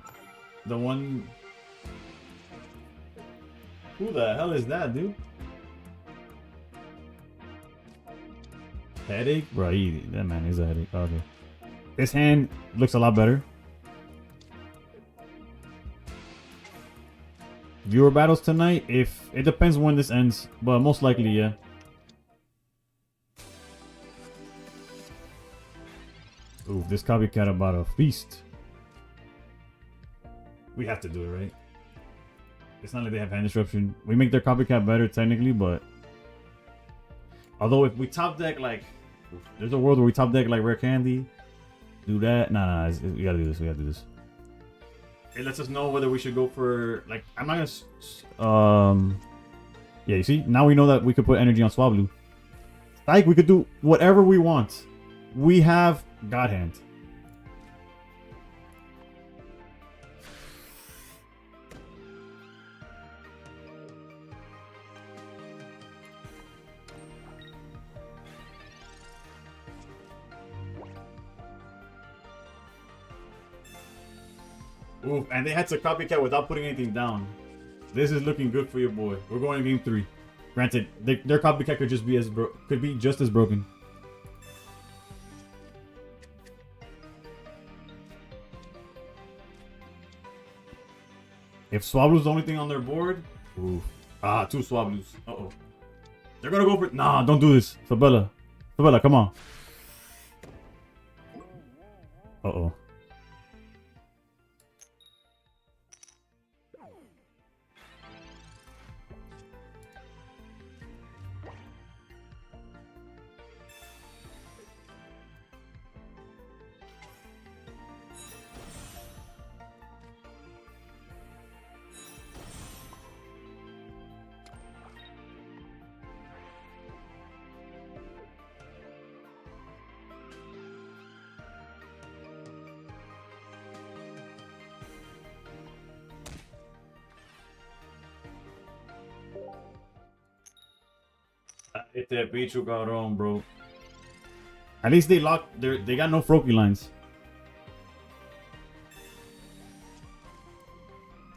The one... Who the hell is that, dude? Headache? Bro, that man is a headache. Okay. This hand looks a lot better. Viewer battles tonight? If it depends when this ends, but most likely, yeah. Ooh, this copycat about a feast. We have to do it, right? It's not like they have hand disruption. We make their copycat better technically, but although if we top deck like, there's a world where we top deck like Rare Candy, do that. Nah, we gotta do this. We gotta do this. It lets us know whether we should go for like. I'm not gonna. Yeah, you see, now we know that we could put energy on Swablu. Like we could do whatever we want. We have God Hand. Ooh, and they had to copycat without putting anything down. This is looking good for your boy. We're going to game 3. Granted, their copycat could just be just as broken. If Swablu's the only thing on their board, ooh. 2 Swablus. Uh-oh. They're gonna go for... Nah, don't do this. Fabella, come on. Uh-oh. Hit that Pichu got on, bro. At least they locked. They got no Froakie lines.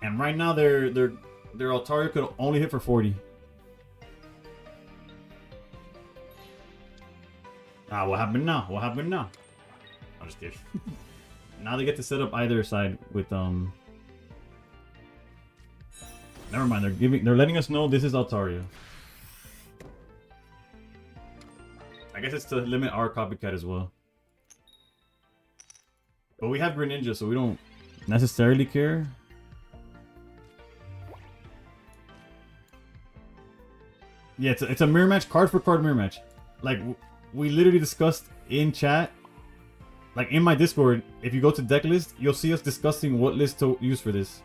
And right now their Altaria could only hit for 40. What happened now? What happened now? I'm just kidding. Now they get to set up either side with Never mind. They're letting us know this is Altaria. I guess it's to limit our copycat as well. But we have Greninja, so we don't necessarily care. Yeah, it's a mirror match, card for card mirror match. Like, we literally discussed in chat. Like in my Discord, if you go to deck list, you'll see us discussing what list to use for this.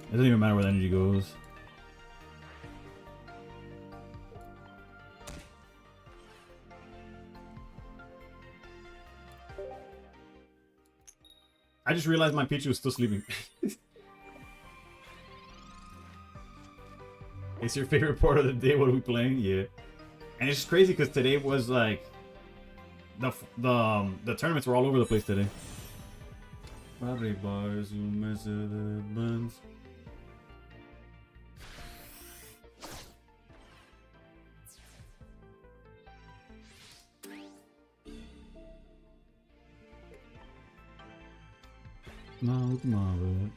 It doesn't even matter where the energy goes. I just realized my Pichu is still sleeping. It's your favorite part of the day. What are we playing? Yeah. And it's just crazy because today was like the tournaments were all over the place today. No, come on, bro.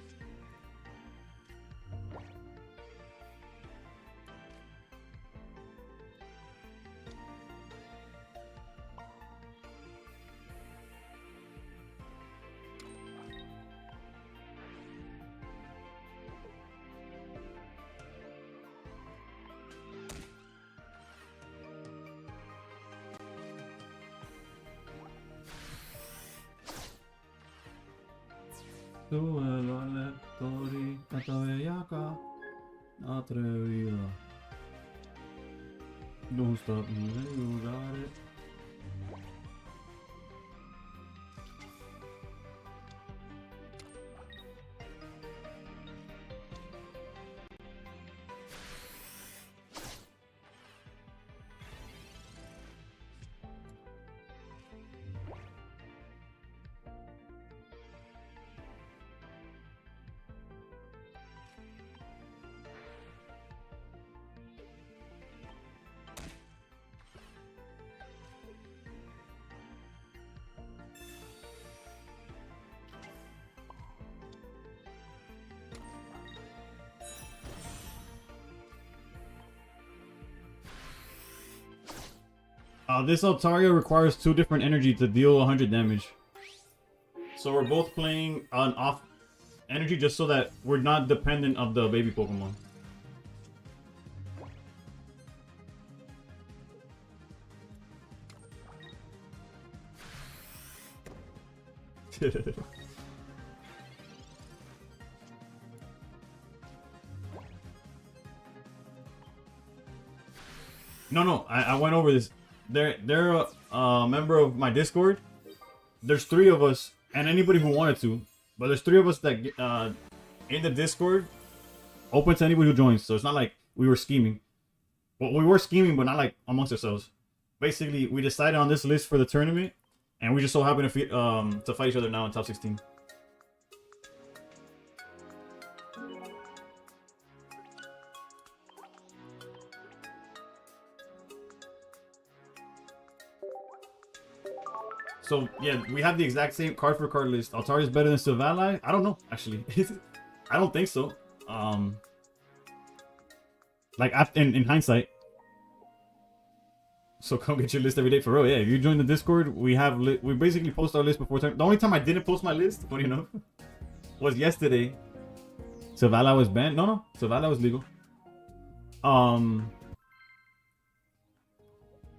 Duelo aleatori, bellaca, atrevida. Don't stop me, you got it. This Altaria requires 2 different energy to deal 100 damage. So we're both playing on off energy just so that we're not dependent of the baby Pokemon. No, I went over this. They're a member of my Discord. There's 3 of us, and anybody who wanted to. But there's 3 of us that in the Discord, open to anybody who joins. So it's not like we were scheming. Well, we were scheming, but not like amongst ourselves. Basically, we decided on this list for the tournament, and we just so happen to fight each other now in top 16. So yeah, we have the exact same card for card list. Altaria is better than Silvally? I don't know, actually. I don't think so. Like in hindsight. So come get your list every day for real. Yeah, if you join the Discord, we basically post our list before turn. The only time I didn't post my list, funny enough, was yesterday. Silvally was banned. No, Silvally was legal.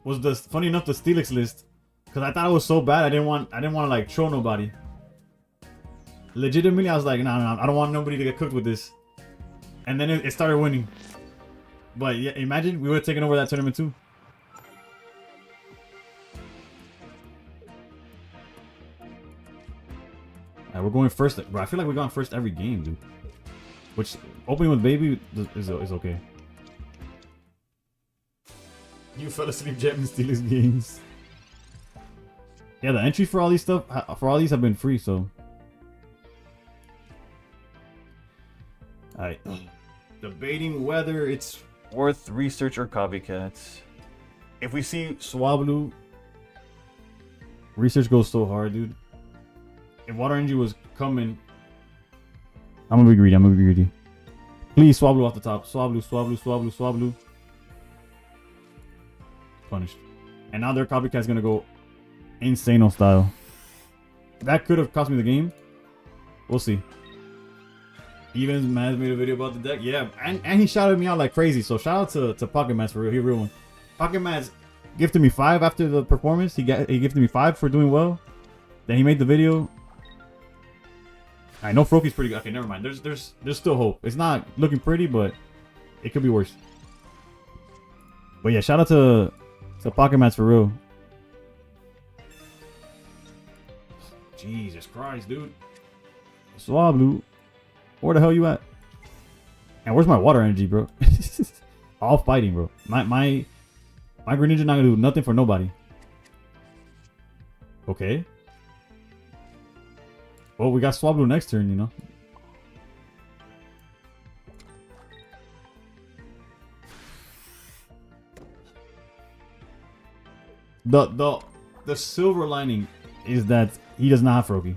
Was the funny enough the Steelix list. Cause I thought it was so bad, I didn't want to like troll nobody. Legitimately, I was like, nah, I don't want nobody to get cooked with this. And then it started winning. But yeah, imagine we would have taken over that tournament too. Alright, we're going first, bro. I feel like we're going first every game, dude. Which opening with baby is okay. You fell asleep jamming Steelers games. Yeah, the entry for all these have been free, so. Alright. Debating whether it's worth research or copycats. If we see Swablu, research goes so hard, dude. If Water Energy was coming, I'm gonna be greedy. Please, Swablu off the top. Swablu. Punished. And now their copycat's gonna go Insano style. That could have cost me the game. We'll see. Even Maz made a video about the deck. Yeah, and he shouted me out like crazy. So shout out to Pocket Maz for real. He real one. Pocket Maz gifted me 5 after the performance. He gifted me 5 for doing well. Then he made the video. I know Froaky's pretty good. Okay, never mind. There's still hope. It's not looking pretty, but it could be worse. But yeah, shout out to Pocket Maz for real. Jesus Christ, dude. Swablu. Where the hell you at? And where's my water energy, bro? All fighting, bro. My Greninja not gonna do nothing for nobody. Okay. Well, we got Swablu next turn, you know. The silver lining is that he does not have Froakie.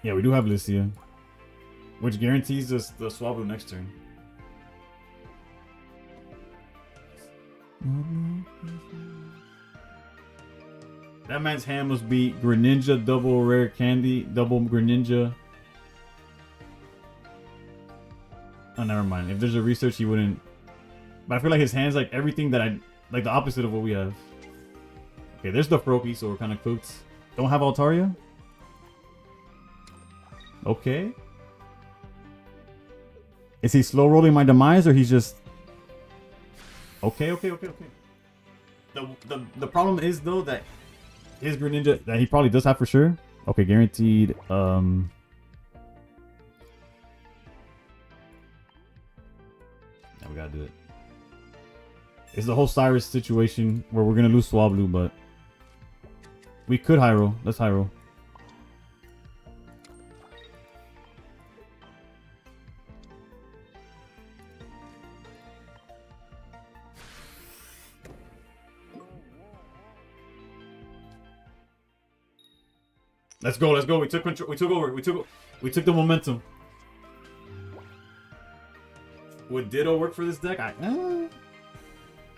Yeah, we do have Lucia, which guarantees us the Swablu next turn. That man's hand must be Greninja, double rare candy, double Greninja. Oh, never mind. If there's a research, he wouldn't. But I feel like his hand's like everything that I like, the opposite of what we have. Okay, there's the Froakie, so we're kind of cooked. Don't have Altaria. Okay. Is he slow rolling my demise, or he's just... Okay. The problem is, though, that his Greninja, that he probably does have for sure. Okay, guaranteed. Yeah, we gotta do it. It's the whole Cyrus situation where we're gonna lose Swablu, but we could high roll. Let's high roll. Let's go. We took control. We took over. We took the momentum. Would Ditto work for this deck? I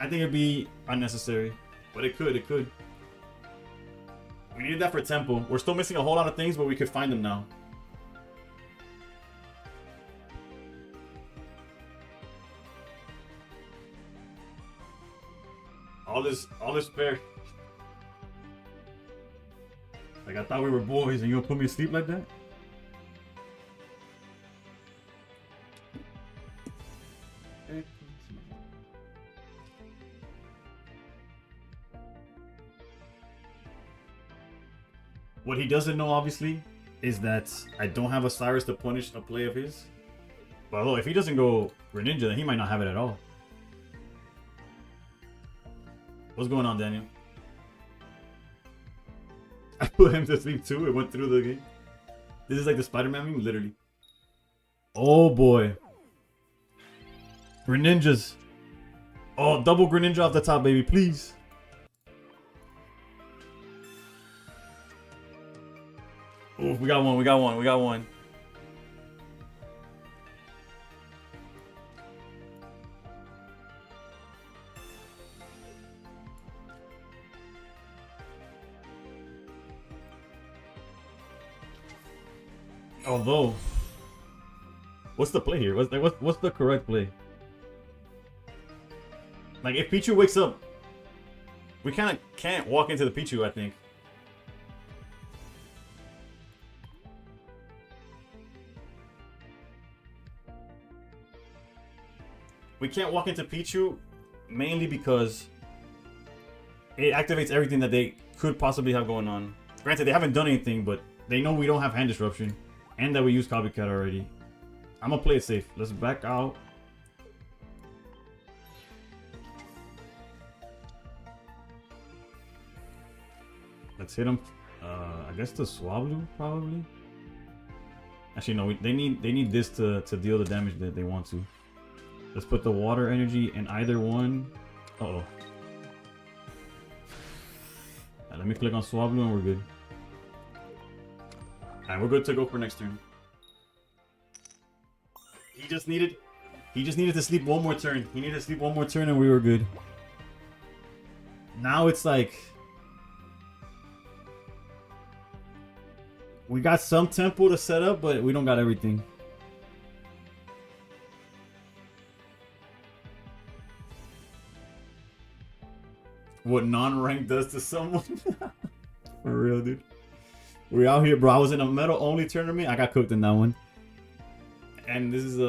think it'd be unnecessary, but it could. We needed that for tempo. We're still missing a whole lot of things, but we could find them now. All this fair. Like, I thought we were boys and you gonna put me to sleep like that? What he doesn't know, obviously, is that I don't have a Cyrus to punish a play of his. But although, if he doesn't go Greninja, then he might not have it at all. What's going on, Daniel? I put him to sleep too. It went through the game. This is like the Spider-Man meme, literally. Oh boy. Greninjas. Oh, double Greninja off the top, baby, please. Oh, we got one. Although, what's the play here? What's the correct play? Like, if Pichu wakes up, we kind of can't walk into the Pichu, I think. We can't walk into Pichu mainly because it activates everything that they could possibly have going on. Granted, they haven't done anything, but they know we don't have hand disruption. And that we use Copycat already. I'm gonna play it safe. Let's back out. Let's hit him. I guess the Swablu probably. Actually, no. They need this to deal the damage that they want to. Let's put the water energy in either one. Uh-oh. Right, let me click on Swablu and we're good. Alright, we're good to go for next turn. He just needed to sleep one more turn. He needed to sleep one more turn and we were good. Now it's like We got some tempo to set up, but we don't got everything. What non-rank does to someone. For real, dude. We out here, bro. I was in a metal only tournament. I got cooked in that one. And this is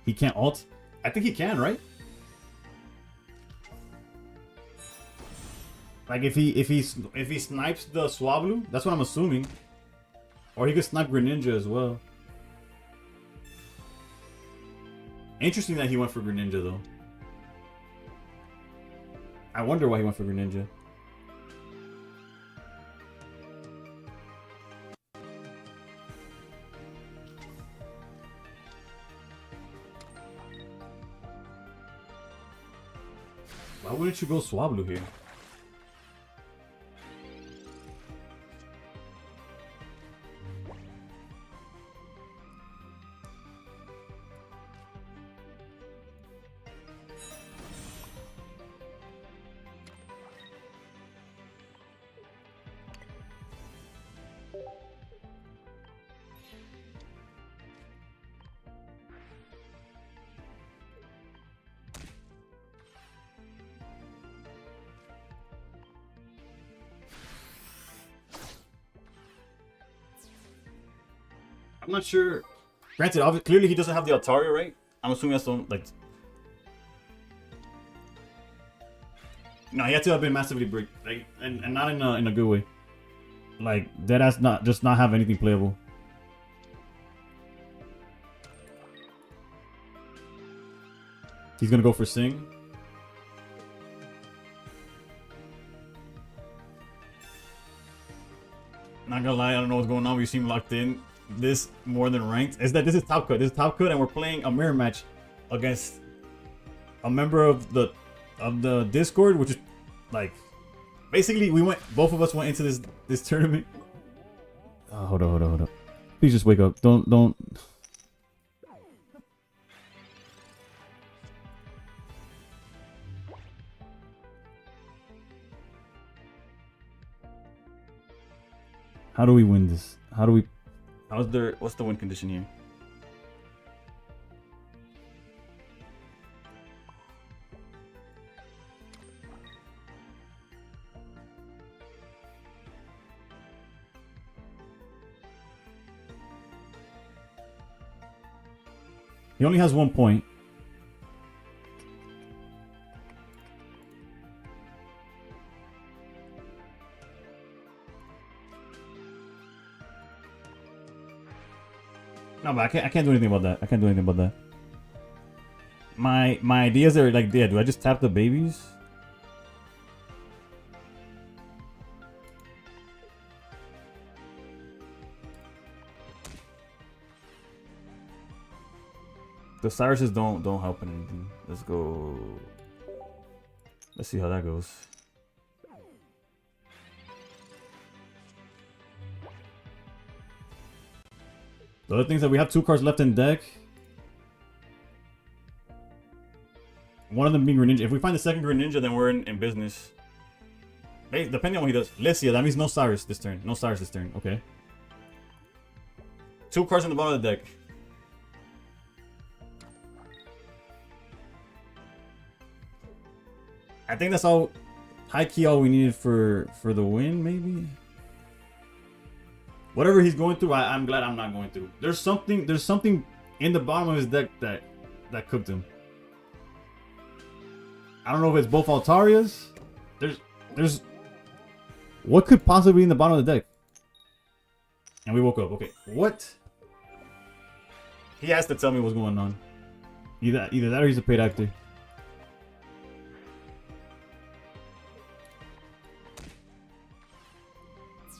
he can't ult? I think he can, right? Like if he snipes the Swablu, that's what I'm assuming. Or he could snipe Greninja as well. Interesting that he went for Greninja though. I wonder why he went for Greninja. Why wouldn't you go Swablu here? I'm not sure. Granted, clearly he doesn't have the Altaria, right? I'm assuming that's the like. No, he had to have been massively bricked, like, and not in a good way. Like Deadass not have anything playable. He's gonna go for Sing. Not gonna lie, I don't know what's going on. We seem locked in. This more than ranked is that this is top cut. This is top cut, and we're playing a mirror match against a member of the Discord, which is like basically both of us went into this tournament. Oh, hold on. Please just wake up. Don't. How do we win this? What's the win condition here? He only has 1 point. No, but I can't do anything about that. My ideas are like, yeah, do I just tap the babies? The Cyruses don't help in anything. Let's go. Let's see how that goes. The other things that we have 2 cards left in deck. One of them being Greninja. If we find the second Greninja, then we're in business. Hey, depending on what he does. Lesia, that means no Cyrus this turn. No Cyrus this turn. Okay. 2 cards in the bottom of the deck. I think that's all, high key, all we needed for the win, maybe. Whatever he's going through, I'm glad I'm not going through. There's something in the bottom of his deck that cooked him. I don't know if it's both Altarias. There's what could possibly be in the bottom of the deck? And we woke up. Okay, what? He has to tell me what's going on. Either that or he's a paid actor.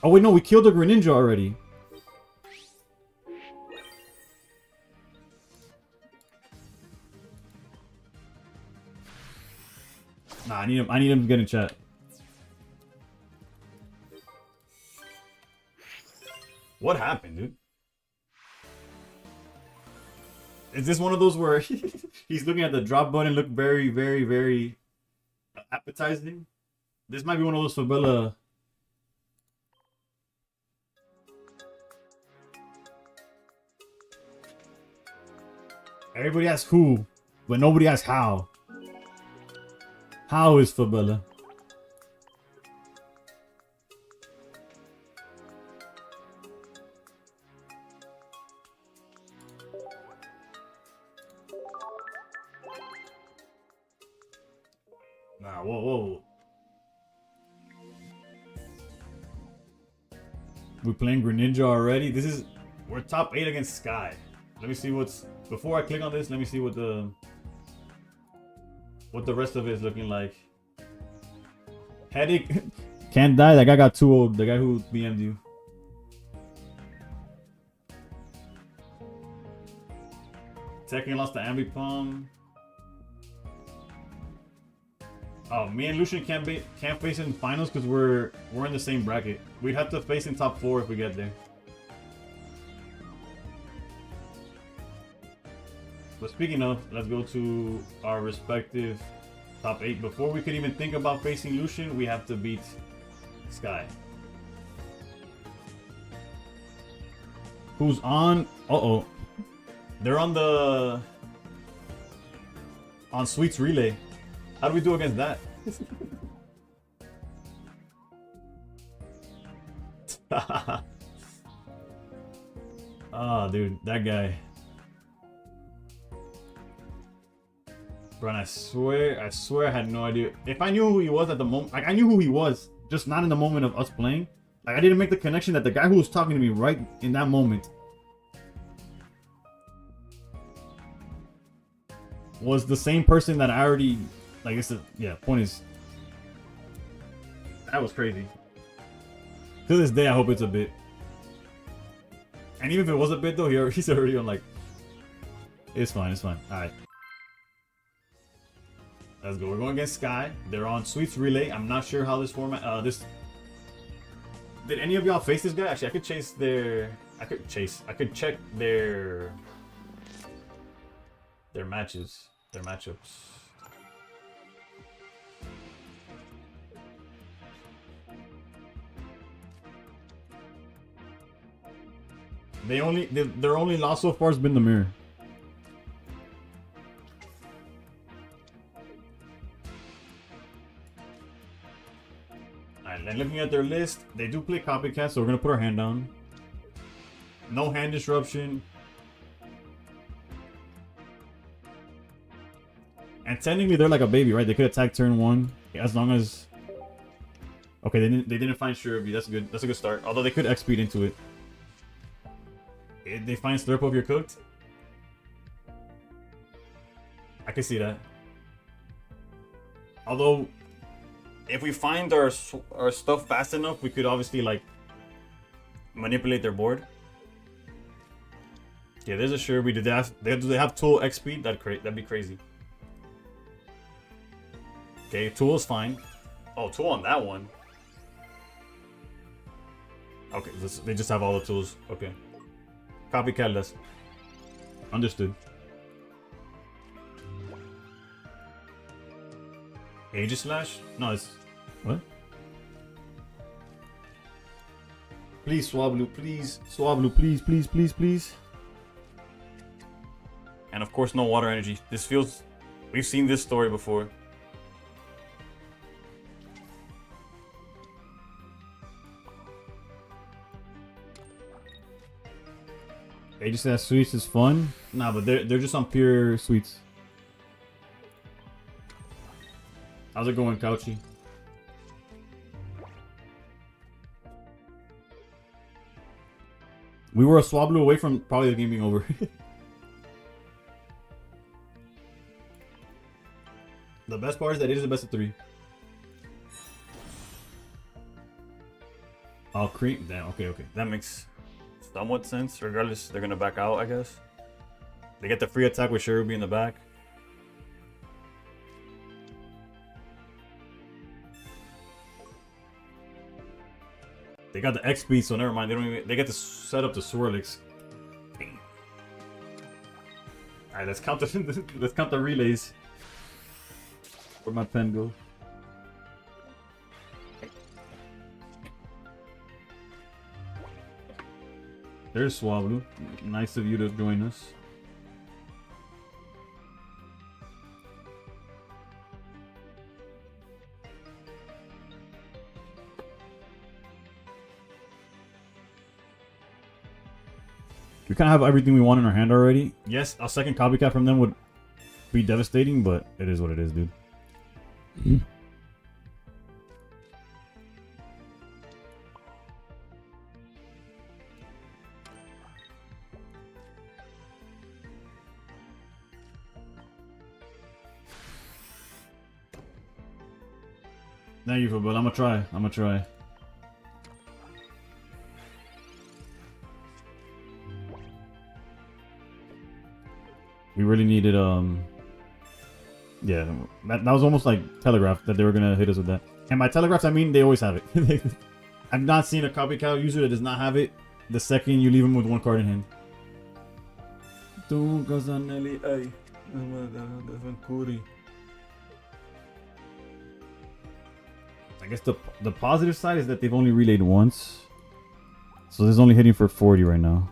Oh wait, no, we killed the Greninja already. Nah, I need him to get in chat. What happened, dude? Is this one of those where he's looking at the drop button, look very, very, very appetizing? This might be one of those Fabella Everybody asks who, but nobody asks how. How is Fabella? Nah, whoa. We're playing Greninja already? We're top 8 against Sky. Let me see before I click on this, let me see what the rest of it is looking like. Headache. Can't die, that guy got too old. The guy who BM'd you. Tekken lost to Ambipom. Oh, me and Lucian can't face in finals because we're in the same bracket. We'd have to face in top 4 if we get there. But speaking of, let's go to our respective top 8. Before we could even think about facing Lucian, we have to beat Sky. Who's on? Uh-oh. They're on Sweet's Relay. How do we do against that? Dude, that guy. Bro, and I swear I had no idea. If I knew who he was at the moment, like I knew who he was, just not in the moment of us playing. Like I didn't make the connection that the guy who was talking to me right in that moment was the same person that I already, like this is, yeah, point is, that was crazy. To this day, I hope it's a bit. And even if it was a bit though, he's already on like, it's fine. Alright. Let's go. We're going against Sky. They're on Sweet's Relay. I'm not sure how this format, did any of y'all face this guy? Actually, I could check their matchups. Their only loss so far has been the mirror. Alright, then looking at their list, they do play Copycat, so we're gonna put our hand down. No hand disruption. And technically they're like a baby, right? They could attack turn 1 as long as. Okay, they didn't find Shirby. That's good. That's a good start. Although they could X speed into it. If they find Slurp if you're cooked. I can see that. Although, if we find our stuff fast enough, we could obviously like manipulate their board. Yeah, there's a Shirby. Do they have Tool X speed? That'd be crazy. Okay, Tool is fine. Oh, Tool on that one. Okay, they just have all the tools. Okay. Copycat less. Understood. Aegis Slash? No, it's... What? Please, Swablu, please. Swablu, please. And of course, no water energy. This feels... We've seen this story before. Aegis Slash Sweets is fun. Nah, but they're just on pure sweets. How's it going, Couchy? We were a Swablu away from probably the game being over. The best part is that it is the best of 3. Oh, cream. Damn, okay. That makes somewhat sense. Regardless, they're gonna back out, I guess. They get the free attack with Shirby in the back. They got the XP, so never mind. They get to set up the Swirlix. Alright, let's count the relays. Where'd my pen go? There's Swablu. Nice of you to join us. We kind of have everything we want in our hand already. Yes, a second copycat from them would be devastating, but it is what it is, dude. Thank you, but I'm gonna try. I'm gonna try. We really needed, yeah, that was almost like telegraphed that they were gonna hit us with that. And by telegraphs, I mean they always have it. I've not seen a copycat user that does not have it the second you leave him with one card in hand. I guess the positive side is that they've only relayed once. So this is only hitting for 40 right now.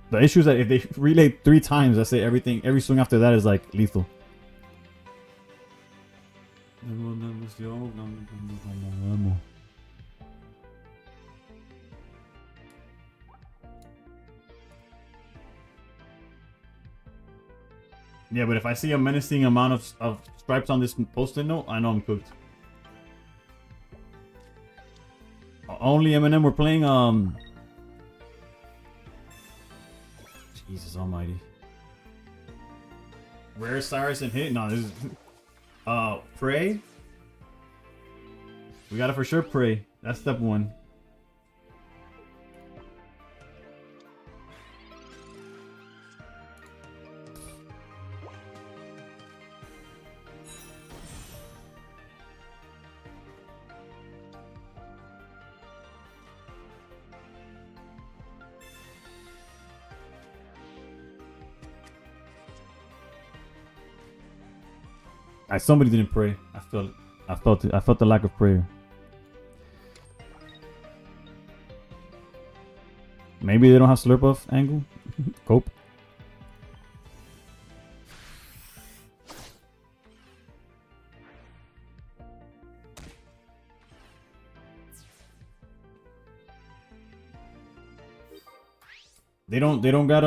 The issue is that if they relay 3 times, I say every swing after that is like lethal. Yeah, but if I see a menacing amount of stripes on this post-it note, I know I'm cooked. Only Eminem we're playing, Jesus almighty. Rare Cyrus and hit? No, this is... Prey? We gotta for sure pray. That's step 1. Somebody didn't pray. I felt it. I felt the lack of prayer. Maybe they don't have slurp off angle. Cope. They don't got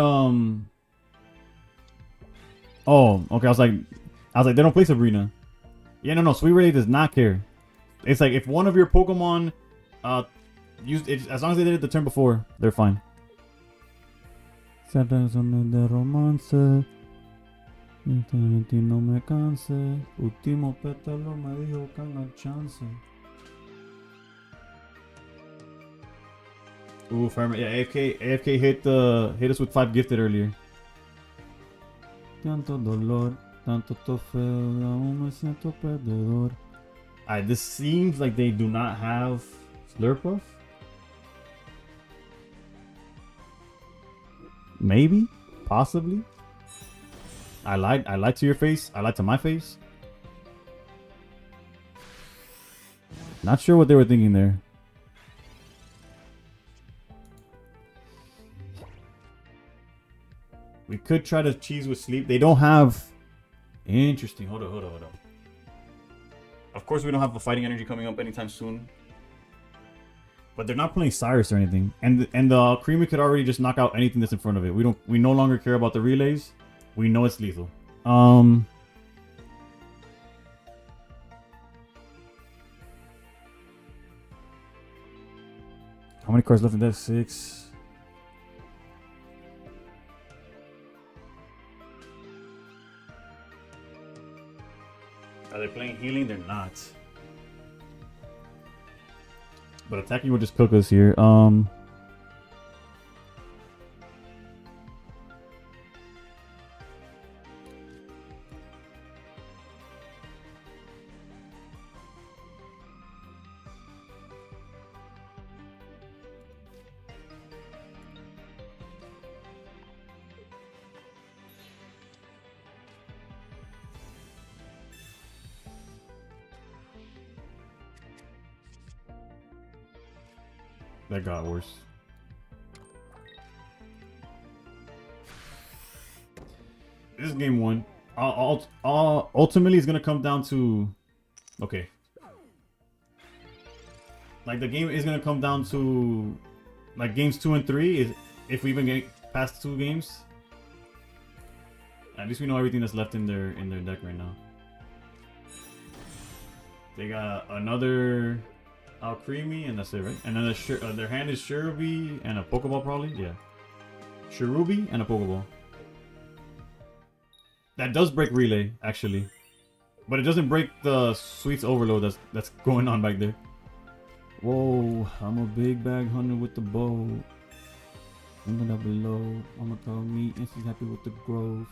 Oh, okay. I was like, they don't play Sabrina. Yeah, no. Sweet Relay does not care. It's like if one of your Pokemon, used it, as long as they did it the turn before, they're fine. Ooh, Fireman. Yeah, AFK hit us with 5 gifted earlier. This seems like they do not have Slurpuff. Maybe, possibly. I lied to your face. I lied to my face. Not sure what they were thinking there. We could try to cheese with sleep. They don't have... Interesting. Hold on. Of course, we don't have a fighting energy coming up anytime soon. But they're not playing Cyrus or anything. And the Creamy could already just knock out anything that's in front of it. We no longer care about the relays. We know it's lethal. How many cards left in that? 6. Are they playing healing? They're not. But attacking will just cook us here. That got worse. This is game 1. Ultimately, it's gonna come down to... Okay. Like, the game is gonna come down to... Like, games 2 and 3 is if we even past 2 games. At least we know everything that's left in their deck right now. They got another Alcremie, and that's it, right? And then their hand is Cherubi and a Pokeball, probably. Yeah, Cherubi and a Pokeball. That does break Relay, actually, but it doesn't break the Sweets Overload that's going on back there. Whoa! I'm a big bag hunter with the bow. Moving up below, I'ma call me, and she's happy with the growth.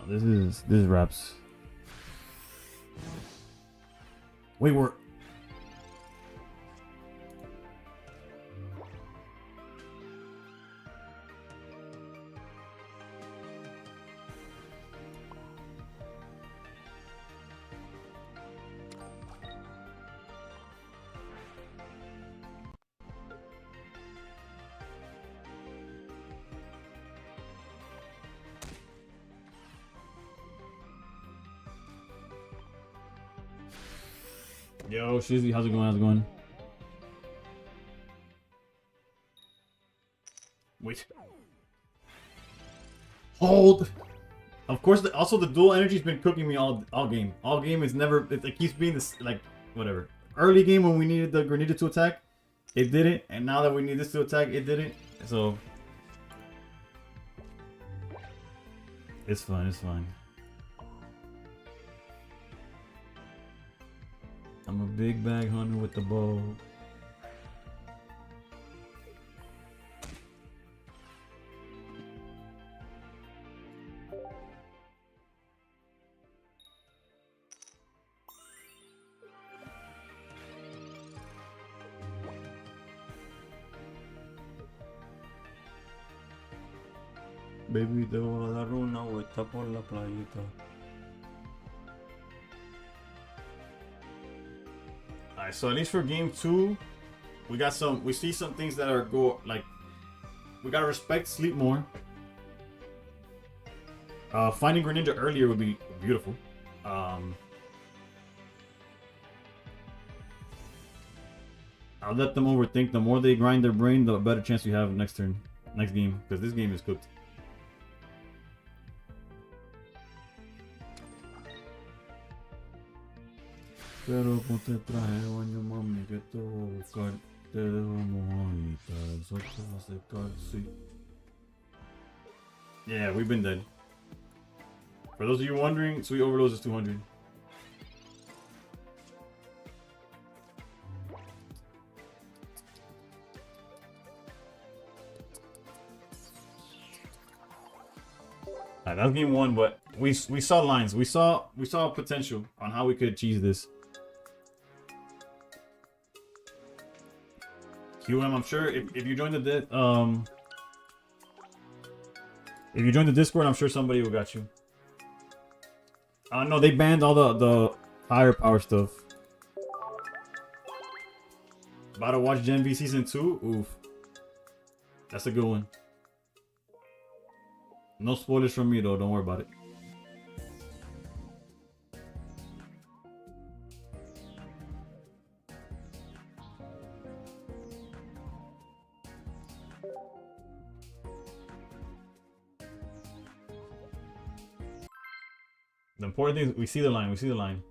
This is raps. Wait, we're Yo, Shizzy, how's it going? How's it going? Wait. Hold. Of course. Also, the dual energy's been cooking me all game. All game is never. It keeps being this, like, whatever. Early game when we needed the Grenada to attack, it didn't, and now that we need this to attack, it didn't. So it's fine. It's fine. I'm a big bag hunter with the bow. Baby, te voy a dar una vuelta por la playita. Alright, so at least for game 2, we see some things that are we gotta respect Sleep more. Finding Greninja earlier would be beautiful. I'll let them overthink. The more they grind their brain, the better chance we have next turn, next game, because this game is cooked. Pero ponte traje de baño, mami, que te voy a buscar. Te dejo mojadita, el sol te va a secar, sí. Yeah, we've been dead. For those of you wondering, Sweet Overload is 200. That's game 1, but we saw lines. We saw potential on how we could cheese this. QM, I'm sure if you join the Discord, I'm sure somebody will got you. No, they banned all the higher power stuff. About to watch Gen V Season 2? Oof. That's a good one. No spoilers from me though, don't worry about it. The important thing is we see the line,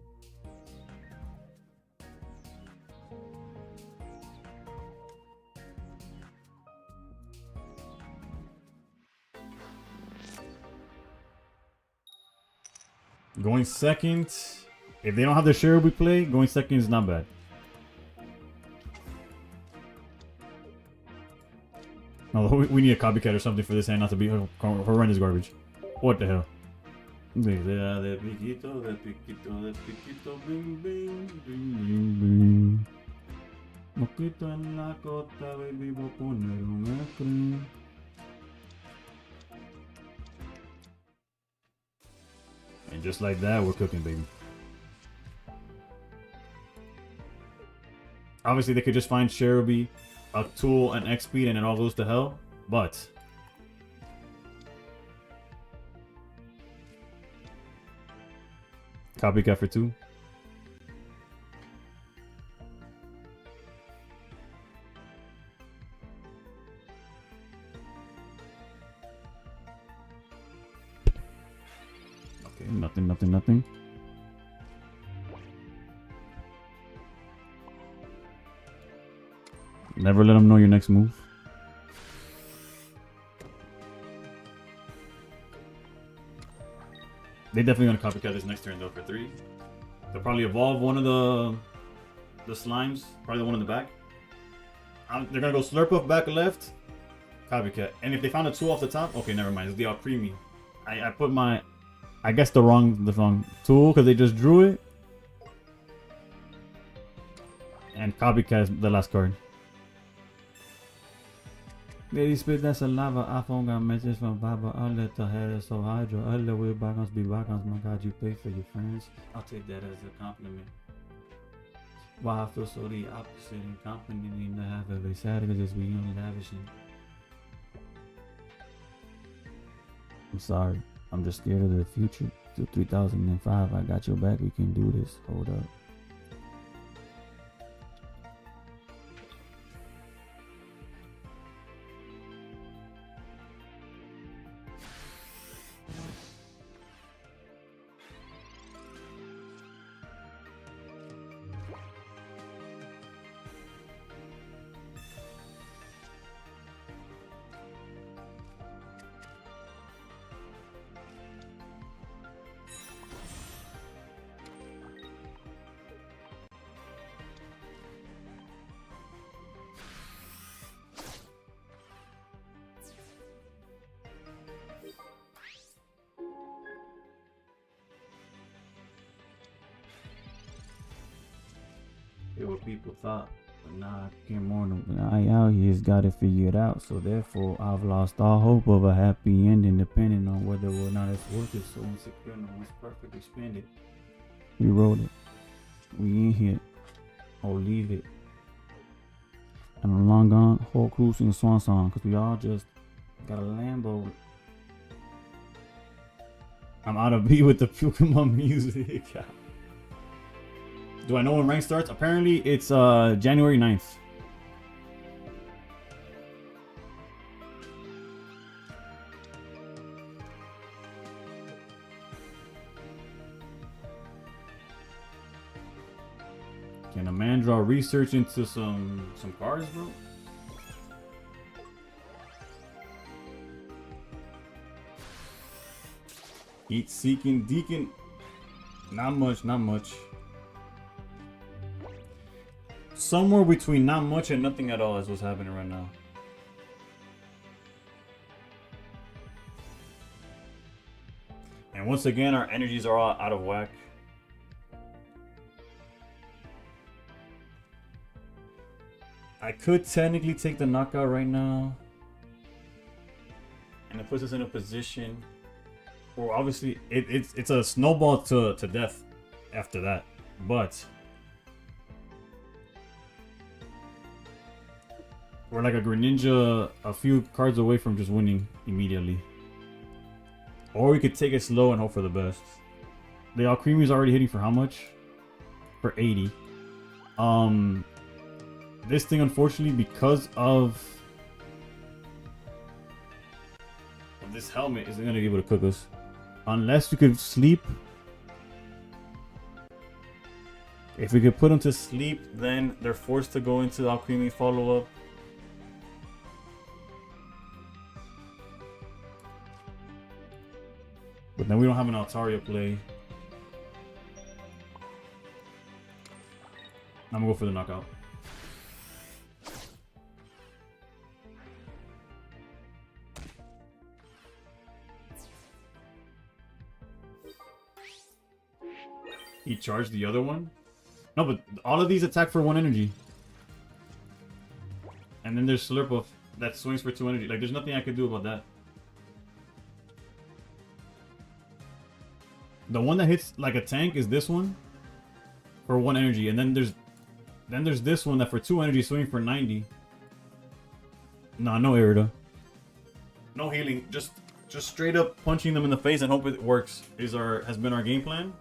Going second, if they don't have the share we play, going second is not bad. No, we need a copycat or something for this hand not to be horrendous garbage. What the hell? Idea de piquito, de piquito, de piquito, bing, bing, bing, bing, bing. Mosquito en la costa, baby, voy a poner un screen. And just like that, we're cooking, baby. Obviously, they could just find Cherubi, a tool, and X speed, and it all goes to hell. But copycat for 2. Okay, nothing, nothing, nothing. Never let them know your next move. They definitely gonna copycat this next turn though for 3. They'll probably evolve one of the slimes, probably the one in the back. They're gonna go Slurpuff back left, copycat. And if they found a 2 off the top, okay, never mind. It's the Alcremie. I put my, I guess the wrong tool because they just drew it. And copycat is the last card. Baby spit that saliva, iPhone got messages from Baba. I'll let the head so hydro. I'll let weird bygones be bygones. My God, you pay for your friends. I'll take that as a compliment. Why I feel so the opposite and complimenting to have every sad because we only lavishing. I'm sorry. I'm just scared of the future. Till 3005, I got your back. We can do this. Hold up. It what people thought, but now I can't mourn them. I out here's got it figured out, so therefore I've lost all hope of a happy ending, depending on whether or not it's worth it. So insecure, no one's perfectly spend it. We wrote it. We in here. Or leave it. And I'm long gone, whole crew sing swan song, cause we all just got a Lambo. I'm out of beat with the Pokemon music. Do I know when rank starts? Apparently it's January 9th. Can a man draw research into some cards, bro? Eat seeking deacon. Not much, not much. Somewhere between not much and nothing at all is what's happening right now. And once again, our energies are all out of whack. I could technically take the knockout right now. And it puts us in a position where obviously it's a snowball to death after that. But we're like a Greninja a few cards away from just winning immediately. Or we could take it slow and hope for the best. The Alcremie is already hitting for how much? For 80. This thing, unfortunately, because of this helmet, isn't going to be able to cook us. Unless we could sleep. If we could put them to sleep, then they're forced to go into the Alcremie follow-up. But then we don't have an Altaria play. I'm gonna go for the knockout. he charged the other one. No, but all of these attack for 1 energy. And then there's Slurp of that swings for 2 energy. Like, there's nothing I could do about that. The one that hits like a tank is this one for 1 energy, and then there's this one that for 2 energy swinging for 90. Nah, no Irida. No healing. Just straight up punching them in the face and hope it works has been our game plan.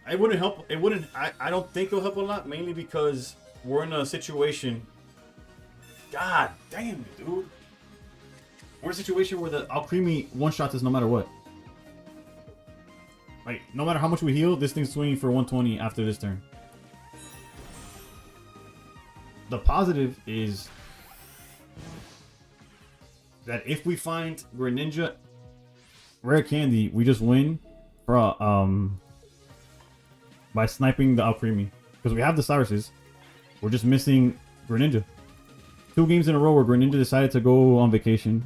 It wouldn't help. It wouldn't. I don't think it'll help a lot, mainly because we're in a situation. God damn it, dude. We're in a situation where the Alcremie one-shots us no matter what. Like, no matter how much we heal, this thing's swinging for 120 after this turn. The positive is that if we find Greninja Rare Candy, we just win for, by sniping the Alcremie. Because we have the Cyruses. We're just missing Greninja. 2 games in a row where Greninja decided to go on vacation.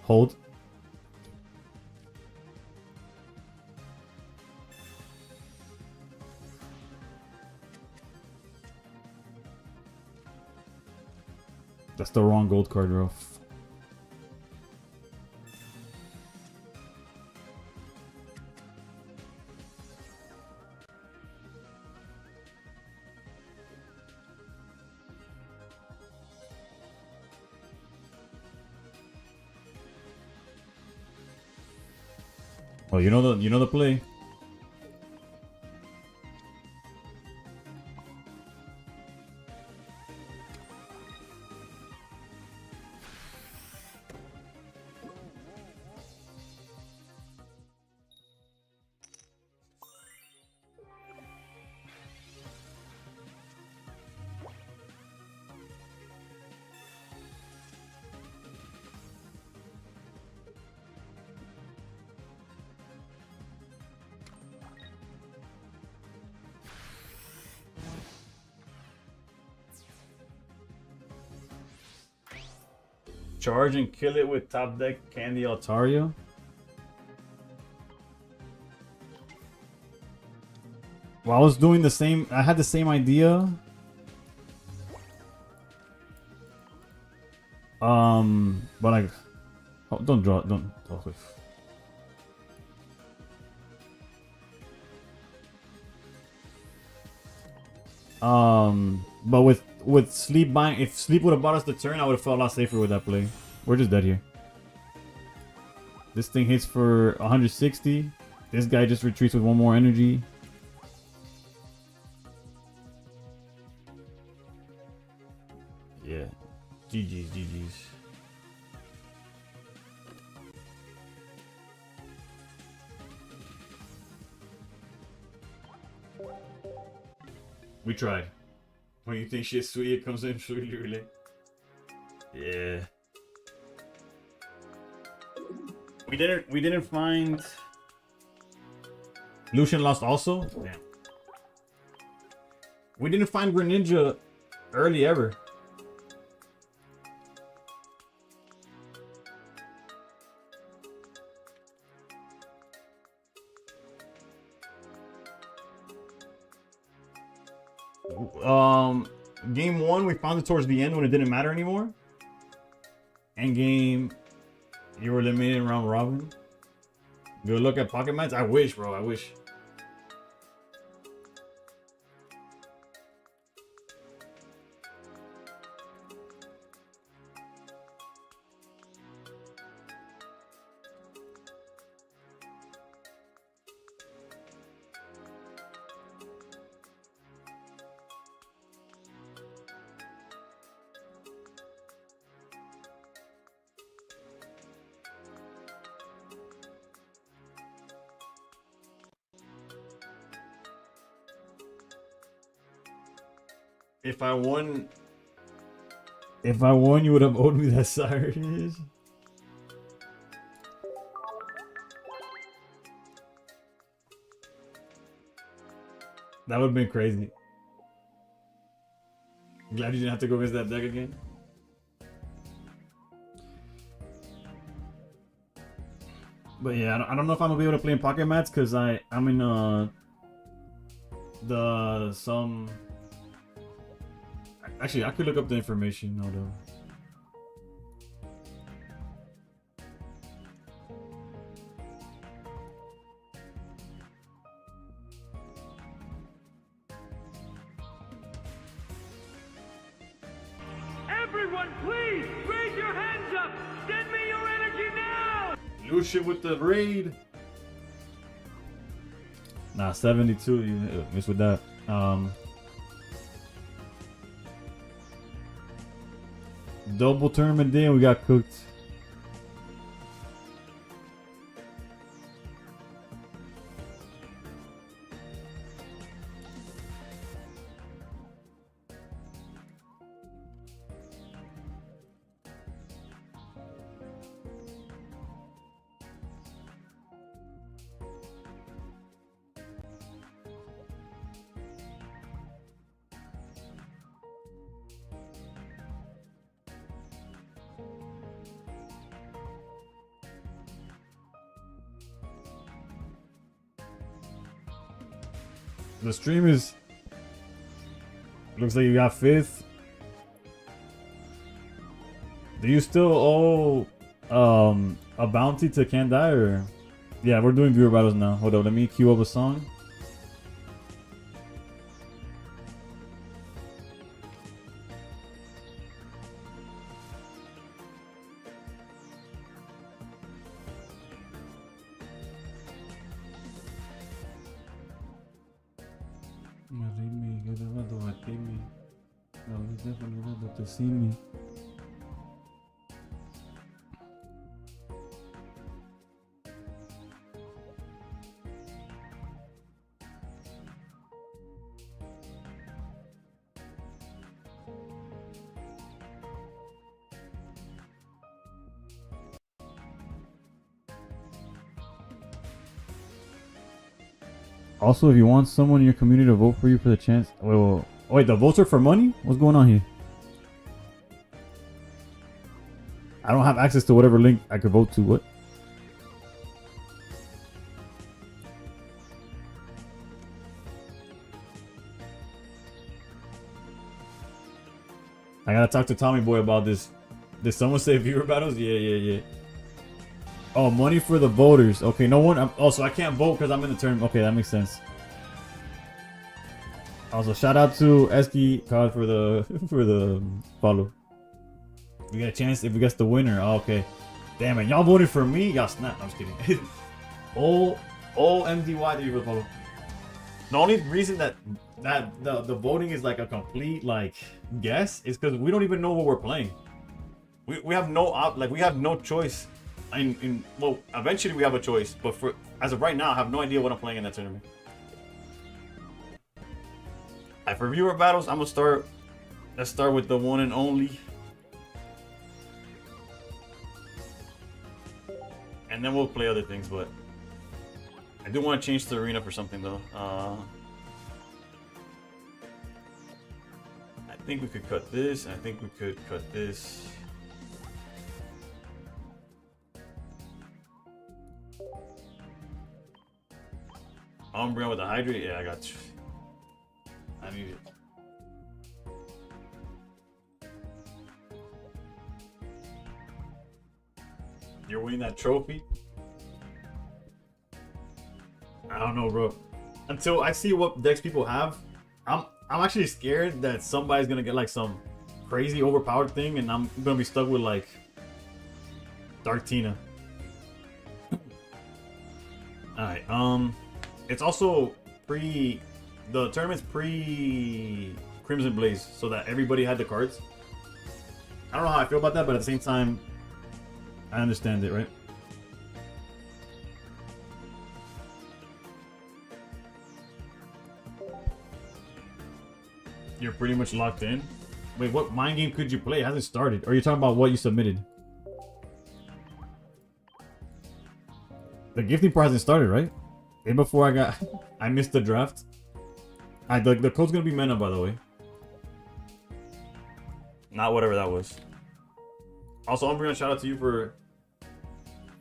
Hold. That's the wrong gold card, bro. Oh, you know the play. Charge and kill it with top deck Candy Altaria. Well, I was doing the same. I had the same idea. But I don't draw. Don't talk with. But with Sleep buying, if Sleep would have bought us the turn, I would have felt a lot safer with that play. We're just dead here. This thing hits for 160. This guy just retreats with 1 more energy. Yeah. GG's, GG's. We tried. When you think shit's sweet, it comes in sweetly, really. Yeah. We didn't find Lucian lost also? Damn. We didn't find Greninja early ever. Game 1 we found it towards the end when it didn't matter anymore. End game, you were eliminated in round robin. Good look at Pocket Mats. I wish, bro. I wish. If I won, you would have owed me that Cyrus. That would have been crazy. Glad you didn't have to go against that deck again. But yeah, I don't know if I'm gonna be able to play in pocket mats because I'm in actually I could look up the information. Hold on. Everyone, please raise your hands up. Send me your energy now. Lucian with the raid. Nah, 72. You miss with that. Double tournament day, we got cooked. The stream is looks like you got 5th. Do you still owe a bounty to Can't Die or? Yeah, we're doing viewer battles now. Hold up, let me queue up a song. To see me. Also, if you want someone in your community to vote for you for the chance, wait, the votes are for money? What's going on here? I don't have access to whatever link I could vote to. What? I gotta talk to Tommy Boy about this. Did someone say viewer battles? Yeah. Oh, money for the voters. Okay, no one. So I can't vote because I'm in the tournament. Okay, that makes sense. Also, shout out to Eski Cod for the follow. We got a chance if we guess the winner. Oh, okay. Damn it, y'all voted for me? Y'all snap. I'm just kidding. OMDY, thank you for the follow. The only reason that the voting is like a complete like guess is because we don't even know what we're playing. We have no choice. Well, eventually we have a choice, but as of right now, I have no idea what I'm playing in that tournament. Alright, for viewer battles, I'm gonna start. Let's start with the one and only. And then we'll play other things, but I do want to change the arena for something though. I think we could cut this. I think we could cut this. Umbreon with the hydrate. Yeah, I got you. I need it. You're winning that trophy? I don't know, bro. Until I see what decks people have, I'm actually scared that somebody's gonna get like some crazy overpowered thing, and I'm gonna be stuck with like Dark Tina. All right. It's also the tournament's pre Crimson Blaze, so that everybody had the cards. I don't know how I feel about that, but at the same time, I understand it, right? You're pretty much locked in. Wait, what mind game could you play? It hasn't started. Or are you talking about what you submitted? The gifting part hasn't started, right? And before I missed the draft. The code's gonna be Mena, by the way. Not whatever that was. Also, Umbreon, shout out to you for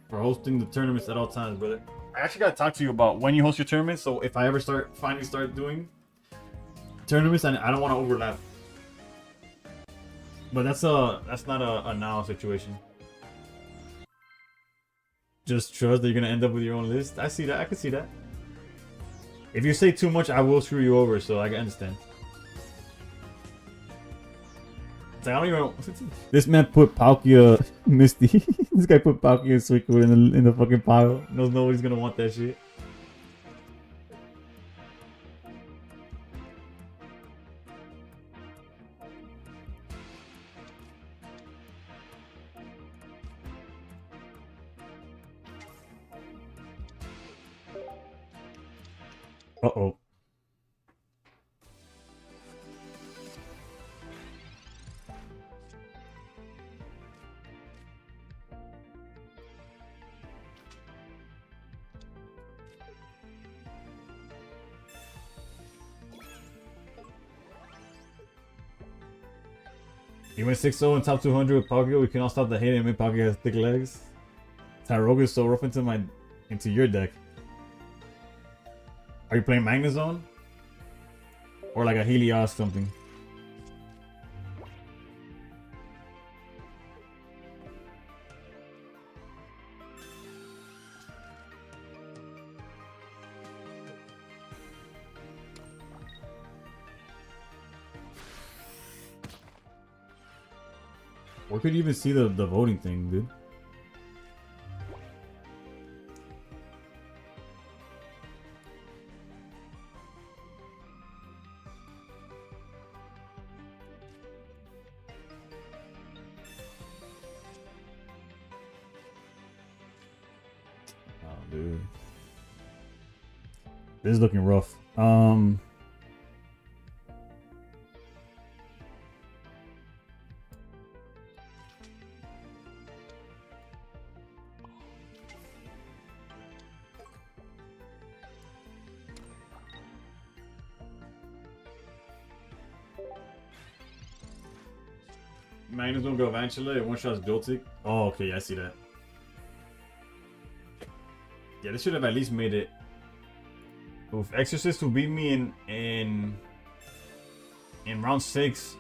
for hosting the tournaments at all times, brother. I actually gotta talk to you about when you host your tournaments. So if I ever finally start doing tournaments, and I don't want to overlap. But that's not a now situation. Just trust that you're gonna end up with your own list. I see that. I can see that. If you say too much, I will screw you over. So I can understand. It's like, I don't even. This man put Palkia Misty. This guy put Palkia and Suicune in the fucking pile. Knows nobody's gonna want that shit. Uh-oh. You went 6-0 in top 200 with Palkia. We can all stop the hate and make Palkia has thick legs. Tyrogue is so rough into your deck. Are you playing Magnezone? Or like a Helios something? Where could you even see the voting thing, dude? Oh, dude. This is looking rough. Magnezone go Vantula and one shots Joltik. Oh, okay, I see that. Yeah, this should have at least made it. Oof, Exorcist who beat me in round 6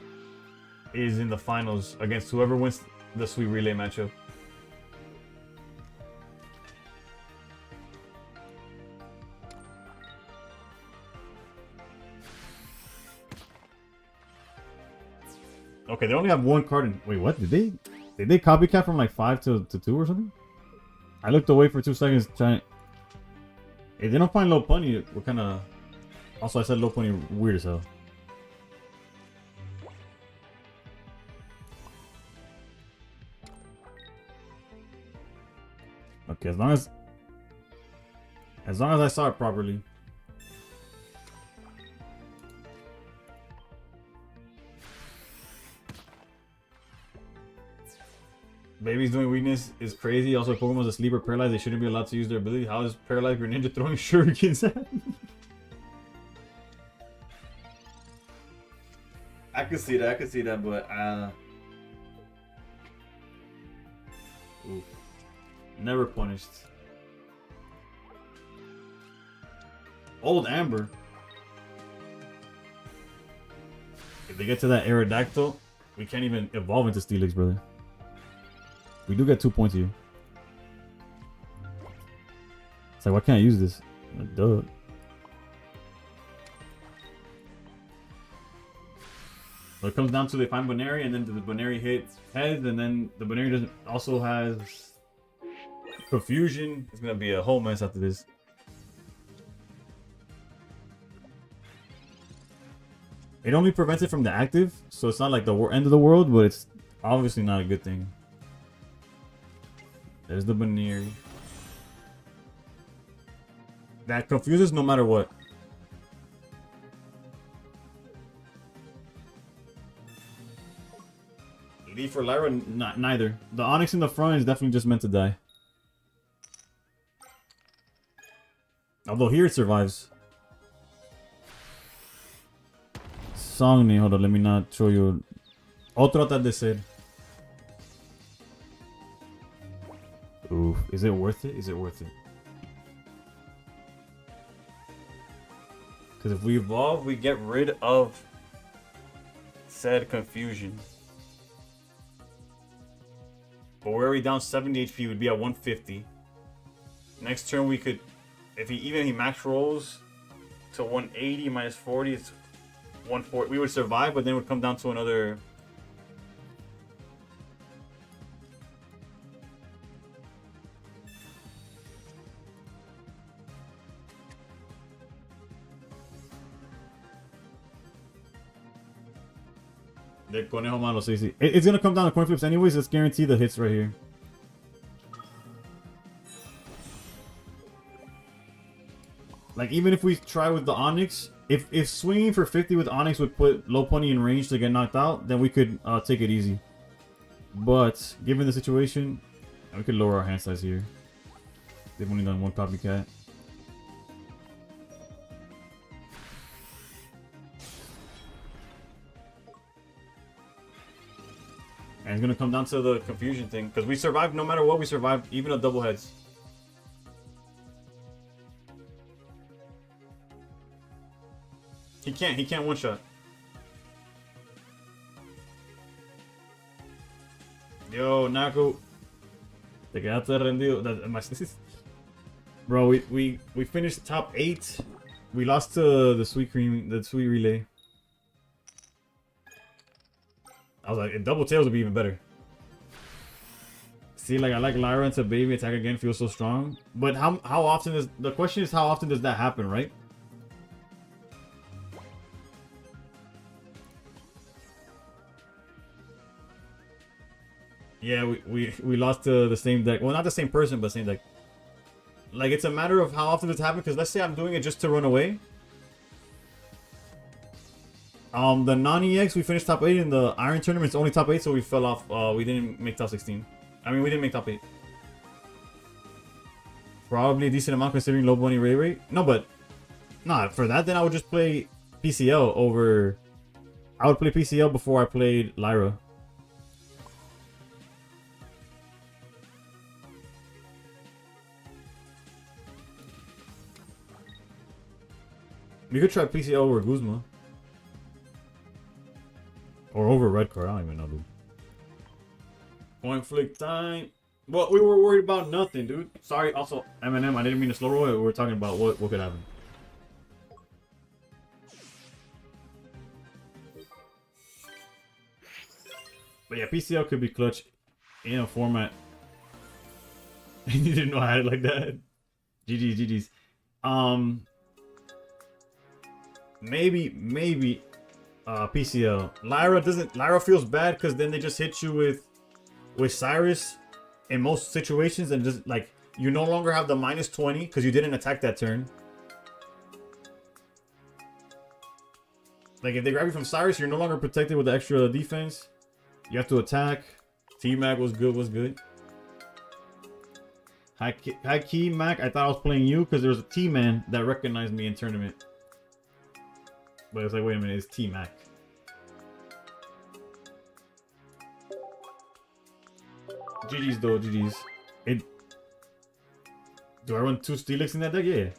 is in the finals against whoever wins the Sweet Relay matchup. Okay, they only have one card in. Wait, what? Did they copycat from like 5 to 2 or something? I looked away for 2 seconds trying. If they don't find Low Pony, what kind of. Also, I said Low Pony weird as hell. Okay, as long as I saw it properly. Baby's doing weakness is crazy. Also, Pokemon's asleep or paralyzed. They shouldn't be allowed to use their ability. How is paralyzed Greninja throwing shurikens at? I could see that, but oof. Never punished. Old Amber. If they get to that Aerodactyl, we can't even evolve into Steelix, brother. We do get 2 points here. It's like, why can't I use this? Like, duh. So it comes down to they find Boneri, and then the Boneri hits heads, and then the Boneri doesn't also has Confusion. It's gonna be a whole mess after this. It only prevents it from the active, so it's not like the end of the world, but it's obviously not a good thing. There's the Boneri. That confuses no matter what. Leaf for Lyra, neither. The Onyx in the front is definitely just meant to die. Although here it survives. Songni, hold on, let me not show you. Otro atardecer. Oof. Is it worth it? Is it worth it? Because if we evolve, we get rid of said confusion. But we're already down 70 HP. We'd be at 150. Next turn, we could, if he max rolls to 180 minus 40, it's 140. We would survive, but then it would come down to another. De conejo malo, sí, sí. It's gonna come down to coin flips anyways. Let's guarantee the hits right here. Like, even if we try with the Onyx, if swinging for 50 with Onyx would put Low Pony in range to get knocked out, then we could take it easy. But, given the situation, we could lower our hand size here. They've only done one copycat. And it's gonna come down to the confusion thing. Because we survived no matter what, we survived even a double heads. He can't one shot. Yo, Nako. Te quedaste rendido. Bro, we finished top 8. We lost to the Sweet Relay. I was like, double tails would be even better. See, like, I like Lyra into baby attack again, feels so strong. But how often is the question is how often does that happen, right? Yeah, we lost to the same deck. Well, not the same person, but same deck. Like, it's a matter of how often this happens. Because let's say I'm doing it just to run away. The non-EX, we finished top 8 in the Iron Tournament. It's only top 8, so we fell off. We didn't make top 16. I mean, we didn't make top 8. Probably a decent amount considering low bunny ray rate. No, but... Nah, for that, then I would just play PCL over... I would play PCL before I played Lyra. We could try PCL over Guzma. Or over Red Card, I don't even know, dude. Point flick time. Well, we were worried about nothing, dude. Sorry, also, Eminem, I didn't mean to slow roll it. We were talking about what could happen. But yeah, PCL could be clutch in a format. You didn't know I had it like that. GG's. Maybe PCL. Lyra feels bad because then they just hit you with Cyrus in most situations, and just like you no longer have the -20 because you didn't attack that turn. Like if they grab you from Cyrus, you're no longer protected with the extra defense. You have to attack. T-Mac was good. High key Mac, I thought I was playing you because there was a T-Man that recognized me in tournament. But it's like, wait a minute, it's T-Mac. GG's though, GG's. Do I run 2 Steelix in that deck? Yeah.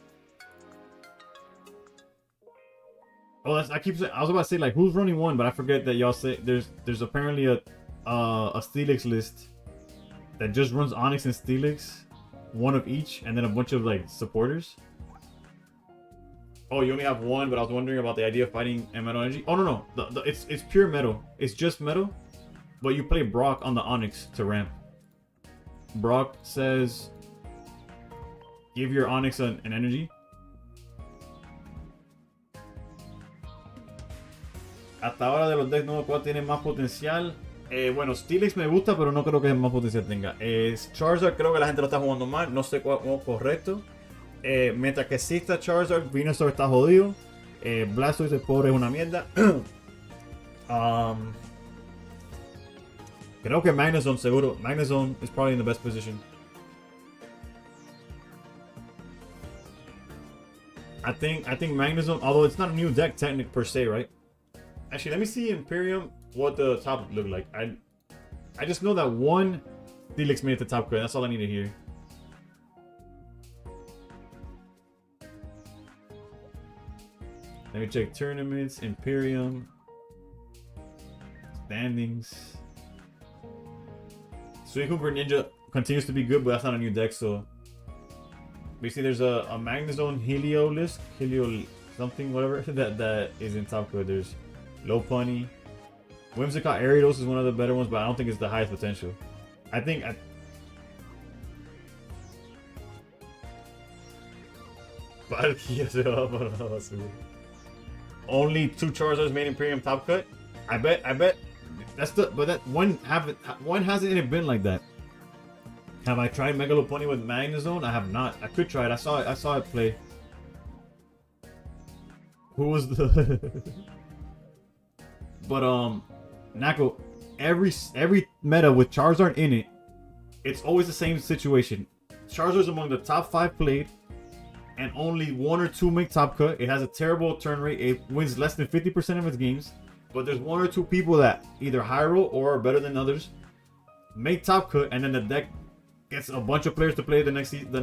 Oh, I was about to say like who's running 1, but I forget that y'all say there's apparently a Steelix list that just runs Onyx and Steelix, 1 of each, and then a bunch of like supporters. Oh, you only have 1, but I was wondering about the idea of fighting and Metal Energy. Oh no, it's pure metal. It's just metal, but you play Brock on the Onyx to ramp. Brock says, give your Onyx an energy. Hasta ahora de los decks nuevos, ¿cuál tiene más potencial? Bueno, Steelix me gusta, pero no creo que más potencial tenga. Charizard creo que la gente lo está jugando mal, no sé cuál es correcto. Mientras que exista Charizard, Venusaur está jodido. Blastoise, el pobre, es una mierda. Creo que Magnezone seguro. Magnezone is probably in the best position. I think Magnezone, although it's not a new deck technic per se, right? Actually, let me see Imperium what the top look like. I just know that 1 Felix made it to top cut. That's all I need to hear. Let me check tournaments, Imperium, standings. Sweet Hooper Ninja continues to be good, but that's not a new deck, so basically there's a Magnezone Helio list, Helio something, whatever, that is in top cut. There's Lopunny. Whimsicott Ariados is one of the better ones, but I don't think it's the highest potential. I think only 2 Charizards made Imperium top cut. I bet that's but that one hasn't it been like that. Have I tried Mega Lopunny with Magnezone? I have not. I could try it. I saw it play. Who was the But Nako, every meta with Charizard in it, it's always the same situation. Charizard's among the top 5 played, and only 1 or 2 make top cut. It has a terrible turn rate. It wins less than 50% of its games. But there's 1 or 2 people that either high roll or are better than others, make top cut, and then the deck gets a bunch of players to play the next day, the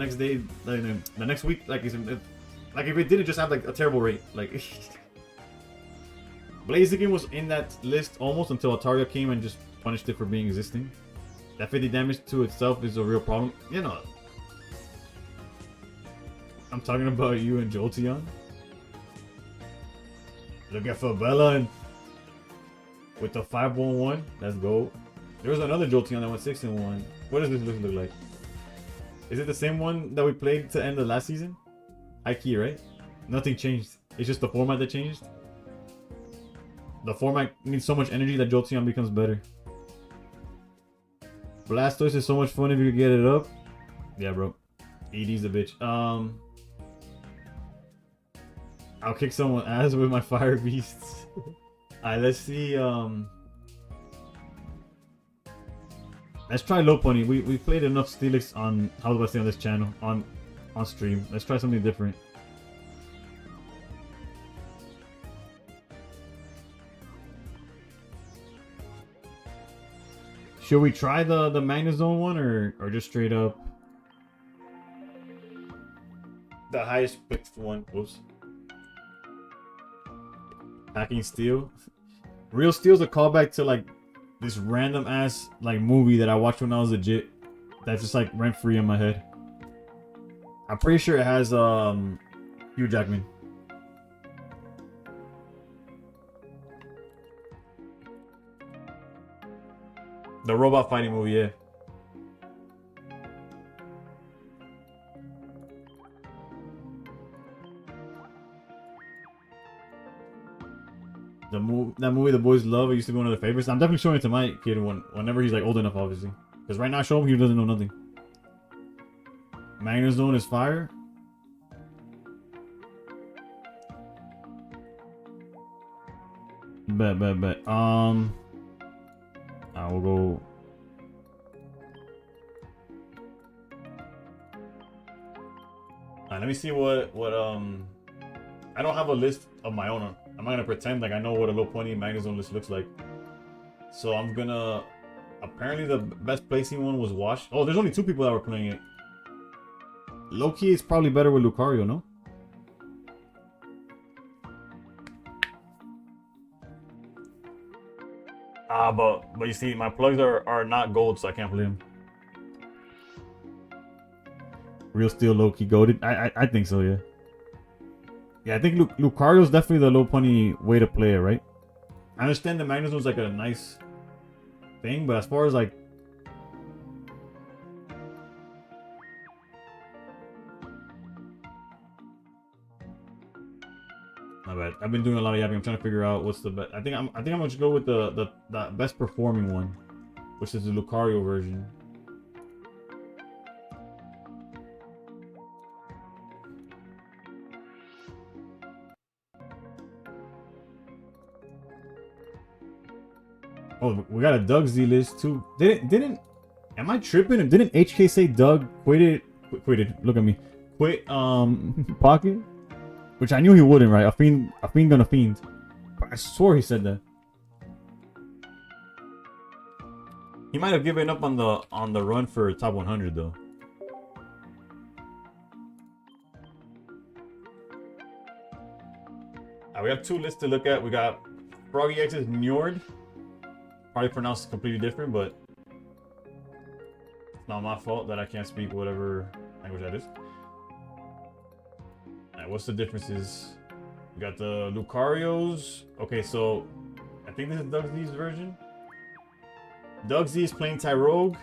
next week. Like if it didn't just have like a terrible rate, like. Blaziken was in that list almost until Ataria came and just punished it for being existing. That 50 damage to itself is a real problem. You know, I'm talking about you and Jolteon. Look at Fabella and with the 5-1-1. Let's go. There was another Jolteon that went 6-1. What does this look like? Is it the same one that we played to end the last season? High key, right? Nothing changed. It's just the format that changed. The format needs so much energy that Jolteon becomes better. Blastoise is so much fun if you get it up. Yeah, bro. ED's a bitch. I'll kick someone's ass with my fire beasts. Alright, let's see. Let's try Lopunny. We played enough Steelix on how do I say on this channel on stream. Let's try something different. Should we try the Magnezone one or just straight up the highest picked one? Whoops. Hacking Steel. Real Steel's a callback to like this random ass like movie that I watched when I was legit. That's just like rent free in my head. I'm pretty sure it has Hugh Jackman. The robot fighting movie, yeah. That movie the boys love. It used to be one of their favorites. I'm definitely showing it to my kid whenever he's like old enough, obviously. Because right now I show him, he doesn't know nothing. Magnezone is fire. Bet. I will go. Let me see what I don't have a list of my own. I'm not gonna pretend like I know what a Lopunny Magnezone list looks like. So I'm gonna. Apparently the best placing one was Wash. Oh, there's only 2 people that were playing it. Low-key is probably better with Lucario, no? But you see, my plugs are not gold, so I can't play them. Real Steel low-key golded. I think so, yeah. Yeah, I think Lucario's definitely the Lopunny way to play it, right? I understand the Magnezone's like a nice thing, but as far as like my bad. I've been doing a lot of yapping. I'm trying to figure out what's the best. I think I'm gonna just go with the best performing one, which is the Lucario version. Oh, we got a Doug Z list too. Didn't am I tripping? Didn't HK say Doug quitted? Look at me. Quit Pocket? Which I knew he wouldn't, right? A fiend gonna fiend. But I swore he said that. He might have given up on the run for top 100 though. We have 2 lists to look at. We got Froggy X's Njord. Probably pronounced completely different, but it's not my fault that I can't speak whatever language that is. Alright, what's the differences? We got the Lucarios. Okay, so I think this is Doug Z's version. Doug Z is playing Tyrogue.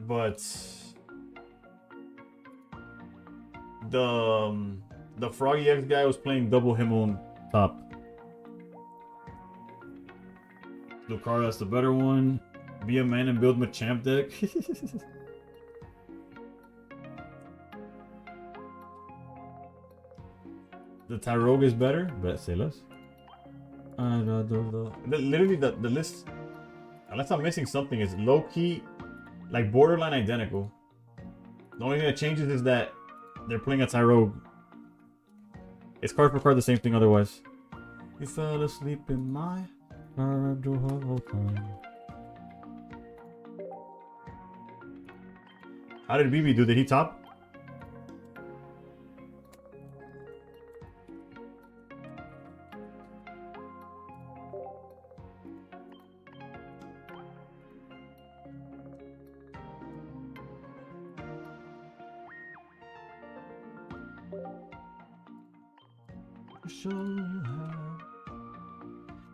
But the Froggy X guy was playing double him on top. Lucario, that's the better one. Be a man and build Machamp deck. The Tyrogue is better, but say less. Literally, the list, unless I'm missing something, is low key, like borderline identical. The only thing that changes is that they're playing a Tyrogue. It's card for card the same thing otherwise. You fell asleep in my bed the whole time. How did BB do? Did he top?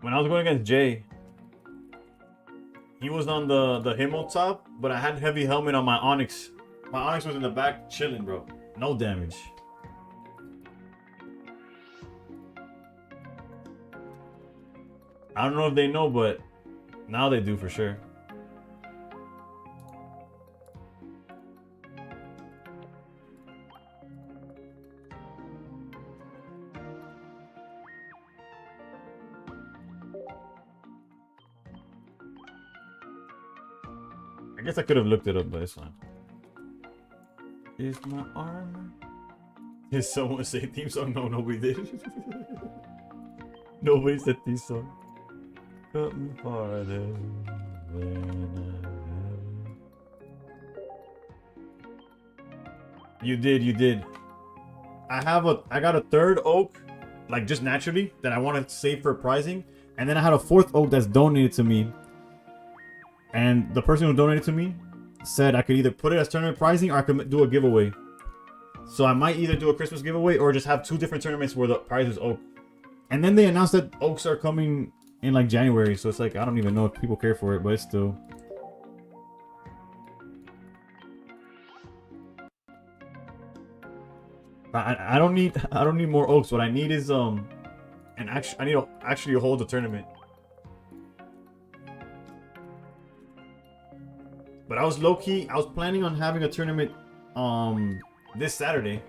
When I was going against Jay, he was on the Himo top, but I had heavy helmet on my Onyx. My Onyx was in the back chilling, bro. No damage. I don't know if they know, but now they do for sure. I guess I could have looked it up, but it's fine. Is my armor? Did someone say theme song? No, nobody did. Nobody said theme song. Cut me farther than You did. I got a 3rd oak, like just naturally, that I wanted to save for prizing. And then I had a 4th oak that's donated to me. And the person who donated to me said I could either put it as tournament prizing or I could do a giveaway. So I might either do a Christmas giveaway or just have 2 different tournaments where the prize is oak. And then they announced that oaks are coming in like January. So it's like, I don't even know if people care for it, but it's still. I don't need more oaks. What I need is I need to actually hold the tournament. But I was low-key, I was planning on having a tournament this Saturday.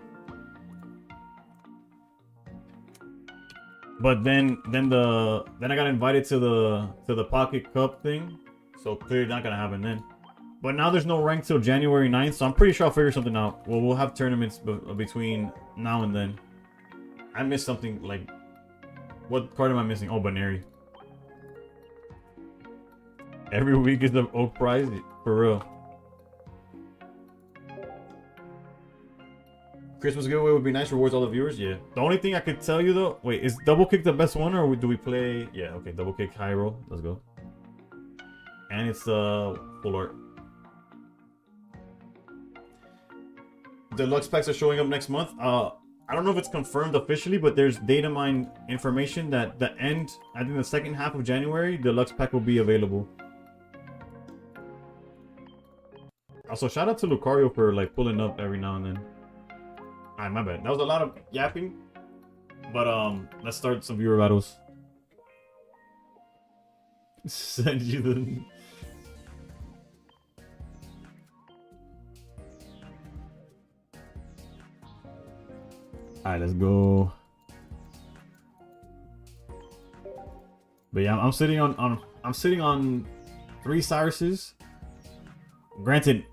But then I got invited to the Pocket Cup thing. So clearly not gonna happen then. But now there's no rank till January 9th, so I'm pretty sure I'll figure something out. Well, we'll have tournaments between now and then. I missed something, like, what card am I missing? Oh, Baneri. Every week is the oak prize? For real. Christmas giveaway would be nice, rewards all the viewers, yeah. The only thing I could tell you though, wait, is double kick the best one or do we play, yeah, okay, double kick high roll, let's go. And it's full art. Deluxe packs are showing up next month. I don't know if it's confirmed officially, but there's data mine information that I think the second half of January, deluxe pack will be available. Also, shout out to Lucario for like pulling up every now and then. Alright, my bad. That was a lot of yapping. But let's start some viewer battles. Send you the. Alright, let's go. But yeah, I'm sitting on 3 Cyruses. Granted,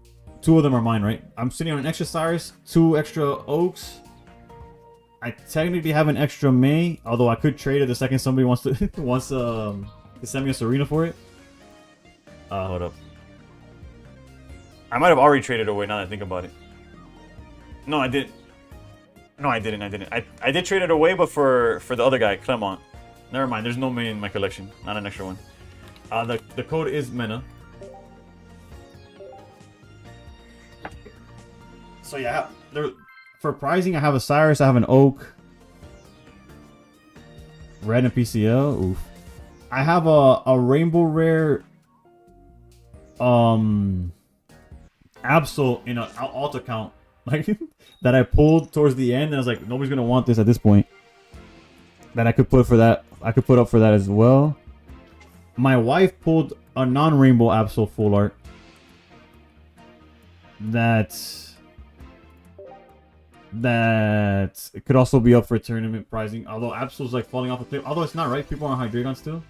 2 of them are mine, right? I'm sitting on an extra Cyrus, 2 extra Oaks. I technically have an extra May, although I could trade it the second somebody wants to to send me a Serena for it. Hold up. I might have already traded away now that I think about it. No, I didn't. No, I didn't. I did trade it away, but for the other guy, Clement. Never mind. There's no May in my collection. Not an extra one. The code is Mena. So yeah, for pricing, I have a Cyrus, I have an Oak, Red and PCL. Oof. I have a Rainbow Rare, Absol in an alt account, like that I pulled towards the end, and I was like, nobody's gonna want this at this point. That I could put for that. I could put up for that as well. My wife pulled a non-Rainbow Absol full art. That it could also be up for tournament pricing. Although Absol's like falling off a cliff. Although it's not, right? People are on Hydreigon still.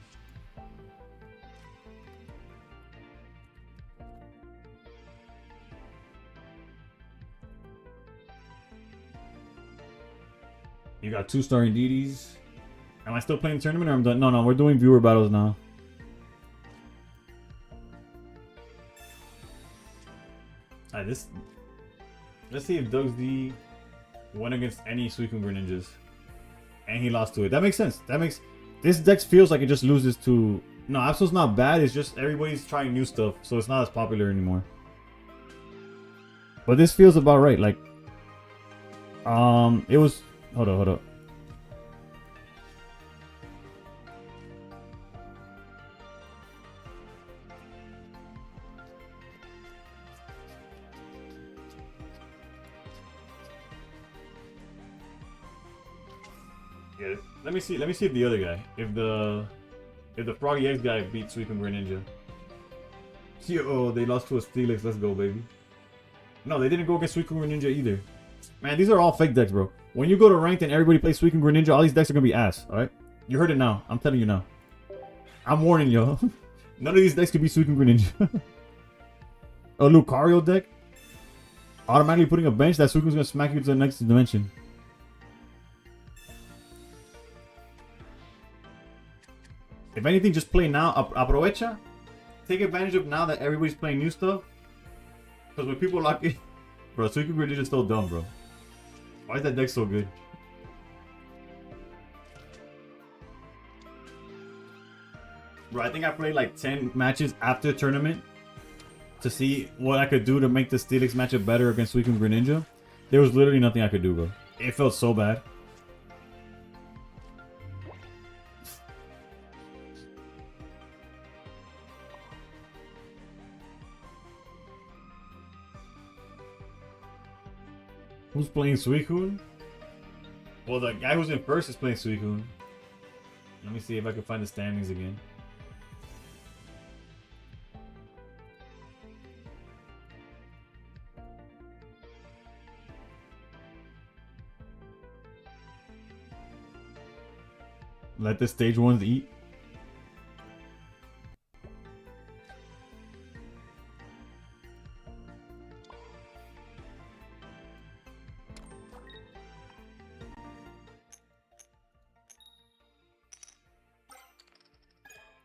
You got 2-star Indeedis. Am I still playing tournament or I'm done? No, we're doing viewer battles now. Alright, let's see if Doug's D went against any Suicune Greninjas. And he lost to it. That makes sense. This deck feels like it just loses to... No, Absol's not bad. It's just everybody's trying new stuff. So it's not as popular anymore. But this feels about right. Like... It was... Hold up. Yeah, let me see if the other guy, if the Froggy X guy beat Suicune Greninja. Yo, they lost to a Steelix. Let's go, baby. No, they didn't go against Suicune Greninja either. Man, these are all fake decks, bro. When you go to ranked and everybody plays Suicune Greninja, all these decks are gonna be ass. All right, you heard it now. I'm telling you now. I'm warning y'all. None of these decks could be Suicune Greninja. A Lucario deck, automatically putting a bench that Suicune's gonna smack you to the next dimension. If anything, just play now. Aprovecha. Take advantage of now that everybody's playing new stuff. Because when people lock in... Bro, Suicune Greninja is still dumb, bro. Why is that deck so good? Bro, I think I played like 10 matches after the tournament to see what I could do to make the Steelix matchup better against Suicune Greninja. There was literally nothing I could do, bro. It felt so bad. Who's playing Suicune? Well, the guy who's in first is playing Suicune. Let me see if I can find the standings again. Let the stage ones eat.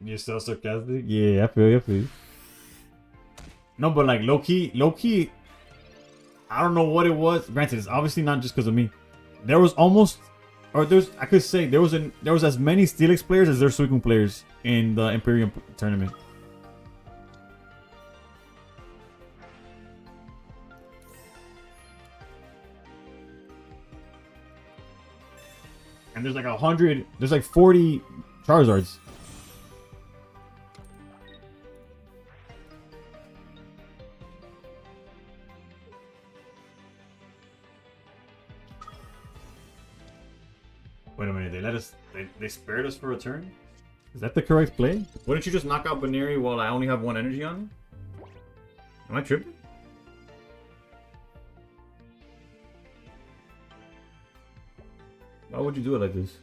You're so sarcastic? Yeah, I feel you. No, but like low key, I don't know what it was. Granted, it's obviously not just because of me. There was almost, or I could say there was as many Steelix players as there Suicune players in the Imperium tournament. And there's like 100, there's like 40 Charizards. Wait a minute, they spared us for a turn? Is that the correct play? Wouldn't you just knock out Baneri while I only have one energy on me? Am I tripping? Why would you do it like this?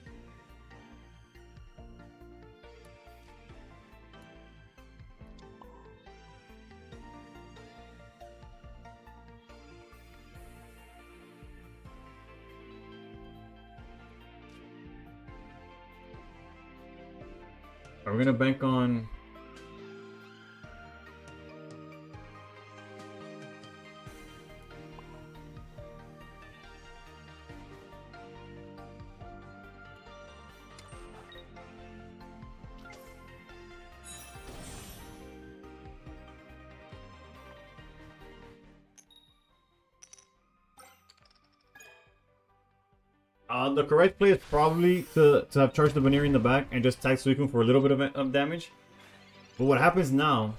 Are we gonna bank on? The correct play is probably to have charged the Baneri in the back and just tag Suicune for a little bit of damage. But what happens now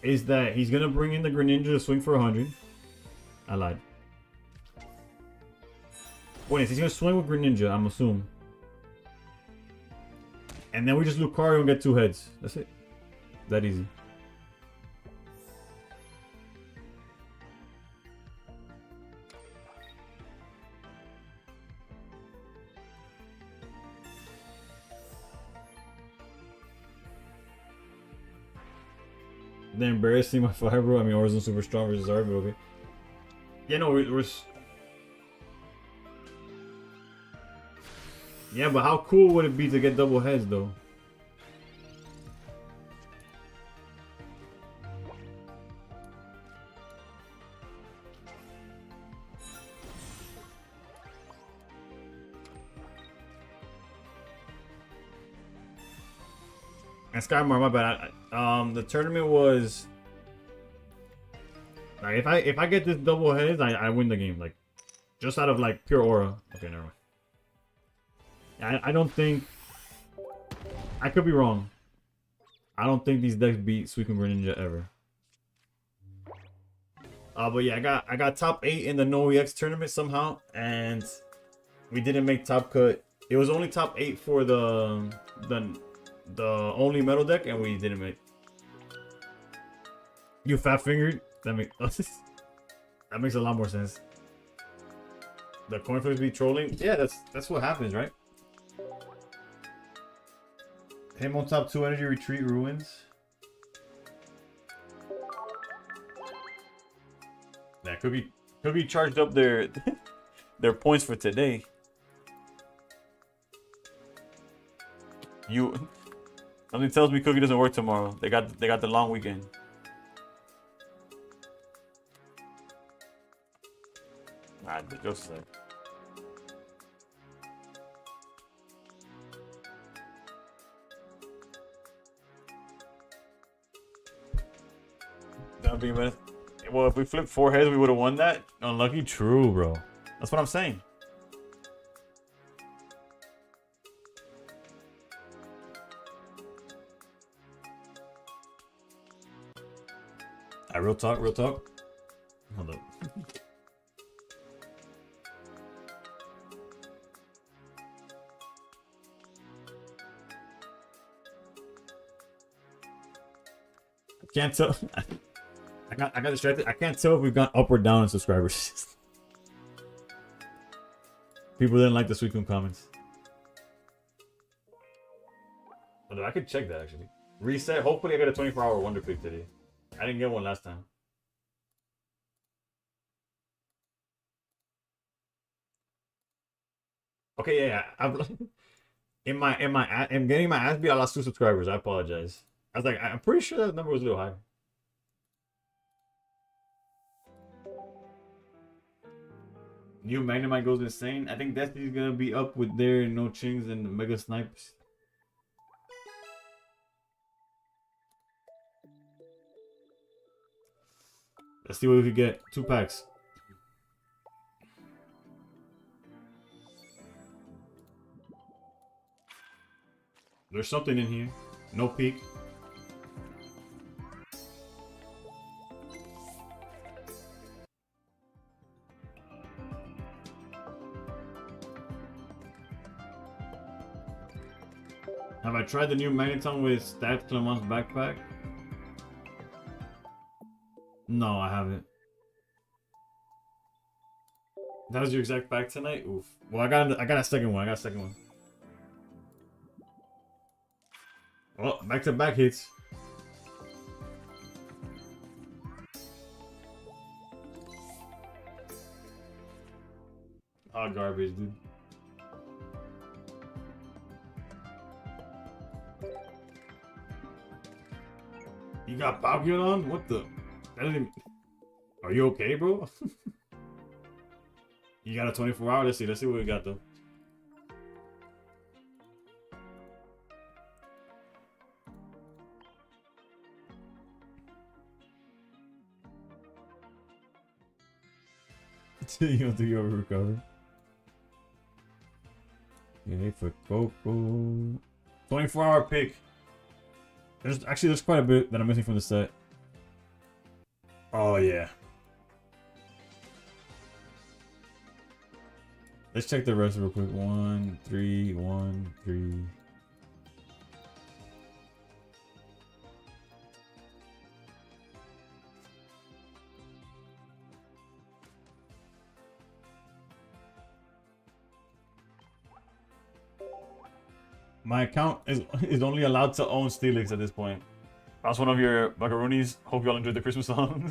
is that he's gonna bring in the Greninja to swing for 100. I lied. Wait, he's gonna swing with Greninja, I'm assuming. And then we just Lucario and get 2 heads. That's it. That easy. They're embarrassing my fire, bro. I mean, Orison super strong versus Zard, but okay. Yeah, no, we're. Yeah, but how cool would it be to get double heads, though? And Skymar, my bad. The tournament was like if I get this double heads, I win the game. Like just out of like pure aura. Okay, never mind. I don't think I could be wrong. I don't think these decks beat Suicune Greninja ever. But yeah, I got top 8 in the No EX tournament somehow, and we didn't make top cut. It was only top 8 for the only metal deck, and we didn't make. You fat fingered? That makes a lot more sense. The coin flips be trolling. Yeah, that's what happens, right? Him on top 2 energy retreat ruins. That could be charged up their their points for today. Something tells me Cookie doesn't work tomorrow. They got the long weekend. Alright, the joke's aside. That'd be a well, if we flipped 4 heads, we would have won that. Unlucky? True, bro. That's what I'm saying. Real talk, real talk. Hold up. I can't tell. I got distracted. I can't tell if we've gone up or down in subscribers. People didn't like the Suicune comments. Although I could check that actually. Reset. Hopefully I get a 24-hour Wonder Pick today. I didn't get one last time. Okay, yeah. I'm getting my ass beat. I lost 2 subscribers. I apologize. I was like, I'm pretty sure that number was a little high. New Magnemite goes insane. I think Destiny's gonna be up with their No Chings and Mega Snipes. Let's see what we could get. 2 packs. There's something in here. No peek. Have I tried the new Magneton with Stat Clement's backpack? No, I haven't. That was your exact pack tonight? Oof. Well, I got a second one. Well, back-to-back hits. Oh, garbage, dude. You got Pokemon on? What the? That didn't even... Are you okay, bro? You got a 24-hour? Let's see what we got though. You don't think you ever recover? Yeah, for Coco. 24-hour pick. There's quite a bit that I'm missing from the set. Oh yeah. Let's check the rest real quick. 1, 3, 1, 3. My account is only allowed to own Steelix at this point. That's one of your macaroonies. Hope y'all enjoyed the Christmas song.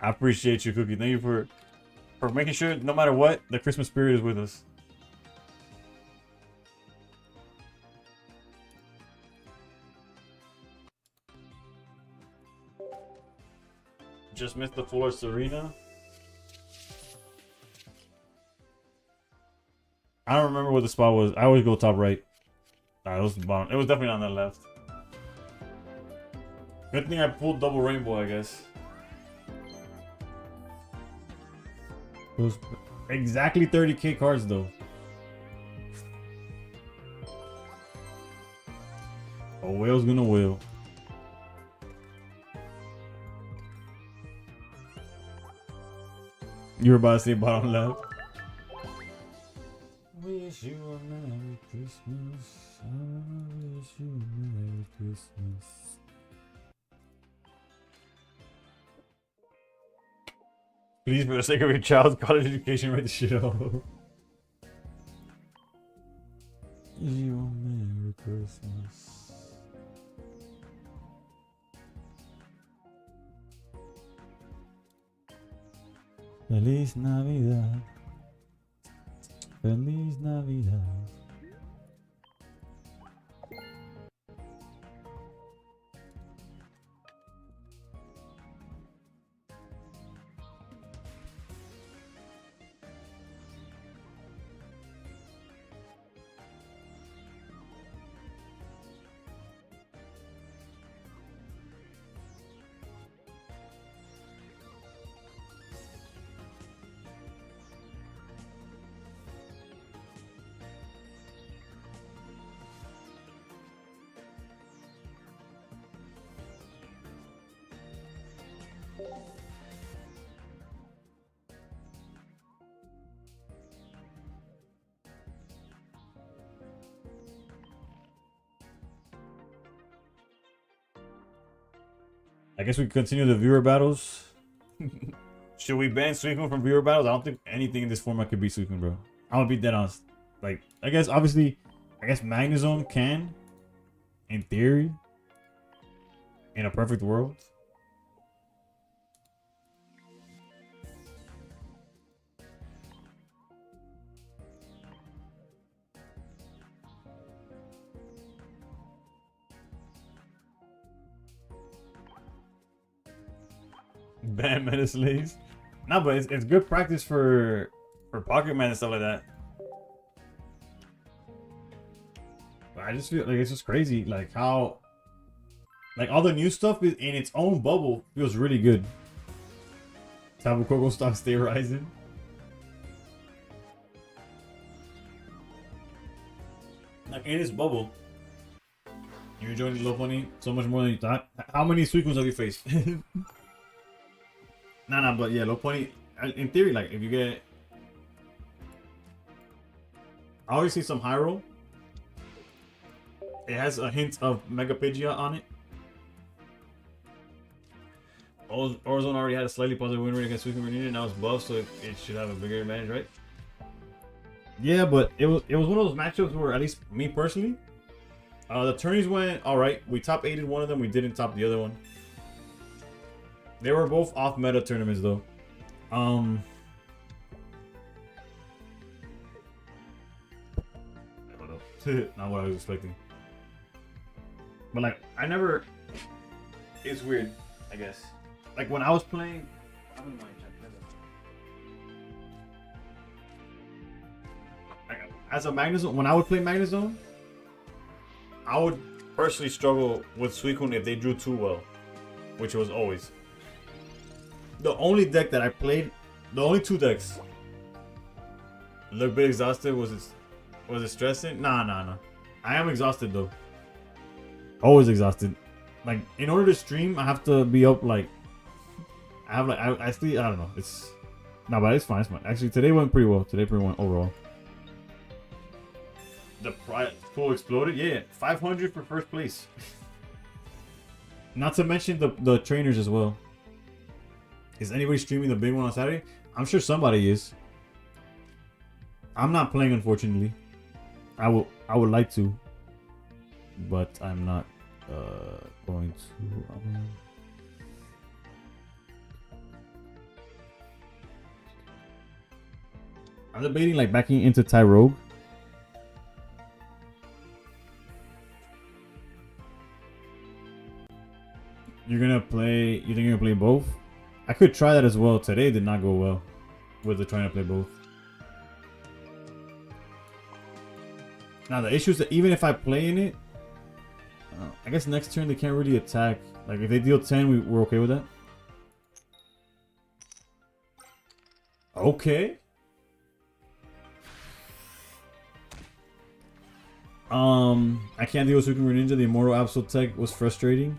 I appreciate you, Cookie. Thank you for making sure, no matter what, the Christmas spirit is with us. Just missed the fuller Serena. I don't remember what the spot was. I always go top right. It was the bottom. It was definitely on the left. Good thing I pulled double rainbow, I guess. Those exactly 30k cards though. A whale's gonna whale. You were about to say bottom left. Wish you a Merry Christmas. I wish you a Merry Christmas. Please, for the sake of your child's college education, write the shit off. Wish you a Merry Christmas. Feliz Navidad. Feliz Navidad. I guess we continue the viewer battles. Should we ban Suicune from viewer battles? I don't think anything in this format could be Suicune, bro. I'm gonna be dead honest. Like, I guess obviously, Magnezone can, in theory, in a perfect world. Ban Medislays. No, but it's good practice for Pocket Man and stuff like that. But I just feel like it's just crazy, like how, like all the new stuff is in its own bubble feels really good. Tabu Coco stock stay rising. Like in its bubble, you're enjoying the Low Pony so much more than you thought. How many Suicunes have you faced? Nah, but yeah, Low Pony, in theory, like, if you get... I always see some high roll. It has a hint of Mega Pidgeot on it. Orzone already had a slightly positive win rate against Suicune Reunion, now it's buffed, so it should have a bigger advantage, right? Yeah, but it was one of those matchups where, at least me personally, the tourneys went alright. We top 8'd one of them, we didn't top the other one. They were both off meta tournaments though. Not what I was expecting. But like, I never. It's weird, I guess. Like when I was playing. I don't mind checking. As a Magnezone, when I would play Magnezone, I would personally struggle with Suicune if they drew too well, which was always. The only deck that I played, the only two decks. A little bit exhausted. Was it stressing? Nah. I am exhausted though. Always exhausted. Like in order to stream, I have to be up like. I have like I sleep. I don't know. It's no, but it's fine. It's fine. Actually, today went pretty well. Today pretty went overall. The prize pool exploded. Yeah, 500 for first place. Not to mention the trainers as well. Is anybody streaming the big one on Saturday? I'm sure somebody is. I'm not playing, unfortunately. I would like to, but I'm not going to. I'm debating like backing into Tyrogue. You're gonna play. You think you're gonna play both? I could try that as well. Today did not go well with the trying to play both. Now the issue is that even if I play in it, I guess next turn they can't really attack. Like if they deal 10, we're okay with that. Okay. I can't deal with Super Ninja. The Immortal Absol Tech was frustrating.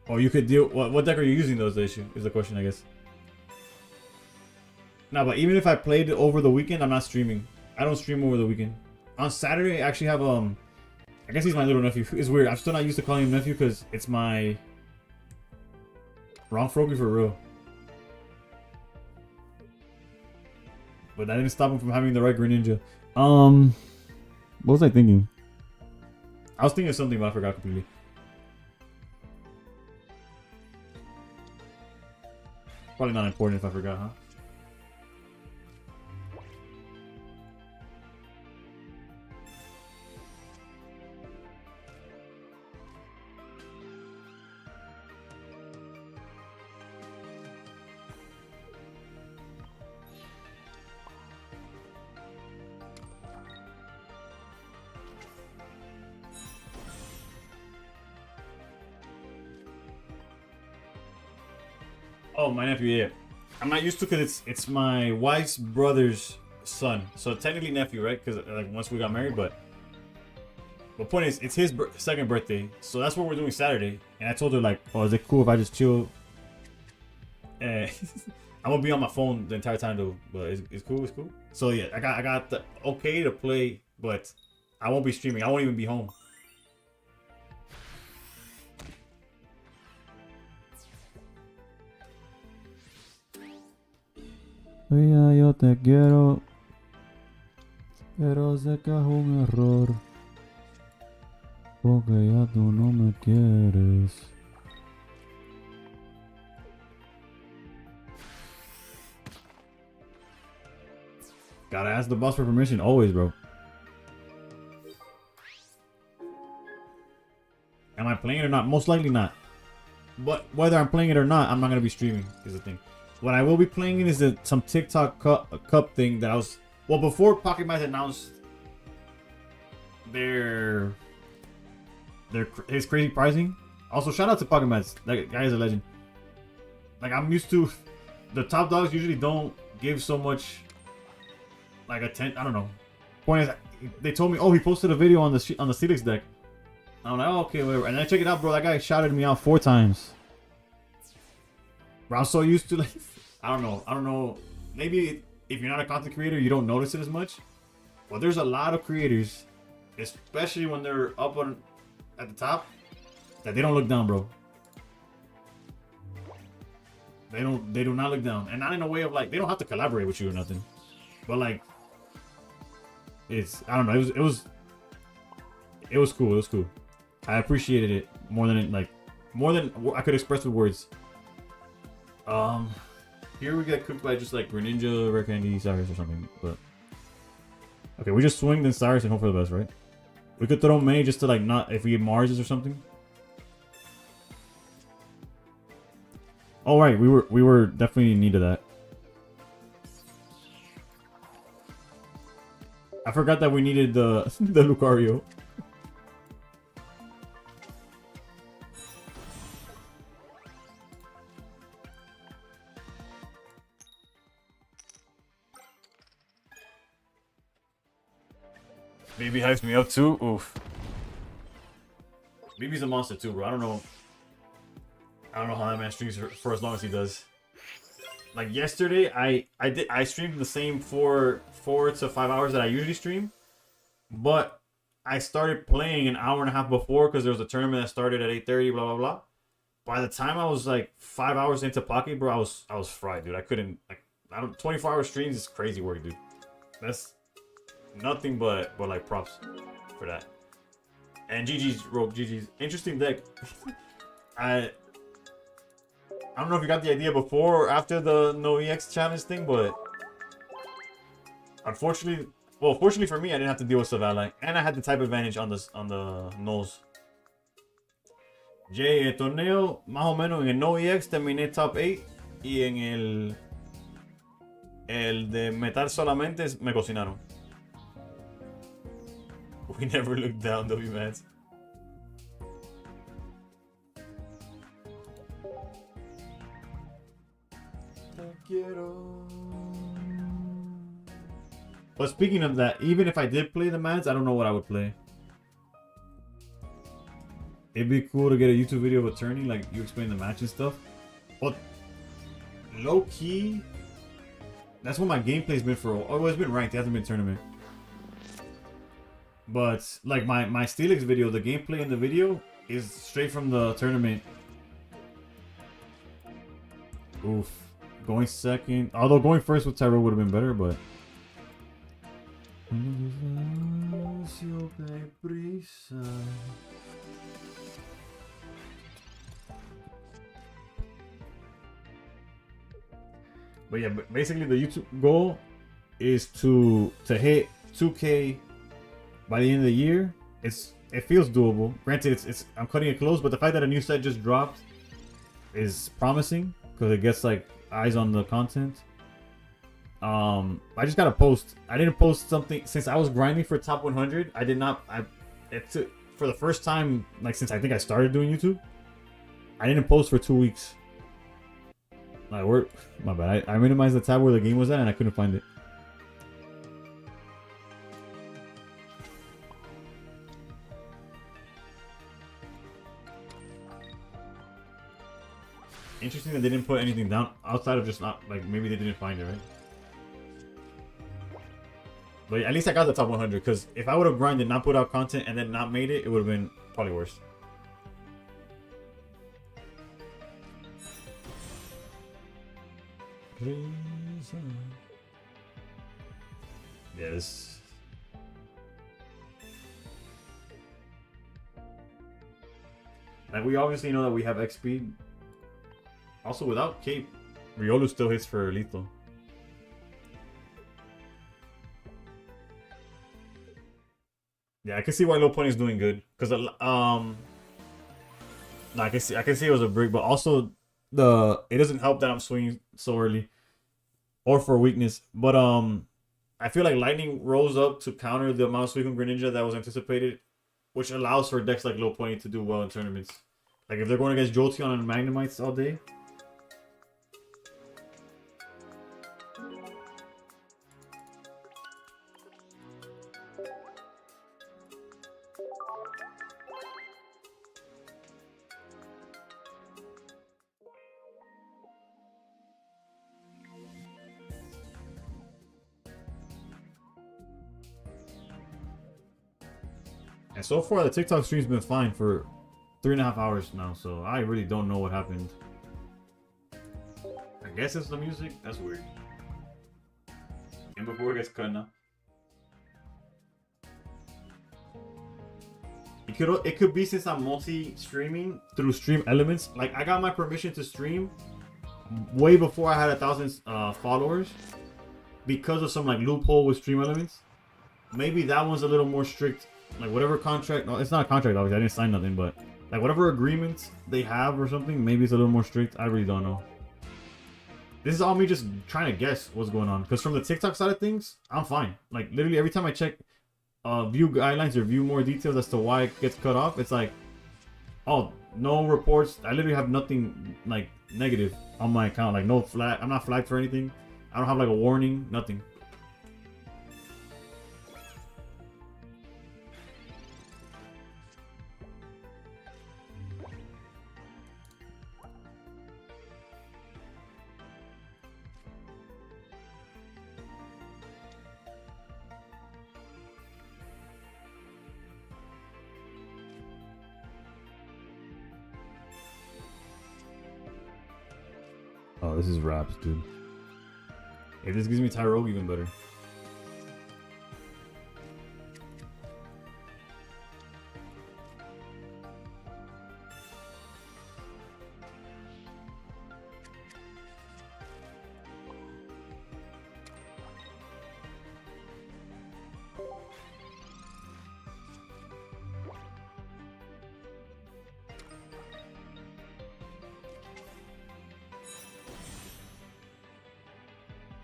Oh, you could deal. What deck are you using though? Is the issue? Is the question, I guess. No, but even if I played it over the weekend, I'm not streaming. I don't stream over the weekend. On Saturday, I actually have I guess he's my little nephew. It's weird. I'm still not used to calling him nephew because it's my wrong Froakie for real. But that didn't stop him from having the right Greninja. What was I thinking? I was thinking of something, but I forgot completely. Probably not important if I forgot, huh? Oh, my nephew, yeah. I'm not used to because it's my wife's brother's son. So technically nephew, right? Because like once we got married, but the point is, it's his second birthday. So that's what we're doing Saturday. And I told her like, oh, is it cool if I just chill? I'm gonna be on my phone the entire time though, but it's cool, it's cool. So yeah, I got the okay to play, but I won't be streaming. I won't even be home. Oye, yo te quiero, pero sé que es un error, porque ya tú no me quieres. Gotta ask the boss for permission, always, bro. Am I playing it or not? Most likely not. But whether I'm playing it or not, I'm not gonna be streaming, is the thing. What I will be playing is some TikTok cup thing that I was... Well, before Pocket Mats announced his crazy pricing. Also, shout out to Pocket Mats. That guy is a legend. Like, I'm used to... The top dogs usually don't give so much... Like, attention. I don't know. Point is, they told me, oh, he posted a video on the Steelix deck. I'm like, oh, okay, whatever. And I check it out, bro. That guy shouted me out 4 times. Bro, I'm so used to like, I don't know. Maybe if you're not a content creator, you don't notice it as much. But there's a lot of creators, especially when they're up at the top, that they don't look down, bro. They do not look down, and not in a way of like they don't have to collaborate with you or nothing. But like, I don't know. It was cool. It was cool. I appreciated it more than I could express with words. Here we get cooked by just like Greninja, Rare Candy, Cyrus or something, but... Okay, we just swing then Cyrus and hope for the best, right? We could throw May just to like not if we get Marses or something. Oh right, we were definitely in need of that. I forgot that we needed the the Lucario. BB hypes me up too. Oof. BB's a monster too, bro. I don't know how that man streams for as long as he does. Like yesterday, I streamed the same 4 to 5 hours that I usually stream, but I started playing an hour and a half before because there was a tournament that started at 8:30. Blah blah blah. By the time I was like 5 hours into Pocket, bro, I was fried, dude. I couldn't like 24-hour streams is crazy work, dude. That's nothing but like props for that. And GG's Rogue, GG's interesting deck. I don't know if you got the idea before or after the no EX challenge thing, but unfortunately, well, fortunately for me, I didn't have to deal with Savannah, and I had the type advantage on the nose. Jay, el torneo más o menos en el no EX terminé top 8 y en el de metal solamente me cocinaron. We never looked down, W-Mans. But speaking of that, even if I did play the Mads, I don't know what I would play. It'd be cool to get a YouTube video of a tourney, like you explain the match and stuff. But low key, that's what my gameplay's been for. Oh, it's been ranked. It hasn't been tournament. But like my Steelix video, the gameplay in the video is straight from the tournament. Oof. Going second, although going first with Tyrell would have been better, but. But yeah, basically the YouTube goal is to hit 2K by the end of the year. It feels doable. Granted, it's I'm cutting it close, but the fact that a new set just dropped is promising because it gets like eyes on the content. I just gotta post. I didn't post something since I was grinding for top 100. I did not. It took for the first time like since I think I started doing YouTube. I didn't post for 2 weeks. Like, my bad. I minimized the tab where the game was at and I couldn't find it. Interesting that they didn't put anything down outside of just not like maybe they didn't find it, right? But at least I got the top 100 because if I would have grinded, not put out content, and then not made it, it would have been probably worse. Yes. Like we obviously know that we have X speed. Also, without Cape, Riolu still hits for lethal. Yeah, I can see why Low Pony is doing good because no, I can see it was a break, but also it doesn't help that I'm swinging so early or for weakness. But I feel like Lightning rose up to counter the amount of Suicune Greninja that was anticipated, which allows for decks like Low Pony to do well in tournaments. Like if they're going against Jolteon and Magnemites all day. And so far, the TikTok stream's been fine for 3.5 hours now, so I really don't know what happened. I guess it's the music. That's weird. And before it gets cut now. It could be since I'm multi-streaming through Stream Elements. Like, I got my permission to stream way before I had 1,000 followers because of some like loophole with Stream Elements. Maybe that one's a little more strict like whatever contract. No, it's not a contract. Obviously, I didn't sign nothing, but like whatever agreements they have or something, maybe it's a little more strict. I really don't know. This is all me just trying to guess what's going on. Because from the TikTok side of things, I'm fine. Like literally every time I check view guidelines or view more details as to why it gets cut off, it's like, oh, no reports. I literally have nothing like negative on my account. Like no flag. I'm not flagged for anything. I don't have like a warning. Nothing. Oh, this is raps, dude. If this gives me Tyrogue, even better.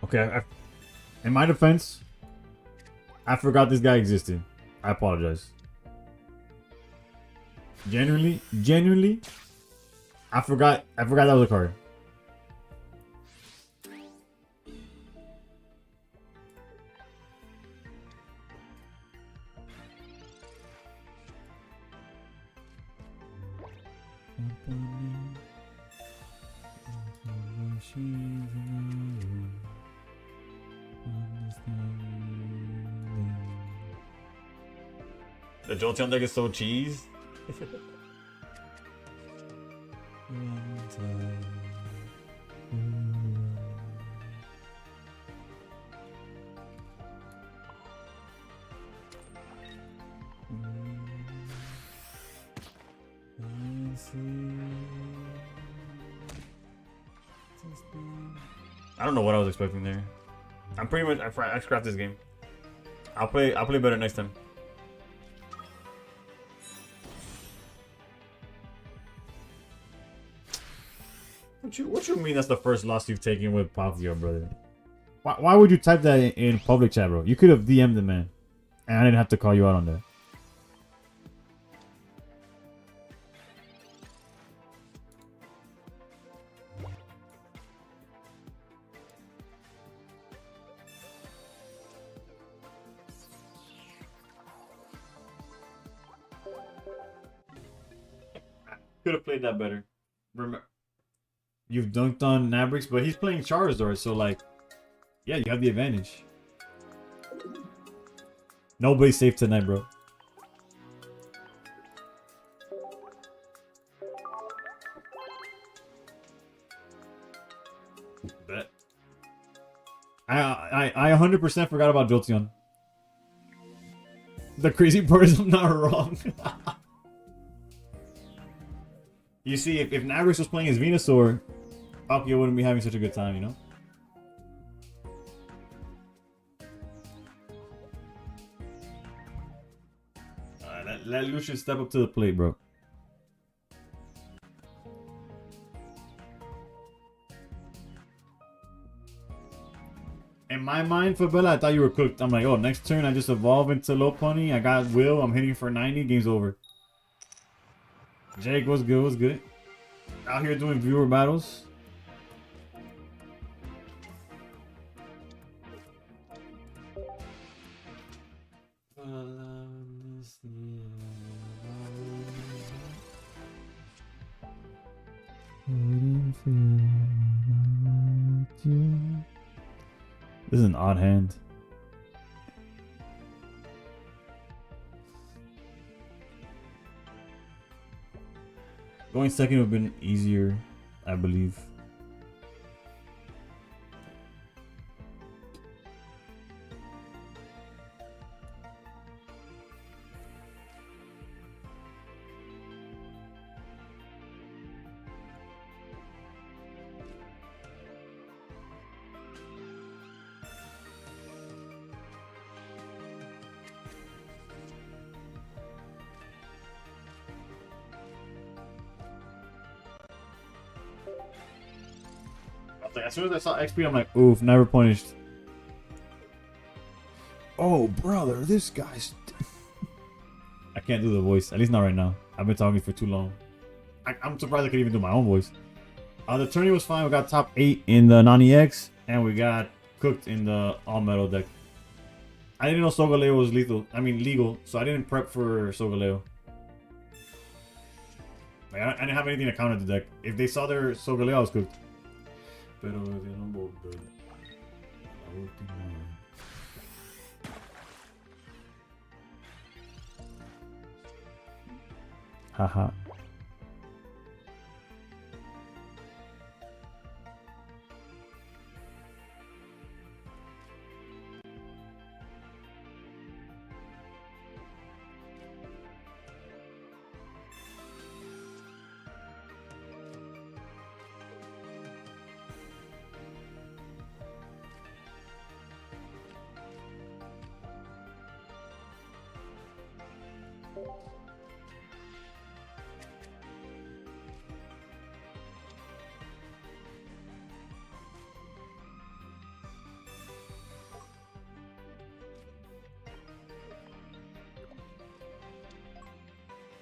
Okay, in my defense, I forgot this guy existed. I apologize. Genuinely, I forgot that was a card. The Jolteon deck is so cheese. I don't know what I was expecting there. I'm pretty much I scrapped this game. I'll play better next time. What you mean that's the first loss you've taken with Pavio, brother? Why would you type that in public chat, bro? You could have DM'd the man, and I didn't have to call you out on that. Could have played that better. Remember, you've dunked on Nabrix, but he's playing Charizard, so like, yeah, you have the advantage. Nobody's safe tonight, bro. Bet. I 100% forgot about Jolteon. The crazy part is I'm not wrong. You see, if Nabrix was playing his Venusaur, Palkia wouldn't be having such a good time, you know? Alright, let Lucian step up to the plate, bro. In my mind, Fabella, I thought you were cooked. I'm like, oh, next turn I just evolve into Lopunny. I got Will. I'm hitting for 90. Game's over. Jake, what's good? What's good? Out here doing viewer battles. This is an odd hand. Going second would have been easier, I believe. Like, as soon as I saw XP, I'm like, oof, never punished. Oh, brother, this guy's. I can't do the voice, at least not right now. I've been talking for too long. I'm surprised I could even do my own voice. The tourney was fine. We got top 8 in the non-EX, and we got cooked in the all-metal deck. I didn't know Solgaleo was legal, so I didn't prep for Solgaleo. Like, I didn't have anything to counter the deck. If they saw their Solgaleo, I was cooked. Pero Haha.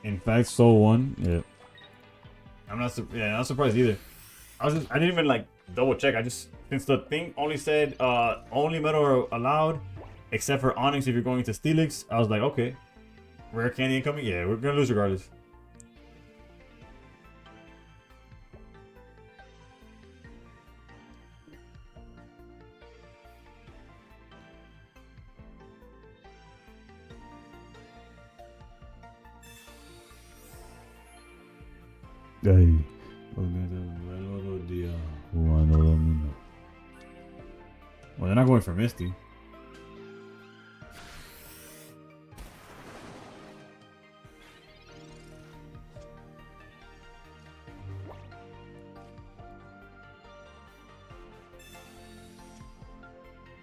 In fact, Soul 1. Yeah. I'm not surprised either. I didn't even like double check. Since the thing only said only metal are allowed except for Onyx if you're going to Steelix, I was like, okay. Rare candy incoming? Yeah, we're gonna lose regardless. Ay, porque te duelo dos días jugando dominó. Well, they're not going for Misty.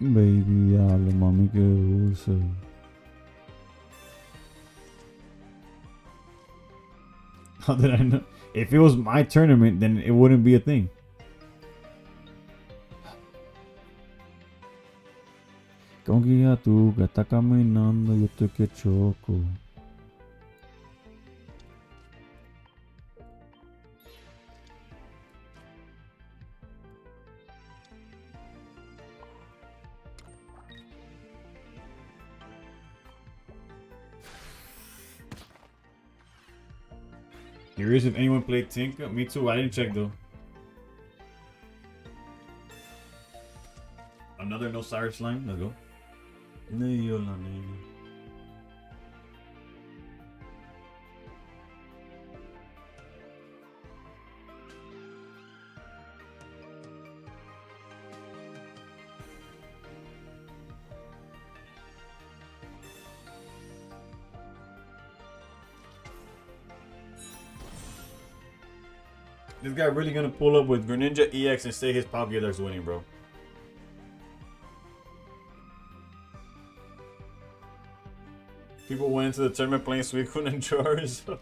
Baby, hablo, mami, que dulce. How did I know? If it was my tournament, then it wouldn't be a thing. Con guía tú que está caminando, yo estoy que choco. Curious if anyone played Tinka? Me too, I didn't check though. Another no Cyrus line, let's go. This guy really gonna pull up with Greninja EX and say his Palkia winning, bro. People went into the tournament playing Suicune and Charizard.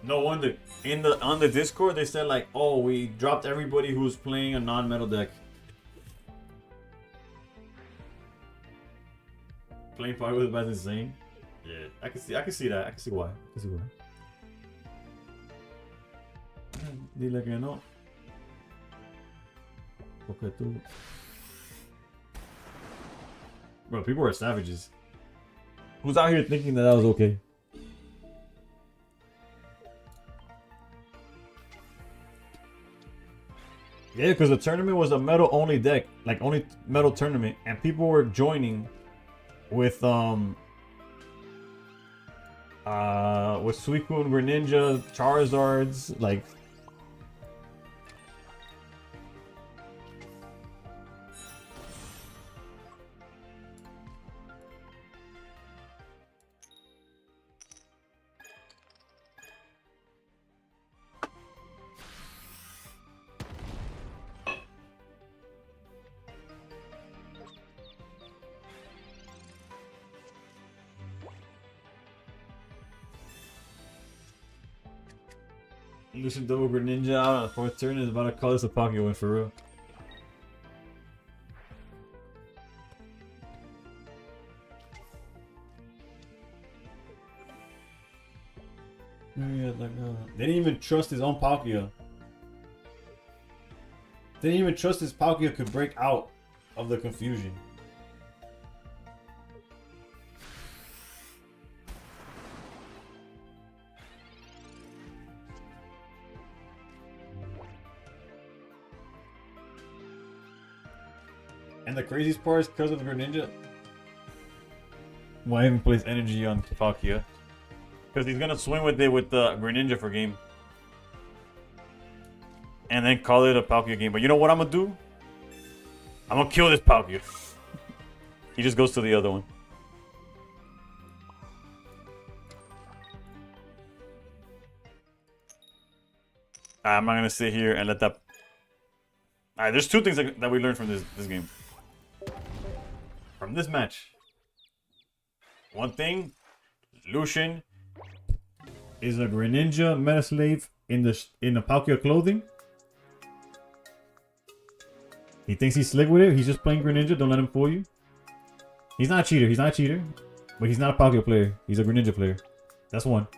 No wonder. On the Discord, they said like, oh, we dropped everybody who's playing a non-metal deck. Playing Palkia with that's insane. Yeah, I can see that. I can see why. Dile que no. Porque tú. Bro, people are savages. Who's out here thinking that was okay? Yeah, because the tournament was a metal only deck, like only metal tournament, and people were joining with Suicune, Greninja, Charizards, like. Lucian double Greninja out on the 4th turn is about to call this a Palkia win for real. Yeah, like They didn't even trust his own Palkia. They didn't even trust his Palkia could break out of the confusion. And the craziest part is because of Greninja. Why even place energy on Palkia? Because he's gonna swing with it with the Greninja for game. And then call it a Palkia game. But you know what I'm gonna do? I'm gonna kill this Palkia. He just goes to the other one. I'm not gonna sit here and let that. Alright, there's two things that we learned from this game. From this match. One thing, Lucian is a Greninja meta slave in the Palkia clothing. He thinks he's slick with it. He's just playing Greninja. Don't let him fool you. He's not a cheater. He's not a cheater. But he's not a Palkia player. He's a Greninja player. That's one.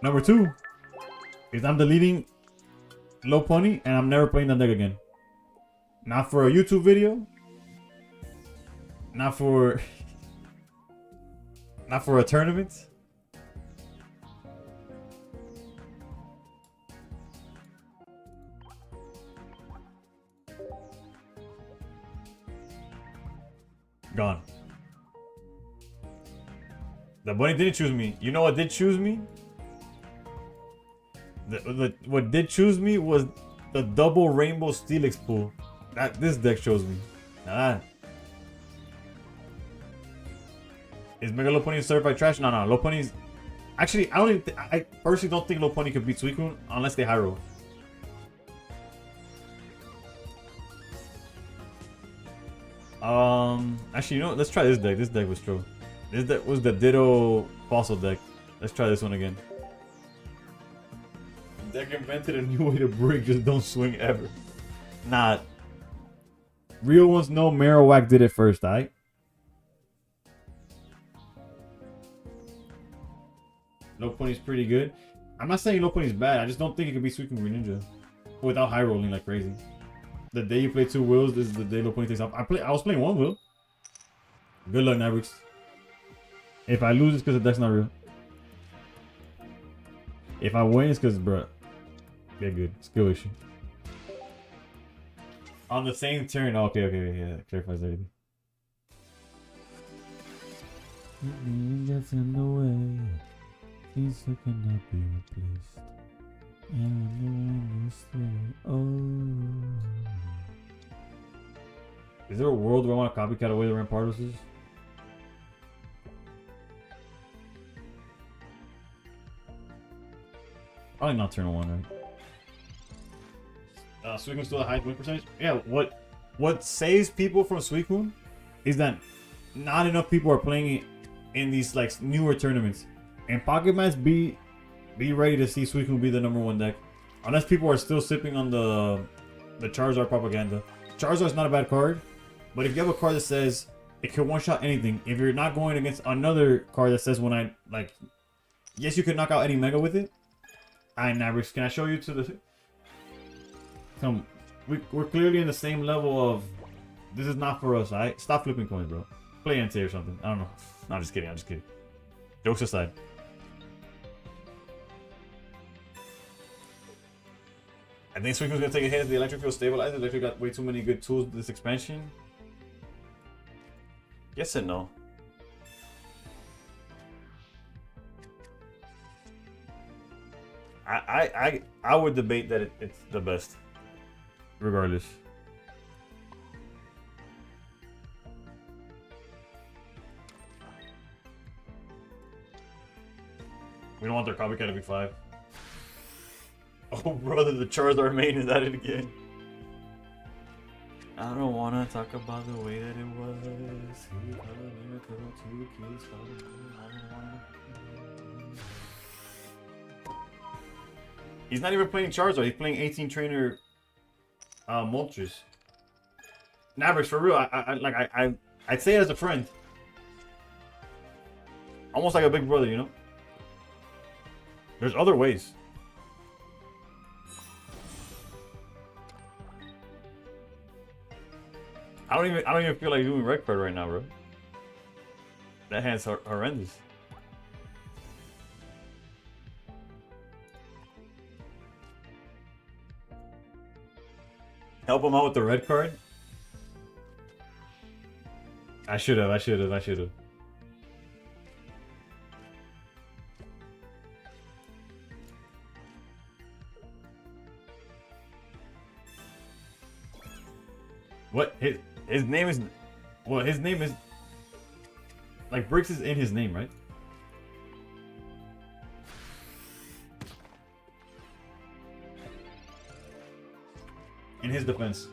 Number two is I'm deleting Low Pony and I'm never playing that deck again. Not for a YouTube video. Not for a tournament. Gone. The bunny didn't choose me. You know what did choose me? What did choose me was the double rainbow Steelix pool. That this deck chose me. Nah. Is Mega Lopunny certified trash? No, Lopunny's... Actually, I personally don't think Lopunny could beat Suicune unless they high roll. Actually, you know what? Let's try this deck. This deck was true. This deck was the Ditto Fossil deck. Let's try this one again. The deck invented a new way to break. Just don't swing ever. Nah. Real ones know Marowak did it first, alright? Lopunny's pretty good. I'm not saying Lopunny's bad. I just don't think it could be Suicune Greninja without high rolling like crazy. The day you play two wheels, this is the day Lopunny takes off. I was playing one wheel. Good luck, Nabrix. If I lose, it's because the deck's not real. If I win, it's because, bruh, they're good. Skill issue. On the same turn. Oh, okay, yeah. Clarifies everything. Gets in the way. Things that cannot be replaced. And oh. Is there a world where I want to copycat away the Rampardos? Probably not turn one, right? Suicune's still a high win percentage? Yeah, what saves people from Suicune is that not enough people are playing it in these like newer tournaments. And Pocket Match, be ready to see Suicune be the #1 deck. Unless people are still sipping on the Charizard propaganda. Charizard's not a bad card, but if you have a card that says it can one-shot anything, if you're not going against another card that says yes, you can knock out any Mega with it. Alright, Nabrix, can I show you to the... Come, we're clearly in the same level of... This is not for us, alright? Stop flipping coins, bro. Play NT or something. I don't know. No, I'm just kidding, Jokes aside. I think Suicune's gonna take a hit as the electric field stabilizes. Electric got way too many good tools with this expansion. Yes and no. I would debate that it's the best. Regardless. We don't want their copycat to be 5. Oh brother, the Charizard main is at it again. I don't wanna talk about the way that it was. He's not even playing Charizard, he's playing 18 trainer Moltres. Nabrix, for real, I'd say it as a friend. Almost like a big brother, you know? There's other ways. I don't even feel like doing red card right now, bro. That hand's horrendous. Help him out with the red card? I should have. What? His name is... Well, his name is... Like, Bricks is in his name, right? In his defense.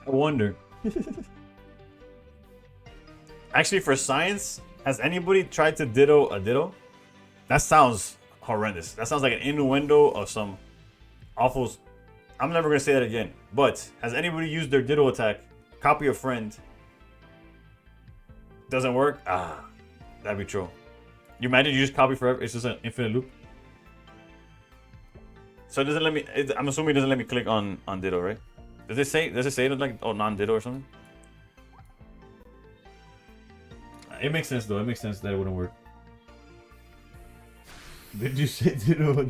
I wonder. Actually, for science, has anybody tried to ditto a ditto? That sounds horrendous. That sounds like an innuendo of some awful... I'm never going to say that again. But, has anybody used their ditto attack, copy a friend, doesn't work? Ah, that'd be true. You imagine you just copy forever? It's just an infinite loop. So it doesn't let me... I'm assuming it doesn't let me click on ditto, right? Does it say it like, oh, non-ditto or something? It makes sense though. It makes sense that it wouldn't work. Did you say ditto?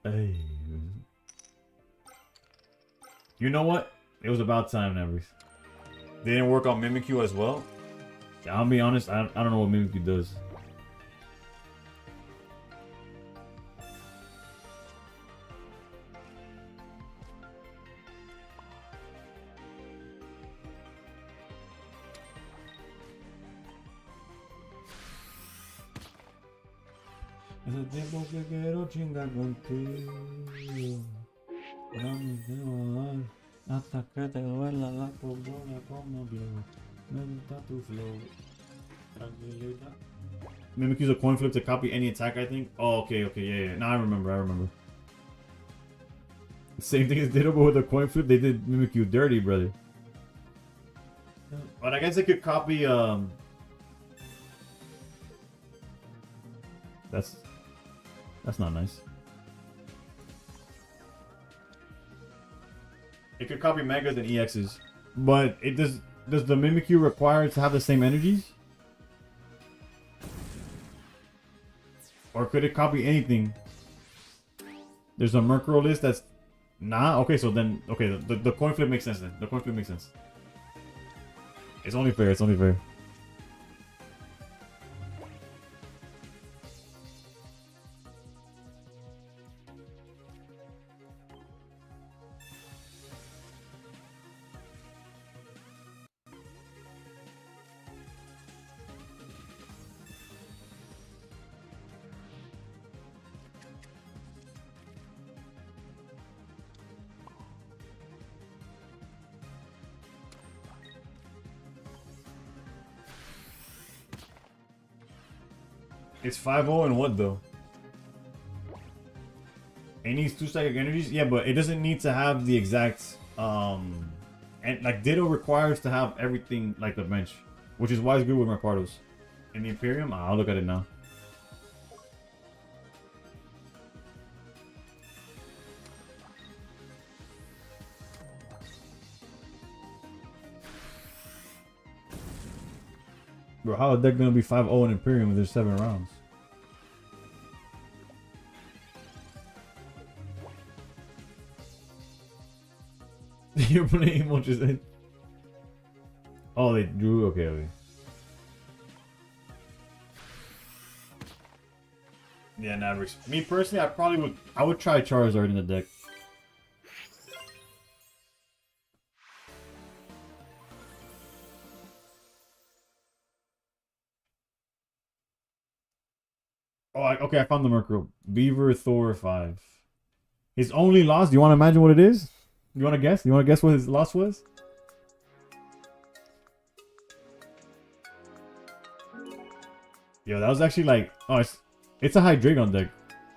Hey. You know what? It was about time, Nevers. They didn't work on Mimikyu as well. I'll be honest. I don't know what Mimikyu does. Ese tiempo que quiero chingar contigo. No me debo dar hasta que te duela la pobrona como viejo. Me gusta tu flow. Tranquilita. Mimikyu's a coin flip to copy any attack, I think. Oh, okay, yeah. Now I remember. Same thing as Ditto, but with a coin flip, they did Mimikyu dirty, brother. But I guess they could copy, That's not nice. It could copy Megas and EXs, but it does the Mimikyu require to have the same energies? Or could it copy anything? There's a Murkrow list that's nah. Okay, so then the coin flip makes sense then. The coin flip makes sense. It's only fair. It's 5-0 and what though? It needs 2 psychic energies? Yeah, but it doesn't need to have the exact and like Ditto requires to have everything like the bench. Which is why it's good with Marpardos. In the Imperium? I'll look at it now. Bro, how is that gonna be 5-0 in Imperium if there's 7 rounds? You're playing emojis. Oh, they drew. Okay. Yeah, Mavericks. Me personally, I would try Charizard in the deck. Oh, okay, I found the Murkrow. Beaver Thor 5. His only loss, do you want to imagine what it is? You want to guess? You want to guess what his loss was? Yo, that was actually like, oh, it's a high Dragon deck.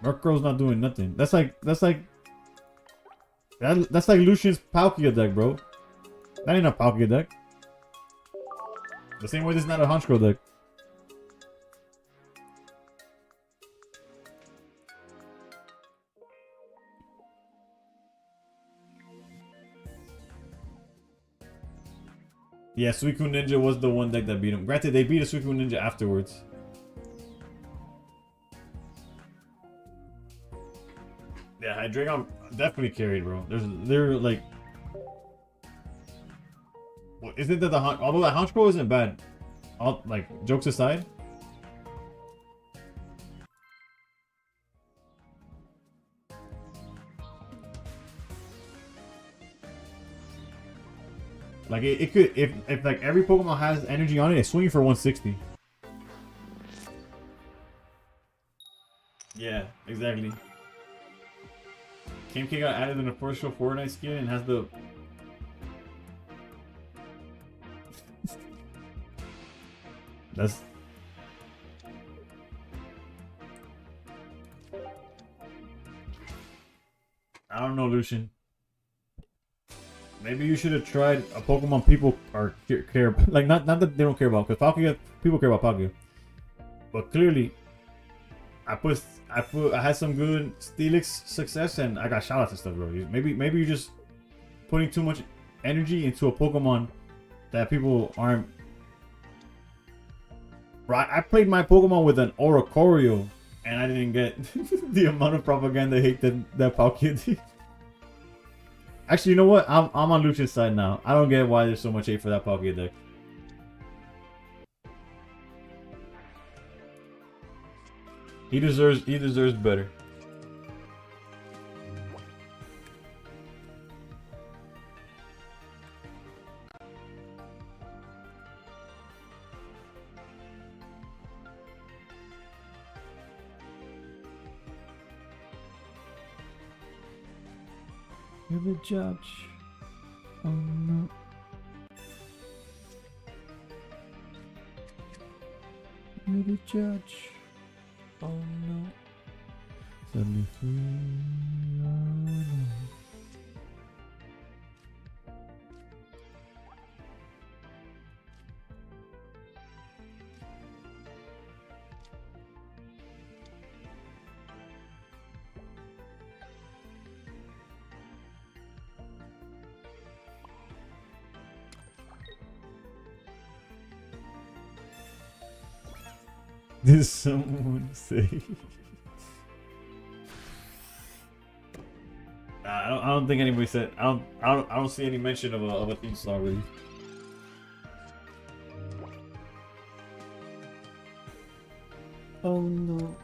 Murkrow's not doing nothing. That's like Lucian's Palkia deck, bro. That ain't a Palkia deck. The same way this is not a Honchkrow deck. Yeah, Suicune Ninja was the one deck that beat him. Granted, they beat a Suicune Ninja afterwards. Yeah, Hydreigon definitely carried, bro. They're like, well, isn't that the although that Honchkrow isn't bad, all like jokes aside. Like it could if like every Pokemon has energy on it, it's swinging for 160. Yeah, exactly. KMK got added in the official Fortnite skin and has the that's I don't know, Lucian. Maybe you should have tried a Pokemon people are care like not that they don't care about, because Palkia people care about Palkia. But clearly I had some good Steelix success and I got shoutouts and stuff, bro. Maybe you're just putting too much energy into a Pokemon that people aren't. Bro, I played my Pokemon with an Oricorio and I didn't get the amount of propaganda hate that Palkia did. Actually, you know what? I'm on Lucian's side now. I don't get why there's so much hate for that Palkia deck. He deserves better. You're the judge. Oh no. You're the judge. Oh no. Set me free. Oh no. Did someone say? I don't think anybody said. I don't see any mention of a theme song really. Oh no.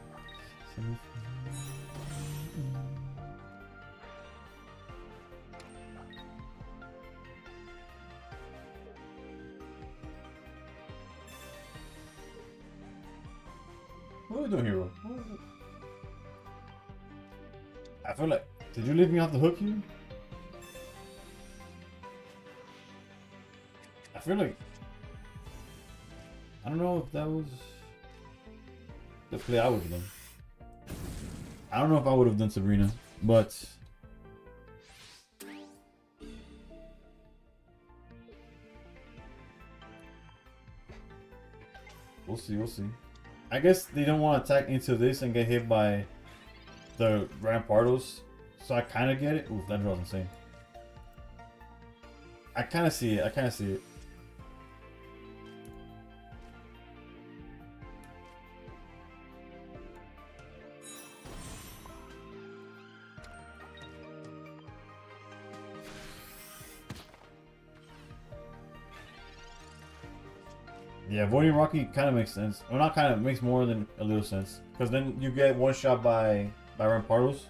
What are we doing here, bro? I feel like. Did you leave me off the hook here? I feel like. I don't know if that was the play I would have done. I don't know if I would have done Sabrina, but. We'll see, we'll see. I guess they don't want to attack into this and get hit by the Rampardos, so I kind of get it. Ooh, that draw's insane. I kind of see it. I kind of see it. Yeah, avoiding Rocky kind of makes sense. Well, not kind of, makes more than a little sense. Because then you get one shot by Rampardos.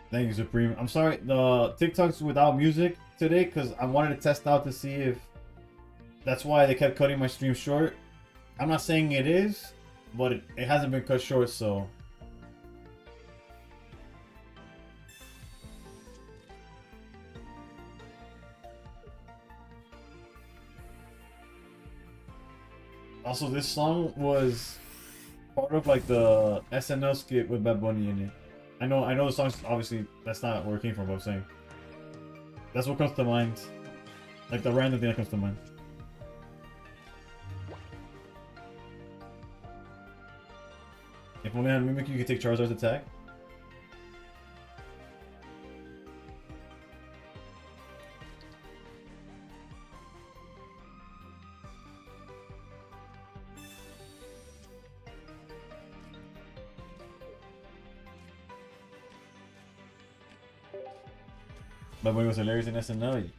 Thank you, Supreme. I'm sorry, the TikToks without music today, because I wanted to test out to see if that's why they kept cutting my stream short. I'm not saying it is, but it hasn't been cut short, so. Also, this song was part of like the SNL skit with Bad Bunny in it. I know the song's obviously that's not where it came from, but I'm saying that's what comes to mind. Like the random thing that comes to mind. If only had Mimic, you could take Charizard's attack. Bad Bunny was hilarious in SNL.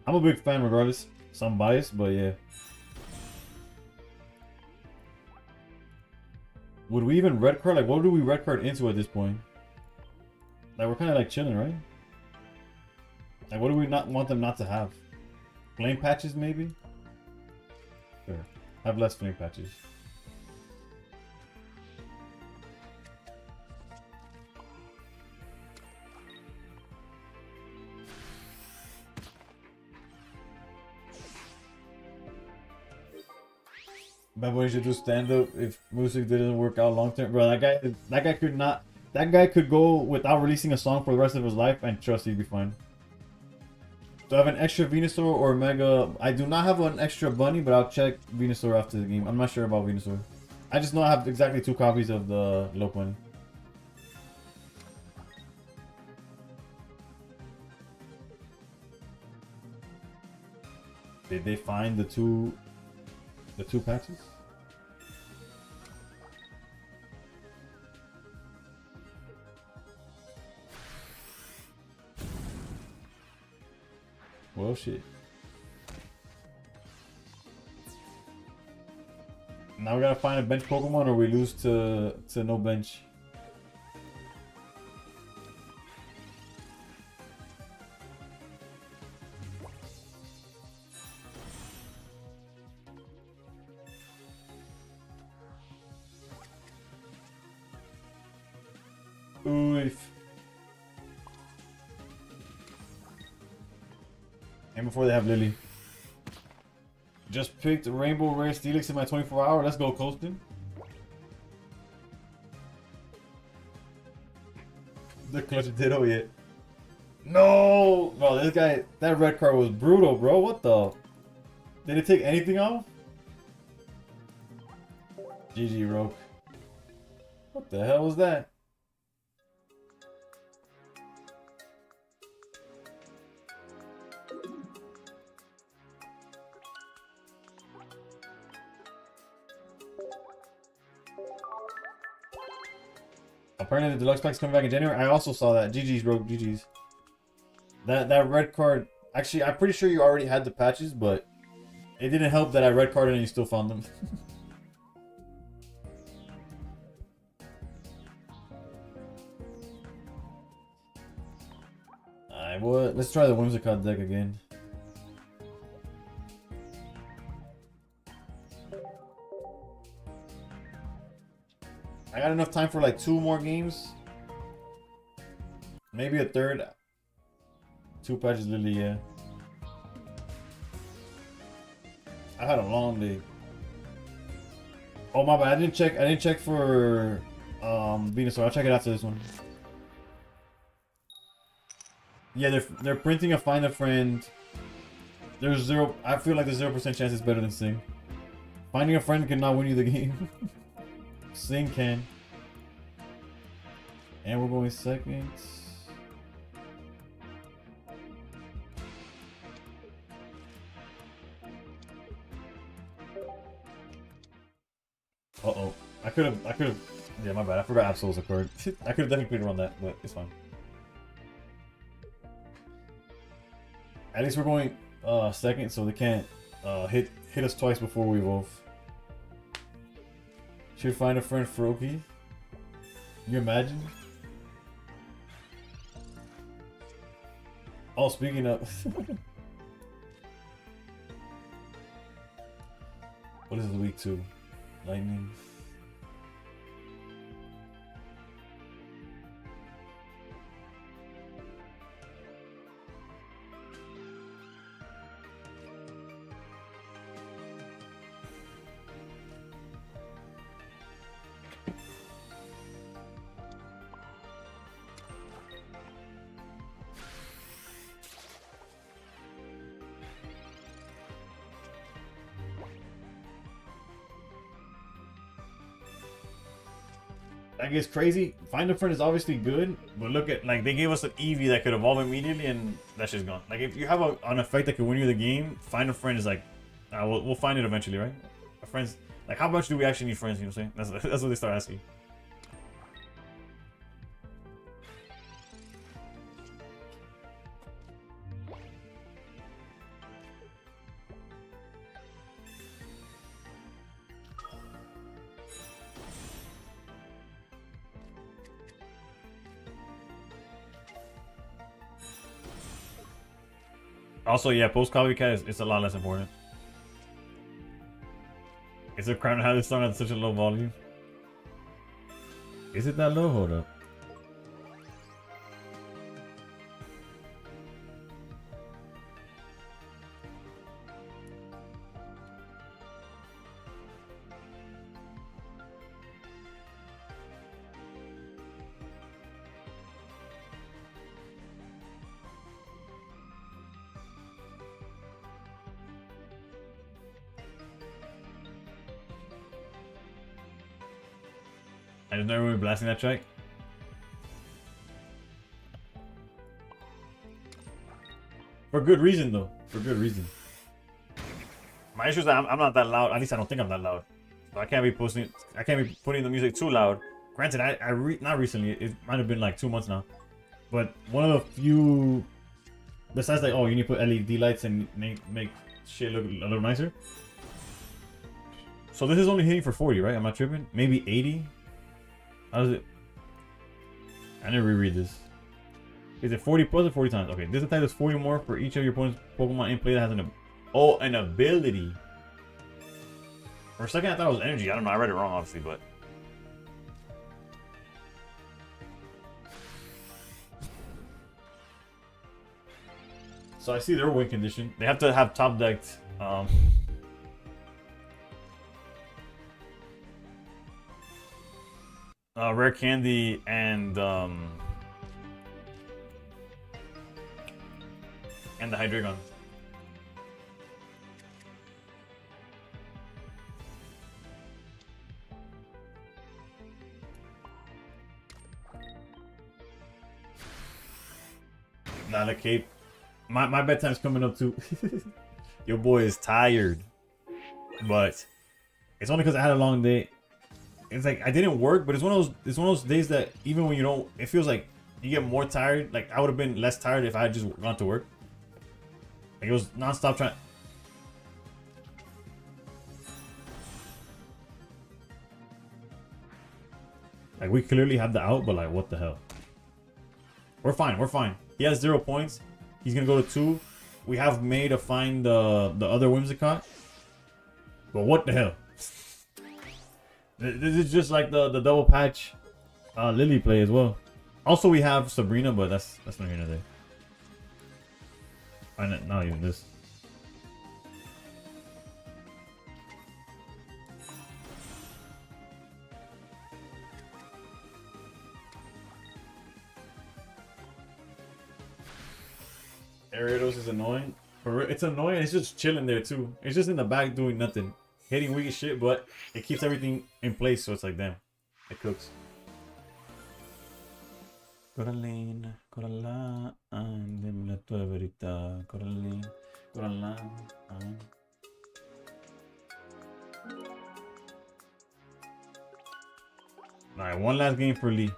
I'm a big fan regardless. Some biased, but yeah. Would we even red card? Like, what do we red card into at this point? Like, we're kind of like chilling, right? Like, what do we not want them not to have? Flame patches, maybe? Sure. Have less flame patches. Bad Bunny should do stand up if music didn't work out long term. Bro, that guy could not. That guy could go without releasing a song for the rest of his life, and trust he'd be fine. Do I have an extra Venusaur or Mega? I do not have an extra Bunny, but I'll check Venusaur after the game. I'm not sure about Venusaur. I just know I have exactly 2 copies of the low Bunny. Did they find the two patches? Well, shit. Now we gotta find a bench Pokemon, or we lose to no bench. Oof. And before they have Lily. Just picked Rainbow Rare Steelix in my 24-hour. Let's go, Colston. The clutch ditto yet. No! Bro, this guy, that red card was brutal, bro. What the? Did it take anything off? GG, Rogue. What the hell was that? Apparently the deluxe pack's coming back in January. I also saw that. GG's, bro. GG's. That red card. Actually, I'm pretty sure you already had the patches, but it didn't help that I red carded and you still found them. Alright, what? Let's try the Whimsicott deck again. I got enough time for like 2 more games. Maybe a third. 2 patches, Lily, yeah. I had a long day. Oh my bad, I didn't check for Venusaur. I'll check it after this one. Yeah, they're printing a Find a Friend. There's zero. I feel like there's 0% chance it's better than Sing. Finding a friend cannot win you the game. Sing can. And we're going second. Uh-oh. I could have. Yeah, my bad. I forgot Absol's a card. I could have definitely played around that, but it's fine. At least we're going second, so they can't hit us twice before we evolve. Should find a friend Froakie. Can you imagine? Oh, speaking of, what is the week 2? Lightning. That gets crazy. Find a friend is obviously good, but look at, like, they gave us an Eevee that could evolve immediately, and that shit's gone. Like, if you have an effect that could win you the game, find a friend is like, we'll find it eventually, right? Our friends, like, how much do we actually need friends? You know what I'm saying? That's what they start asking. Also, yeah, post copycat is a lot less important. Is it crime to have this song at such a low volume? Is it that low? Hold up. I just never really blasting that track. For good reason, though. For good reason. My issue is that I'm not that loud. At least I don't think I'm that loud. So I can't be putting the music too loud. Granted, not recently. It might have been like 2 months now. But one of the few, besides like, oh, you need to put LED lights and make shit look a little nicer. So this is only hitting for 40, right? Am I tripping? Maybe 80. How is it? I didn't reread this. Is it 40 plus or 40 times? Okay, this attack does 40 more for each of your opponent's Pokemon in play that has an ability. For a second, I thought it was energy. I don't know. I read it wrong, obviously, but. So I see their win condition. They have to have top decked. Rare Candy and the Hydreigon. Not a cape. My bedtime's coming up too. Your boy is tired, but it's only because I had a long day. It's like I didn't work, but it's one of those days that even when you don't, it feels like you get more tired. Like I would have been less tired if I had just gone to work. Like it was non-stop trying. Like we clearly had the out, but like what the hell? We're fine. We're fine. He has 0 points. He's gonna go to 2. We have May to find the other Whimsicott. But what the hell? This is just like the double patch Lily play as well. Also, we have Sabrina, but that's not here today. Not even this. Ariados is annoying. It's annoying. It's just chilling there too. It's just in the back doing nothing. Hitting weak as shit, but it keeps everything in place, so it's like, damn, it cooks. Coraline, Coraline, dimmi la tua verità, Coraline, Coraline. Alright, one last game for Lee.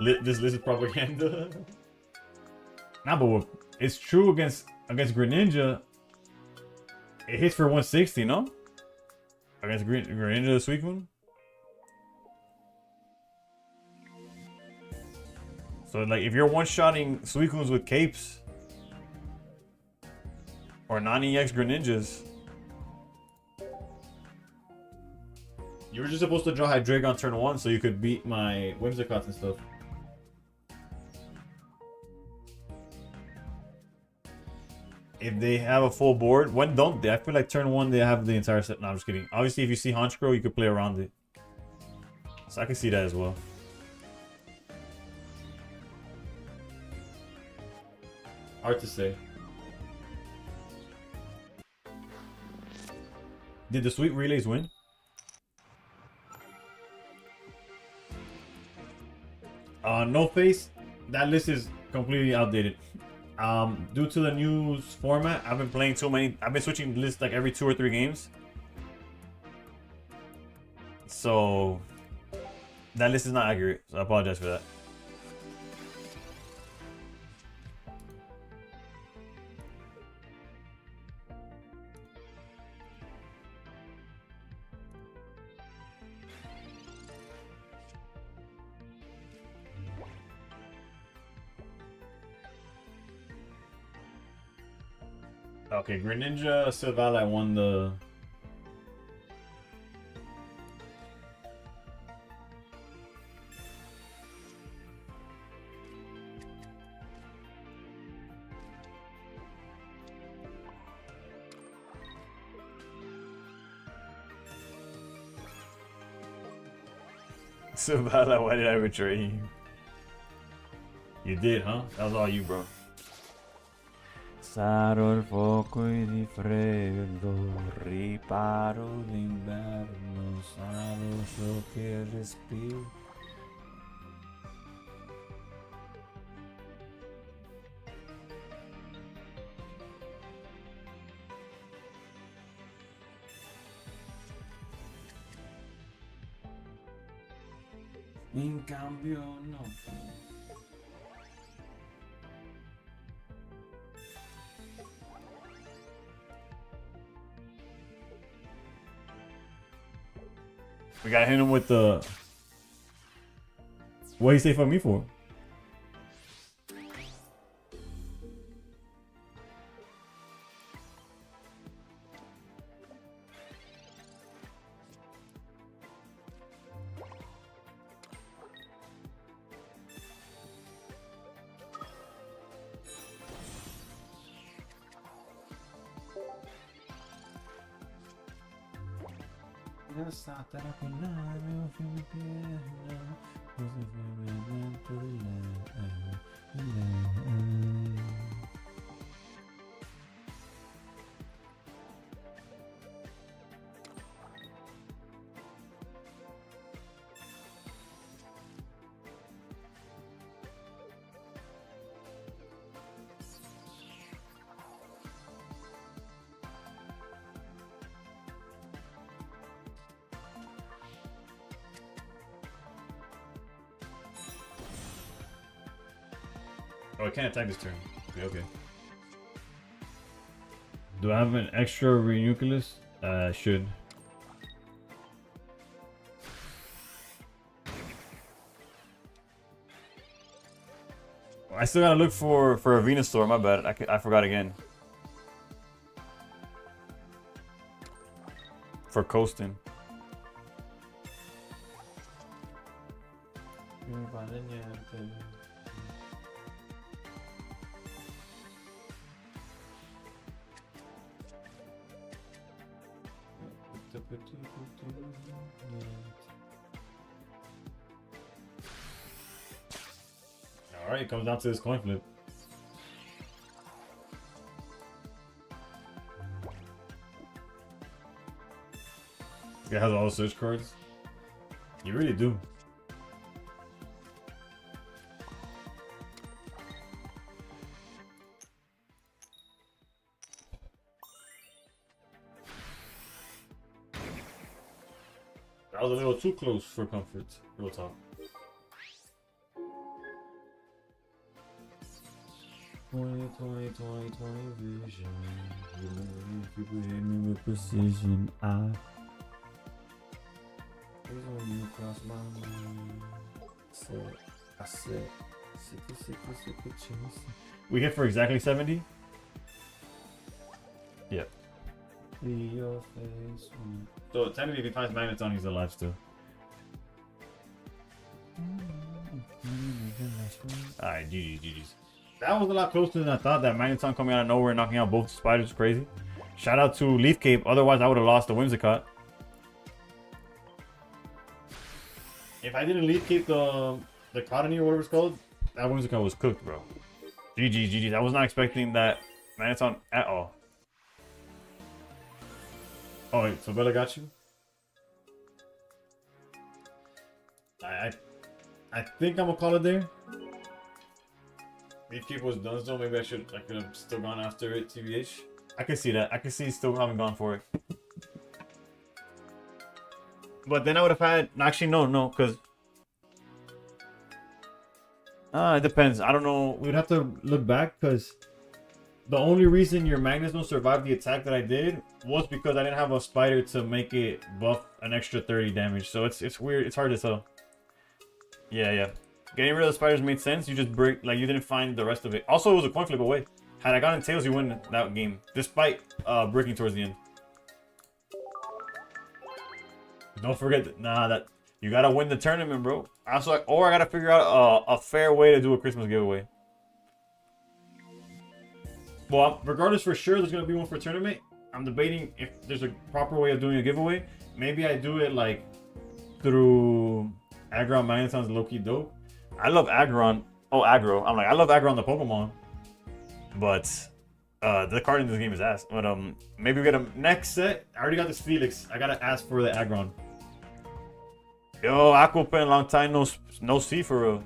This is propaganda. Nah, but it's true against Greninja. It hits for 160, no? Against Greninja the Suicune? So like if you're one-shotting Suicunes with capes or non-EX Greninjas, you were just supposed to draw Hydreigon on turn 1 so you could beat my Whimsicots and stuff. If they have a full board, when don't they? I feel like turn 1 they have the entire set. No, I'm just kidding. Obviously, if you see Honchkrow, you could play around it. So I can see that as well. Hard to say. Did the Sweet Relays win? No face. That list is completely outdated. Due to the new format, I've been playing too many. I've been switching lists like every 2 or 3 games. So that list is not accurate. So I apologize for that. Okay, Greninja Silvally won the... Silvally, why did I betray you? You did, huh? That was all you, bro. Sarò il fuoco di freddo, riparo l'inverno, sarò ciò che respiro. In cambio no. We gotta hit him with the... What he say fuck me for? Oh, I can't attack this turn. Okay, okay. Do I have an extra Renuculus? I should. I still gotta look for a Venusaur, my bad. I forgot again. For coasting. Alright, it comes down to this coin flip. This guy has all the search cards. You really do. That was a little too close for comfort. Real talk. 20, vision. You know, if you hit me with precision, it's when you cross my mind. I said, We hit for exactly 70. Yep. So technically, if he finds magnets on, he's alive still. Alright, GG's. That was a lot closer than I thought. That Magneton coming out of nowhere and knocking out both spiders, crazy. Shout out to Leaf Cape, otherwise I would have lost the Whimsicott. If I didn't Leaf Cape the Tourney or whatever it's called, that Whimsicott was cooked, bro. GG's. I was not expecting that Magneton at all. Oh wait, so Bella got you? I think I'm gonna call it there. Leaf Cape was done, so maybe I could have still gone after it, TBH. I can see that. I can see still having gone for it. But then I would have had... Actually, no, because... it depends. I don't know. We'd have to look back, because... The only reason your Magnus don't survive the attack that I did was because I didn't have a spider to make it buff an extra 30 damage. So it's weird. It's hard to tell. Yeah. Getting rid of the spiders made sense. You just break... Like, you didn't find the rest of it. Also, it was a coin flip away. Had I gotten tails, you win that game. Despite breaking towards the end. Don't forget that, that you gotta win the tournament, bro. Also, or I gotta figure out a fair way to do a Christmas giveaway. Well, regardless, for sure, there's gonna be one for tournament. I'm debating if there's a proper way of doing a giveaway. Maybe I do it like through Aggron Magneton's low-key dope. I love Aggron. Oh, Aggro. I'm like, I love Aggron the Pokemon. But the card in this game is ass. But maybe we get a next set. I already got this Felix. I gotta ask for the Aggron. Yo, Aquapen, long time no see for real.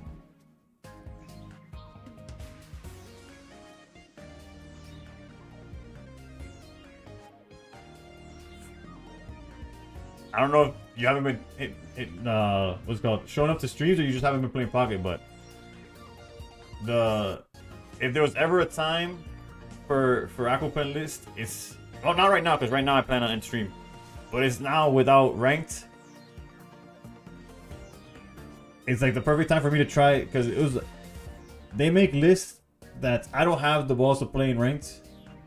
I don't know if you haven't been what's it called, showing up to streams, or you just haven't been playing Pocket. But if there was ever a time for Aquapen list, it's not right now, because right now I plan on end stream, but it's now without ranked. It's like the perfect time for me to try it, because they make lists that I don't have the balls to play in ranked.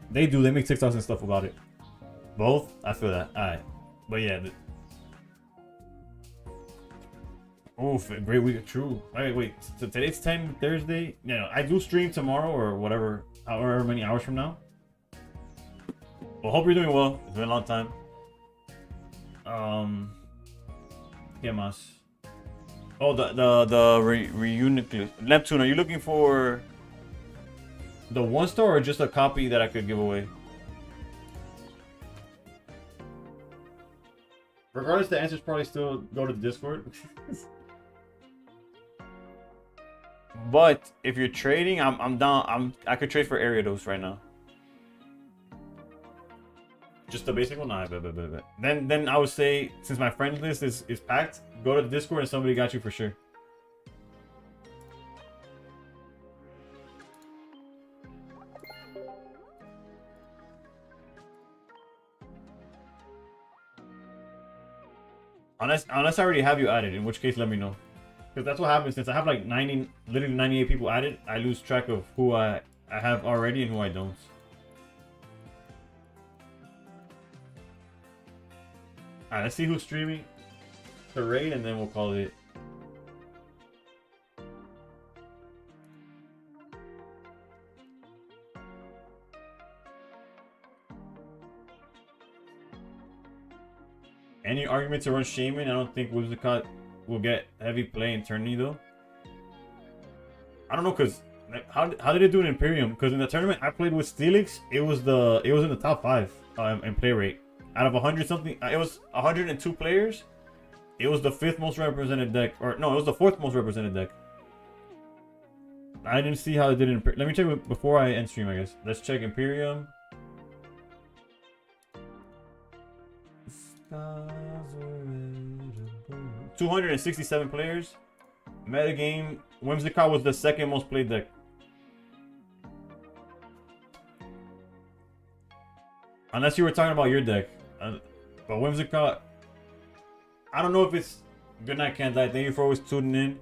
They do. They make TikToks and stuff about it. Both. I feel that. All right, but yeah. Oof, great week. True. Wait. So today's 10 Thursday. Yeah, no, I do stream tomorrow or whatever, however many hours from now. Well, hope you're doing well. It's been a long time. ¿Qué más? Oh, the reunion. Neptune, are you looking for the 1-star or just a copy that I could give away? Regardless, the answer's probably still go to the Discord. But if you're trading, I'm down. I could trade for Ariados right now. Just the basic one? Nah, bet. Then I would say, since my friend list is packed, go to the Discord and somebody got you for sure. Unless I already have you added, in which case let me know. Because that's what happens. Since I have like literally 98 people added, I lose track of who I have already and who I don't. Alright, let's see who's streaming the raid, and then we'll call it. Any argument to run Shaman? I don't think Whimsicott will get heavy play in Tourney though. I don't know, cause how did it do in Imperium? Because in the tournament I played with Steelix, it was in the top 5 in play rate. Out of 100 something, it was 102 players. It was the 5th most represented deck, or no, it was the 4th most represented deck. I didn't see how it did in Imperium. Let me check before I end stream, I guess. Let's check Imperium. 267 players. Metagame, Whimsicott was the 2nd most played deck. Unless you were talking about your deck. But Whimsicott, I don't know if it's... Good night, Kenzai. Thank you for always tuning in.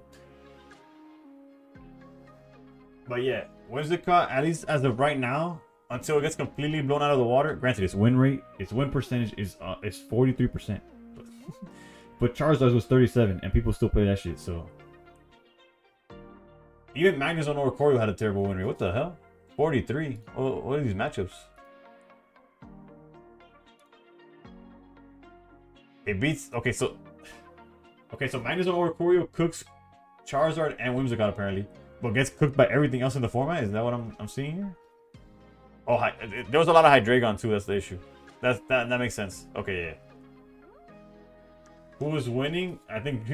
But yeah, Whimsicott, at least as of right now, until it gets completely blown out of the water. Granted, its win rate, its win percentage is 43%. But Charizard was 37, and people still play that shit. So even Magnezone or Oricorio had a terrible win rate. What the hell? 43. Oh, what are these matchups? It beats. Okay, so Magnezone or Oricorio cooks Charizard and Whimsicott apparently, but gets cooked by everything else in the format. Is that what I'm seeing here? Oh, there was a lot of Hydreigon too. That's the issue. That makes sense. Okay, yeah. Who was winning? I think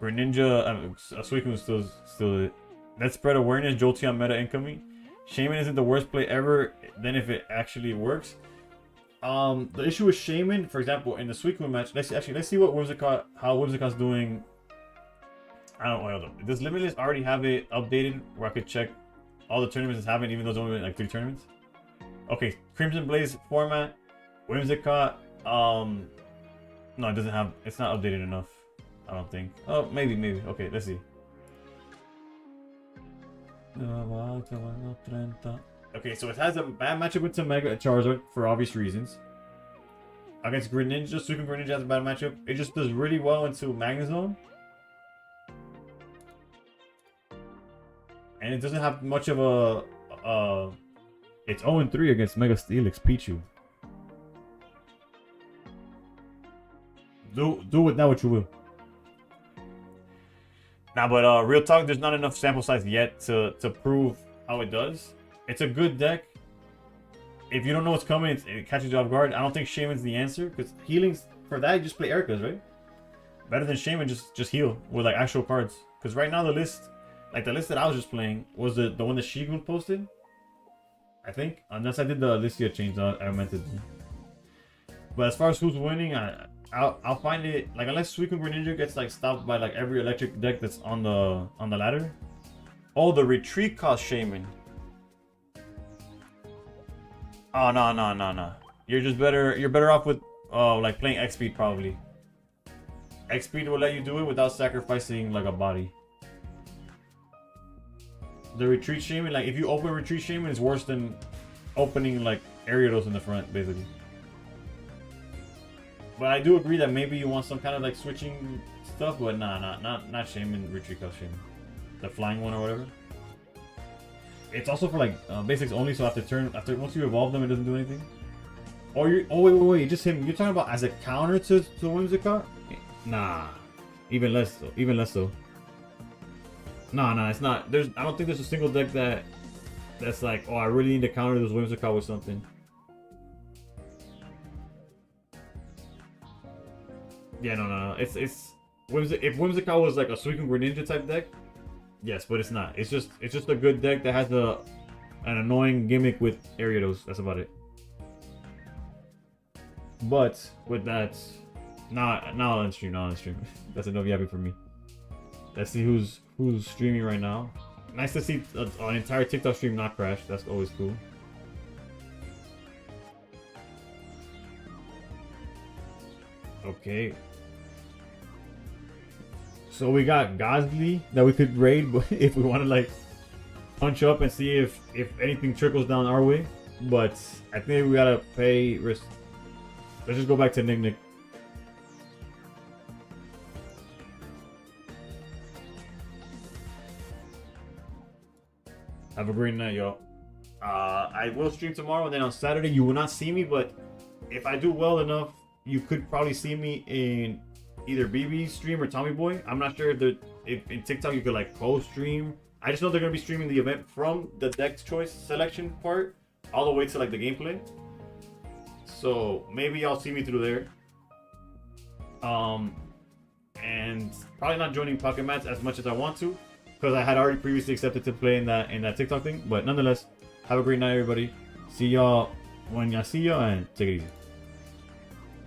Greninja. Suicune still. Let's spread awareness. Jolteon meta incoming. Shaman isn't the worst play ever. Then if it actually works. The issue with Shaman, for example, in the Suicune match. Let's see what Whimsicott, how Whimsicott's doing. I don't know. Does Limitless already have it updated where I could check all the tournaments it's having, even though it's only been like 3 tournaments? Okay, Crimson Blaze format, Whimsicott. No, it doesn't have. It's not updated enough. I don't think. Oh, maybe. Okay, let's see. Okay, so it has a bad matchup with Mega Charizard for obvious reasons. Against Greninja, Suicune Greninja has a bad matchup. It just does really well into Magnezone. And it doesn't have much of a it's 0-3 against Mega Steelix Pichu. Do with that what you will. Nah, but real talk, there's not enough sample size yet to prove how it does. It's a good deck. If you don't know what's coming, it catches you off guard. I don't think Shaman's the answer, because healings for that, you just play Erica's, right? Better than Shaman, just heal with like actual cards. Because right now the list, like the list that I was just playing, was the one that Shigun posted. I think, unless I did the Alicia change, I meant to do. But as far as who's winning, I'll find it like unless Suicune Greninja gets like stopped by like every electric deck that's on the ladder. Oh, the retreat cost Shaman. Oh no. You're better off with like playing X Speed probably. X Speed will let you do it without sacrificing like a body. The retreat Shaman, like if you open retreat Shaman, is worse than opening like Ariados in the front, basically. But I do agree that maybe you want some kind of like switching stuff, but nah, not Shaman, retreat cost Shaman. The flying one or whatever. It's also for like basics only, so after once you evolve them, it doesn't do anything. Or wait, just him. You're talking about as a counter to Whimsicott? Nah, even less so. No, it's not. I don't think there's a single deck that's like, oh, I really need to counter this Whimsicott with something. Yeah, no. It's if Whimsicott was like a Suicune Greninja type deck, yes, but it's not. It's just a good deck that has an annoying gimmick with Ariados. That's about it. But with that, not on stream. That's enough yapping for me. Let's see who's streaming right now. Nice to see an entire TikTok stream not crash. That's always cool. Okay. So we got Gosly that we could raid, but if we want to like punch up and see if anything trickles down our way. But I think we gotta pay risk. Let's just go back to Nick. Have a great night, y'all. I will stream tomorrow, and then on Saturday you will not see me, but if I do well enough, you could probably see me in either BB's stream or Tommy Boy. I'm not sure if in TikTok you could like co-stream. I just know they're gonna be streaming the event from the deck choice selection part all the way to like the gameplay. So maybe y'all see me through there. And probably not joining Pocket Mats as much as I want to, because I had already previously accepted to play in that TikTok thing. But nonetheless, have a great night, everybody. See y'all when y'all see y'all, and take it easy.